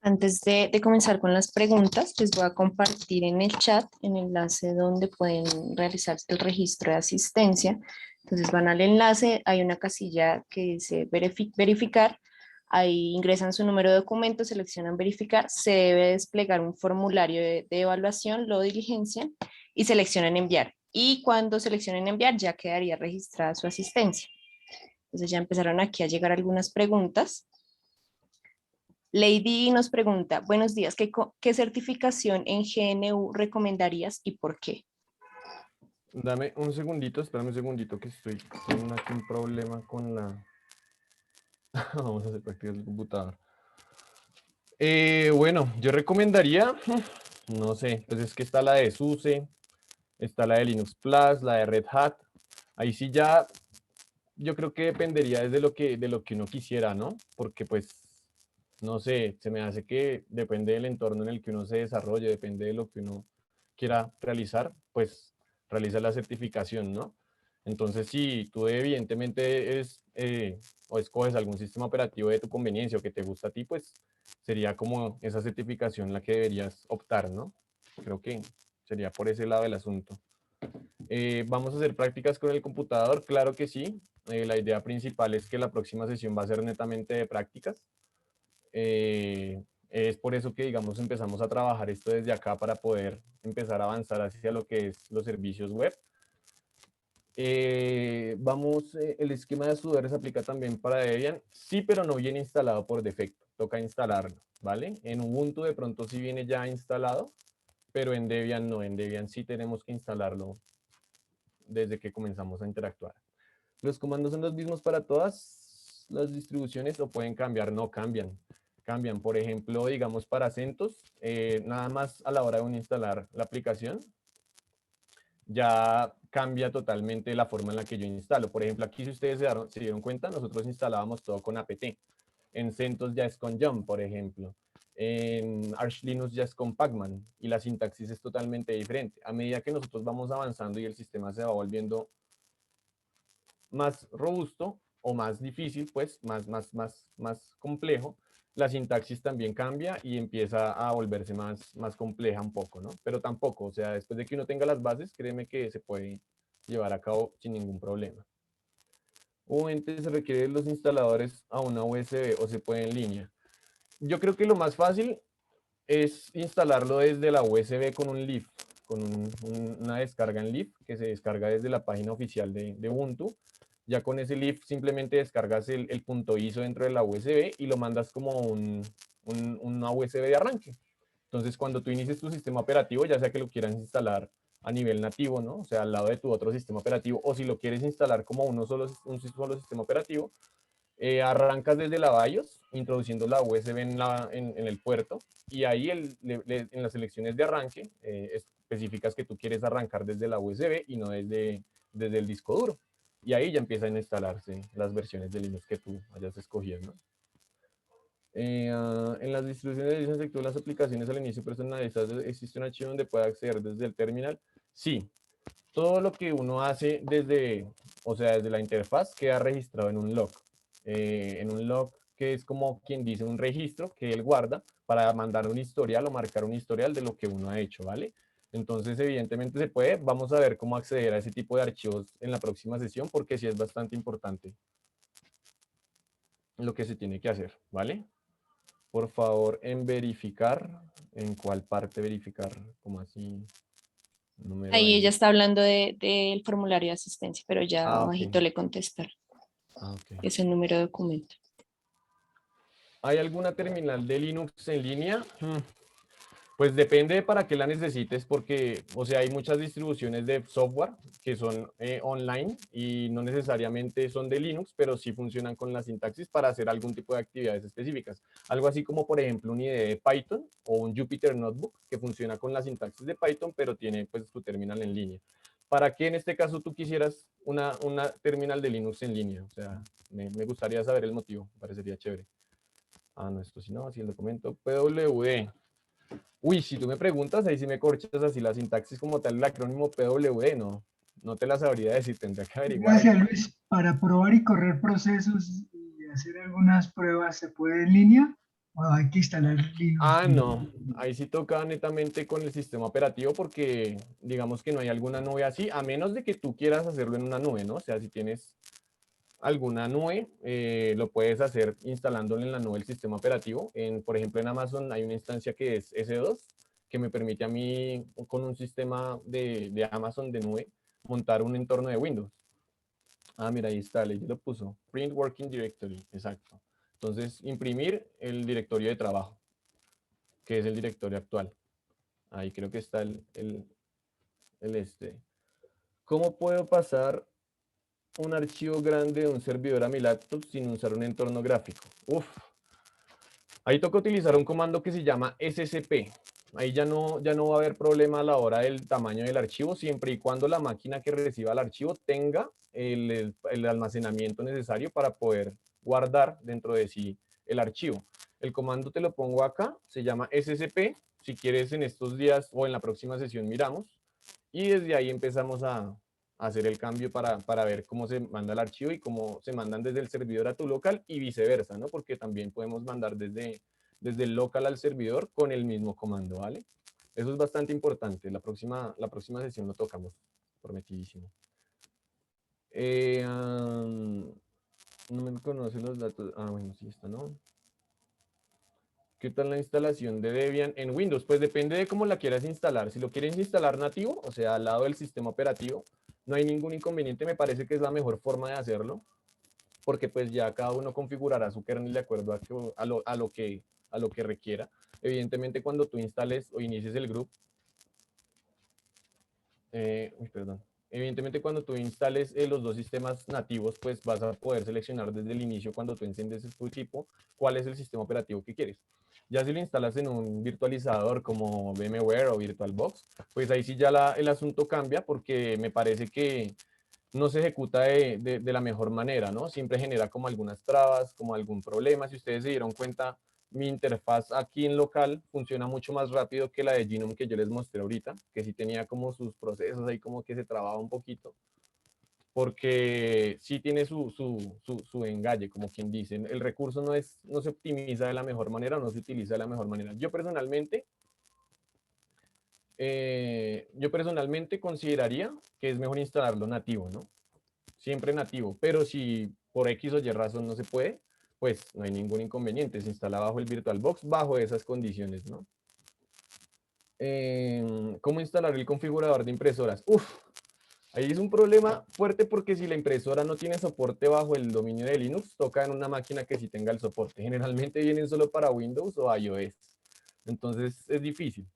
Antes de comenzar con las preguntas, les voy a compartir en el chat el enlace donde pueden realizar el registro de asistencia. Entonces van al enlace, hay una casilla que dice verificar, ahí ingresan su número de documento, seleccionan verificar, se debe desplegar un formulario de evaluación, lo diligencian y seleccionan enviar. Y cuando seleccionen enviar ya quedaría registrada su asistencia. Entonces ya empezaron aquí a llegar algunas preguntas. Lady nos pregunta, buenos días, ¿qué certificación en GNU recomendarías y por qué? Dame un segundito, espérame un segundito que estoy teniendo aquí un problema con la... Vamos a hacer prácticas del computador. Bueno, yo recomendaría, no sé, pues es que está la de SUSE, está la de Linux Plus, la de Red Hat. Ahí sí ya, yo creo que dependería desde de lo que uno quisiera, ¿no? Porque pues, no sé, se me hace que depende del entorno en el que uno se desarrolle, depende de lo que uno quiera realizar, pues realiza la certificación, ¿no? Entonces, si tú evidentemente o escoges algún sistema operativo de tu conveniencia o que te gusta a ti, pues sería como esa certificación la que deberías optar, ¿no? Creo que sería por ese lado del asunto. ¿Vamos a hacer prácticas con el computador? Claro que sí. La idea principal es que la próxima sesión va a ser netamente de prácticas. Es por eso que, digamos, empezamos a trabajar esto desde acá para poder empezar a avanzar hacia lo que es los servicios web. El esquema de sudoer se aplica también para Debian. Sí, pero no viene instalado por defecto. Toca instalarlo, ¿vale? En Ubuntu de pronto sí viene ya instalado, pero en Debian no. En Debian sí tenemos que instalarlo desde que comenzamos a interactuar. ¿Los comandos son los mismos para todas las distribuciones o pueden cambiar? No, cambian. Cambian. Por ejemplo, digamos para CentOS, nada más a la hora de uno instalar la aplicación, ya cambia totalmente la forma en la que yo instalo. Por ejemplo, aquí si ustedes se dieron cuenta, nosotros instalábamos todo con apt. En CentOS ya es con yum, por ejemplo. En Arch Linux ya es con pacman y la sintaxis es totalmente diferente. A medida que nosotros vamos avanzando y el sistema se va volviendo más robusto o más difícil, pues más complejo, la sintaxis también cambia y empieza a volverse más compleja un poco, ¿no? Pero tampoco, o sea, después de que uno tenga las bases, créeme que se puede llevar a cabo sin ningún problema. Obviamente se requiere los instaladores a una USB o se puede en línea. Yo creo que lo más fácil es instalarlo desde la USB con un leaf, con una descarga en leaf que se descarga desde la página oficial de Ubuntu. Ya con ese leaf simplemente descargas el punto ISO dentro de la USB y lo mandas como una USB de arranque. Entonces, cuando tú inicies tu sistema operativo, ya sea que lo quieras instalar a nivel nativo, ¿no? O sea, al lado de tu otro sistema operativo, o si lo quieres instalar como un solo sistema operativo, arrancas desde la BIOS, introduciendo la USB en el puerto, y ahí en las selecciones de arranque especificas que tú quieres arrancar desde la USB y no desde el disco duro. Y ahí ya empiezan a instalarse las versiones de Linux que tú hayas escogido, ¿no? En las distribuciones de Linux de las aplicaciones al inicio personalizadas, ¿existe un archivo donde pueda acceder desde el terminal? Sí, todo lo que uno hace o sea, desde la interfaz queda registrado en un log que es como quien dice un registro que él guarda para mandar un historial o marcar un historial de lo que uno ha hecho, ¿vale? Entonces, evidentemente se puede. Vamos a ver cómo acceder a ese tipo de archivos en la próxima sesión porque sí es bastante importante lo que se tiene que hacer, ¿vale? Por favor, en verificar, ¿en cuál parte verificar? ¿Cómo así? Número Ahí ella ID. está hablando del formulario de asistencia, pero ya Ah, ok. abajito le contestaron. Ah, ok. Es el número de documento. ¿Hay alguna terminal de Linux en línea? Pues depende de para qué la necesites, porque, o sea, hay muchas distribuciones de software que son online y no necesariamente son de Linux, pero sí funcionan con la sintaxis para hacer algún tipo de actividades específicas. Algo así como, por ejemplo, un IDE de Python o un Jupyter Notebook que funciona con la sintaxis de Python, pero tiene pues su terminal en línea. ¿Para qué en este caso tú quisieras una terminal de Linux en línea? O sea, me gustaría saber el motivo, parecería chévere. Ah, no, esto sí no, así el documento PWD. Uy, si tú me preguntas, ahí sí me corchas así la sintaxis como tal, el acrónimo PWD, no te la sabría decir, tendría que averiguarlo. Gracias, Luis. Para probar y correr procesos y hacer algunas pruebas, ¿se puede en línea o hay que instalar Linux? Ah, no, ahí sí toca netamente con el sistema operativo porque digamos que no hay alguna nube así, a menos de que tú quieras hacerlo en una nube, ¿no? O sea, si tienes alguna nube, lo puedes hacer instalándolo en la nube del sistema operativo. Por ejemplo, en Amazon hay una instancia que es S2, que me permite a mí, con un sistema de Amazon de nube, montar un entorno de Windows. Ah, mira, ahí está, le lo puso. Print Working Directory, exacto. Entonces, imprimir el directorio de trabajo, que es el directorio actual. Ahí creo que está el este. ¿Cómo puedo pasar un archivo grande de un servidor a mi laptop sin usar un entorno gráfico? Uf, ahí toca utilizar un comando que se llama SCP. Ahí ya no va a haber problema a la hora del tamaño del archivo, siempre y cuando la máquina que reciba el archivo tenga el almacenamiento necesario para poder guardar dentro de sí el archivo. El comando te lo pongo acá, se llama SCP. Si quieres en estos días o en la próxima sesión miramos. Y desde ahí empezamos a hacer el cambio para ver cómo se manda el archivo y cómo se mandan desde el servidor a tu local y viceversa, ¿no? Porque también podemos mandar desde el local al servidor con el mismo comando, ¿vale? Eso es bastante importante. La próxima sesión lo tocamos, prometidísimo. No me conocen los datos. Ah, bueno, sí está, ¿no? ¿Qué tal la instalación de Debian en Windows? Pues depende de cómo la quieras instalar. Si lo quieres instalar nativo, o sea, al lado del sistema operativo, no hay ningún inconveniente. Me parece que es la mejor forma de hacerlo, porque pues ya cada uno configurará su kernel de acuerdo a lo que requiera. Evidentemente, cuando tú instales o inicies el grupo, perdón. Evidentemente, cuando tú instales los dos sistemas nativos, pues vas a poder seleccionar desde el inicio, cuando tú enciendes tu equipo, cuál es el sistema operativo que quieres. Ya si lo instalas en un virtualizador como VMware o VirtualBox, pues ahí sí ya el asunto cambia, porque me parece que no se ejecuta de la mejor manera, ¿no? Siempre genera como algunas trabas, como algún problema. Si ustedes se dieron cuenta, mi interfaz aquí en local funciona mucho más rápido que la de Genome que yo les mostré ahorita, que sí tenía como sus procesos ahí como que se trababa un poquito, porque sí tiene su engalle, como quien dice. El recurso no se optimiza de la mejor manera, no se utiliza de la mejor manera. Yo personalmente consideraría que es mejor instalarlo nativo, ¿no? Siempre nativo, pero si por X o Y razón no se puede, pues no hay ningún inconveniente, se instala bajo el VirtualBox, bajo esas condiciones, ¿no? ¿Cómo instalar el configurador de impresoras? Uf, ahí es un problema fuerte, porque si la impresora no tiene soporte bajo el dominio de Linux, toca en una máquina que sí tenga el soporte. Generalmente vienen solo para Windows o iOS, entonces es difícil.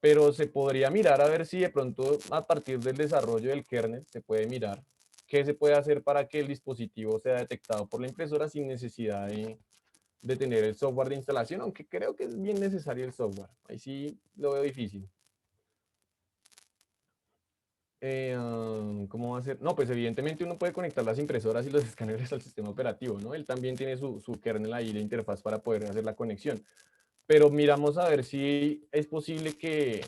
Pero se podría mirar a ver si de pronto a partir del desarrollo del kernel se puede mirar qué se puede hacer para que el dispositivo sea detectado por la impresora sin necesidad de tener el software de instalación, aunque creo que es bien necesario el software. Ahí sí lo veo difícil. ¿Cómo va a ser? No, pues evidentemente uno puede conectar las impresoras y los escáneres al sistema operativo, ¿no? Él también tiene su kernel ahí de interfaz para poder hacer la conexión. Pero miramos a ver si es posible que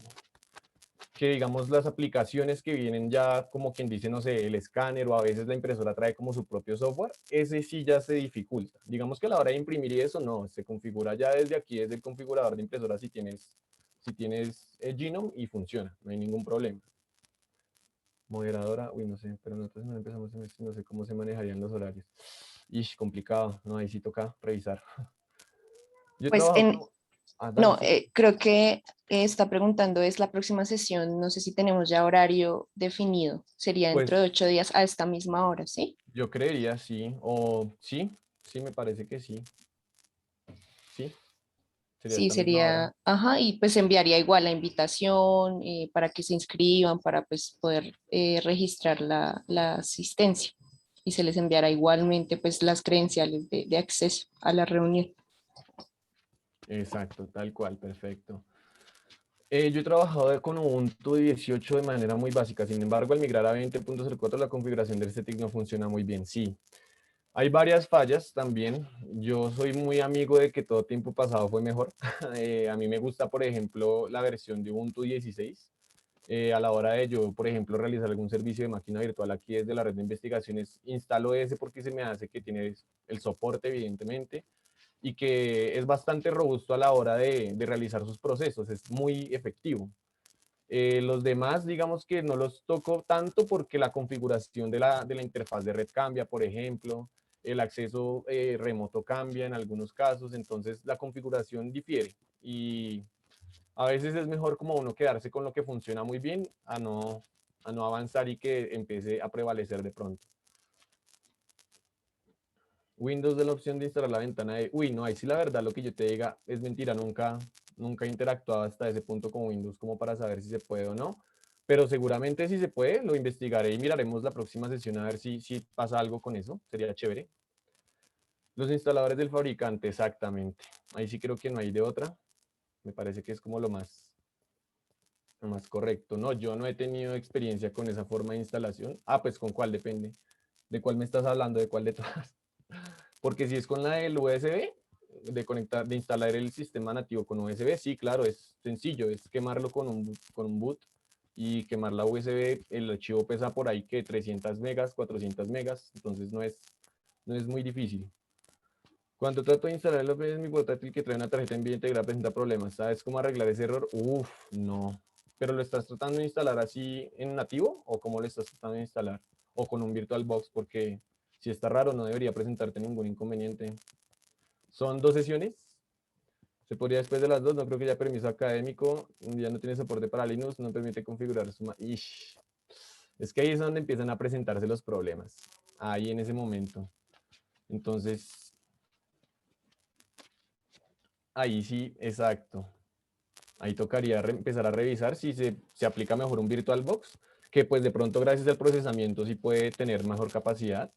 digamos las aplicaciones que vienen ya, como quien dice, no sé, el escáner, o a veces la impresora trae como su propio software, ese sí ya se dificulta. Digamos que a la hora de imprimir y eso no, se configura ya desde aquí, desde el configurador de impresora, si tienes Genome, y funciona, no hay ningún problema. Moderadora, uy, no sé, pero nosotros no empezamos, no sé cómo se manejarían los horarios. Ish, complicado, no, ahí sí toca revisar. Yo he Pues trabajado con... Ah, dale, no, sí. creo que está preguntando, es la próxima sesión, no sé si tenemos ya horario definido, sería dentro de Pues 8 días a esta misma hora, ¿sí? yo creería sí, o sí, me parece que sí, sí, sería Sí, esta misma hora. sería, ajá, y pues enviaría igual la invitación para que se inscriban, para pues poder registrar la asistencia y se les enviará igualmente pues las credenciales de acceso a la reunión. Exacto, tal cual, perfecto. Yo he trabajado con Ubuntu 18 de manera muy básica. Sin embargo, al migrar a 20.04, la configuración del setting no funciona muy bien. Sí, hay varias fallas también. Yo soy muy amigo de que todo tiempo pasado fue mejor. A mí me gusta, por ejemplo, la versión de Ubuntu 16. A la hora de yo, por ejemplo, realizar algún servicio de máquina virtual aquí desde la red de investigaciones, instalo ese porque se me hace que tiene el soporte, evidentemente, y que es bastante robusto a la hora de realizar sus procesos, es muy efectivo. Los demás, digamos que no los toco tanto porque la configuración de la interfaz de red cambia, por ejemplo, el acceso remoto cambia en algunos casos, entonces la configuración difiere, y a veces es mejor como uno quedarse con lo que funciona muy bien a no avanzar y que empiece a prevalecer de pronto. Windows de la opción de instalar la ventana de... Uy, no, ahí sí la verdad lo que yo te diga es mentira, nunca he interactuado hasta ese punto con Windows como para saber si se puede o no. pero seguramente si se puede, lo investigaré y miraremos la próxima sesión a ver si pasa algo con eso, sería chévere. Los instaladores del fabricante, exactamente. Ahí sí creo que no hay de otra. Me parece que es como lo más correcto. No, yo no he tenido experiencia con esa forma de instalación. Ah, pues con cuál depende. ¿De cuál me estás hablando? ¿De cuál de todas? Porque si es con la del USB, de instalar el sistema nativo con USB, sí, claro, es sencillo, es quemarlo con un boot y quemar la USB. El archivo pesa por ahí que 300 megas, 400 megas, entonces no es muy difícil. Cuando trato de instalar el OBS en mi portátil que trae una tarjeta NVIDIA integrada presenta problemas. ¿Sabes cómo arreglar ese error? Uf, no. ¿Pero lo estás tratando de instalar así en nativo o cómo lo estás tratando de instalar? O con un VirtualBox, porque si está raro no debería presentarte ningún inconveniente. Son 2 sesiones. Se podría después de las 2, no creo que haya permiso académico. Ya no tiene soporte para Linux, no permite configurar su... Ish. Es que ahí es donde empiezan a presentarse los problemas. Ahí en ese momento. Entonces, ahí sí, exacto. Ahí tocaría empezar a revisar si se aplica mejor un VirtualBox, que pues de pronto gracias al procesamiento sí puede tener mejor capacidad,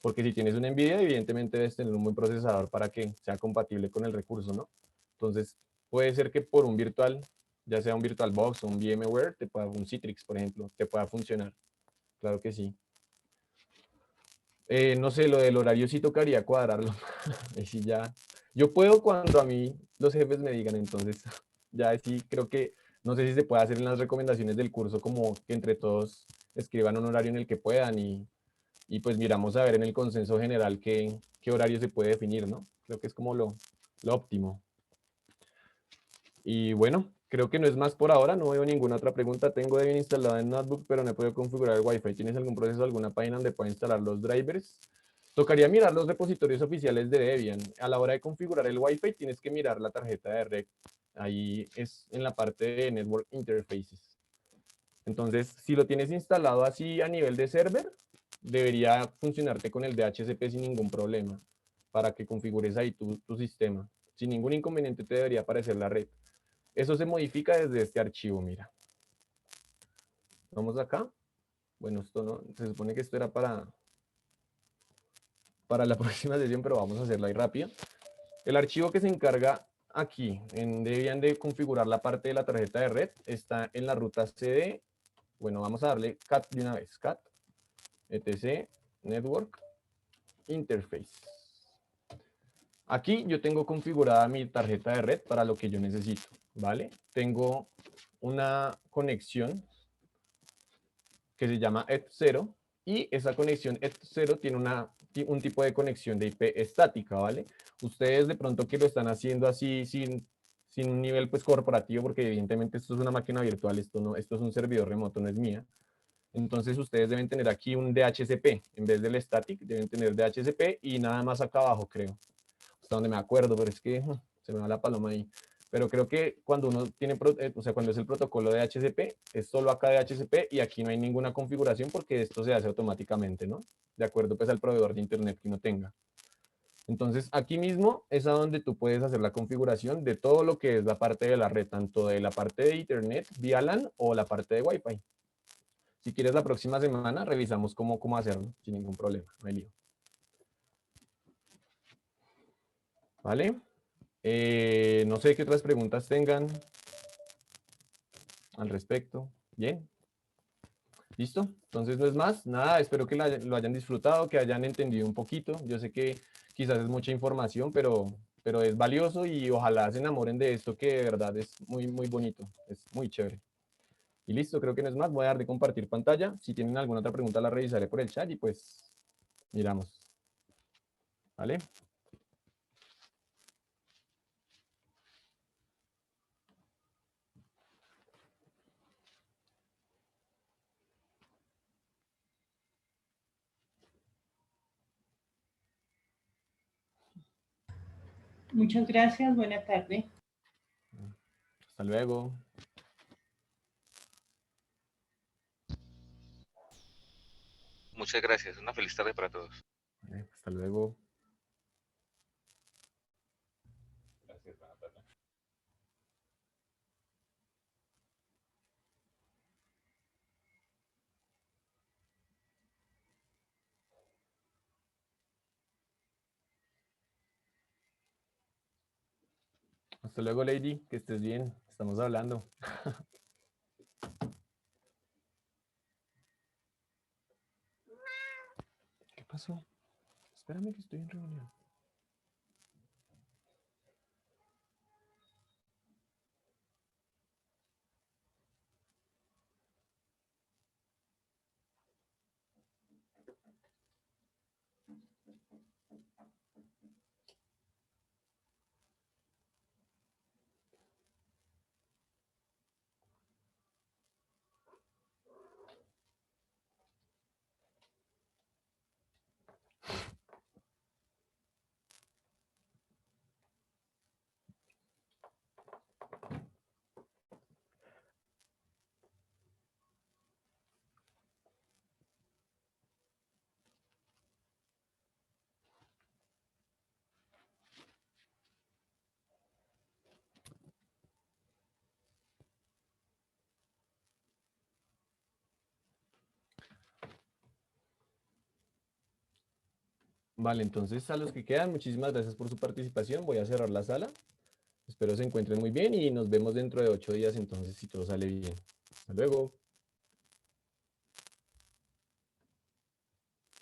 porque si tienes una NVIDIA, evidentemente debes tener un buen procesador para que sea compatible con el recurso, ¿no? Entonces, puede ser que por un virtual, ya sea un VirtualBox o un VMware, un Citrix, por ejemplo, te pueda funcionar. Claro que sí. No sé, lo del horario sí tocaría cuadrarlo. Ahí sí ya. Yo puedo cuando a mí los jefes me digan, entonces ya sí creo que no sé si se puede hacer en las recomendaciones del curso como que entre todos escriban un horario en el que puedan y pues miramos a ver en el consenso general qué horario se puede definir, ¿no? Creo que es como lo óptimo. Y bueno, creo que no es más por ahora, no veo ninguna otra pregunta. Tengo Debian instalado en Notebook, pero no he podido configurar el Wi-Fi. ¿Tienes algún proceso, alguna página donde pueda instalar los drivers? Tocaría mirar los repositorios oficiales de Debian. A la hora de configurar el Wi-Fi tienes que mirar la tarjeta de red. Ahí es en la parte de Network Interfaces. Entonces, si lo tienes instalado así a nivel de server, debería funcionarte con el DHCP sin ningún problema para que configures ahí tu sistema. Sin ningún inconveniente te debería aparecer la red. Eso se modifica desde este archivo, mira. Vamos acá. Bueno, esto no, se supone que esto era para la próxima sesión, pero vamos a hacerlo ahí rápido. El archivo que se encarga aquí en Debian de configurar la parte de la tarjeta de red está en la ruta CD. Bueno, vamos a darle cat de una vez. Cat, etc, network, interface. Aquí yo tengo configurada mi tarjeta de red para lo que yo necesito, ¿vale? Tengo una conexión que se llama ETH0 y esa conexión ETH0 tiene un tipo de conexión de IP estática, ¿vale? Ustedes de pronto que lo están haciendo así sin un nivel pues corporativo, porque evidentemente esto es una máquina virtual, esto es un servidor remoto, no es mía. Entonces ustedes deben tener aquí un DHCP, en vez del static deben tener DHCP y nada más acá abajo creo, hasta donde me acuerdo, pero es que se me va la paloma ahí. Pero creo que cuando uno tiene, o sea, cuando es el protocolo de HCP, es solo acá de HCP y aquí no hay ninguna configuración porque esto se hace automáticamente, ¿no? De acuerdo pues al proveedor de internet que uno tenga. Entonces aquí mismo es a donde tú puedes hacer la configuración de todo lo que es la parte de la red, tanto de la parte de internet vía LAN o la parte de Wi-Fi. Si quieres la próxima semana revisamos cómo hacerlo sin ningún problema, no hay lío. ¿Vale? No sé qué otras preguntas tengan al respecto. Bien. ¿Listo? Entonces no es más. Nada, espero que lo hayan disfrutado, que hayan entendido un poquito. Yo sé que quizás es mucha información, pero es valioso y ojalá se enamoren de esto que de verdad es muy, muy bonito. Es muy chévere. Y listo, creo que no es más. Voy a dar de compartir pantalla. Si tienen alguna otra pregunta la revisaré por el chat y pues miramos. ¿Vale? Muchas gracias, buena tarde. Hasta luego. Muchas gracias. Una feliz tarde para todos. Hasta luego. Hasta luego, Lady, que estés bien. Estamos hablando. ¿Qué pasó? Espérame que estoy en reunión. Vale, entonces a los que quedan, muchísimas gracias por su participación. Voy a cerrar la sala. Espero se encuentren muy bien y nos vemos dentro de 8 días entonces si todo sale bien. Hasta luego.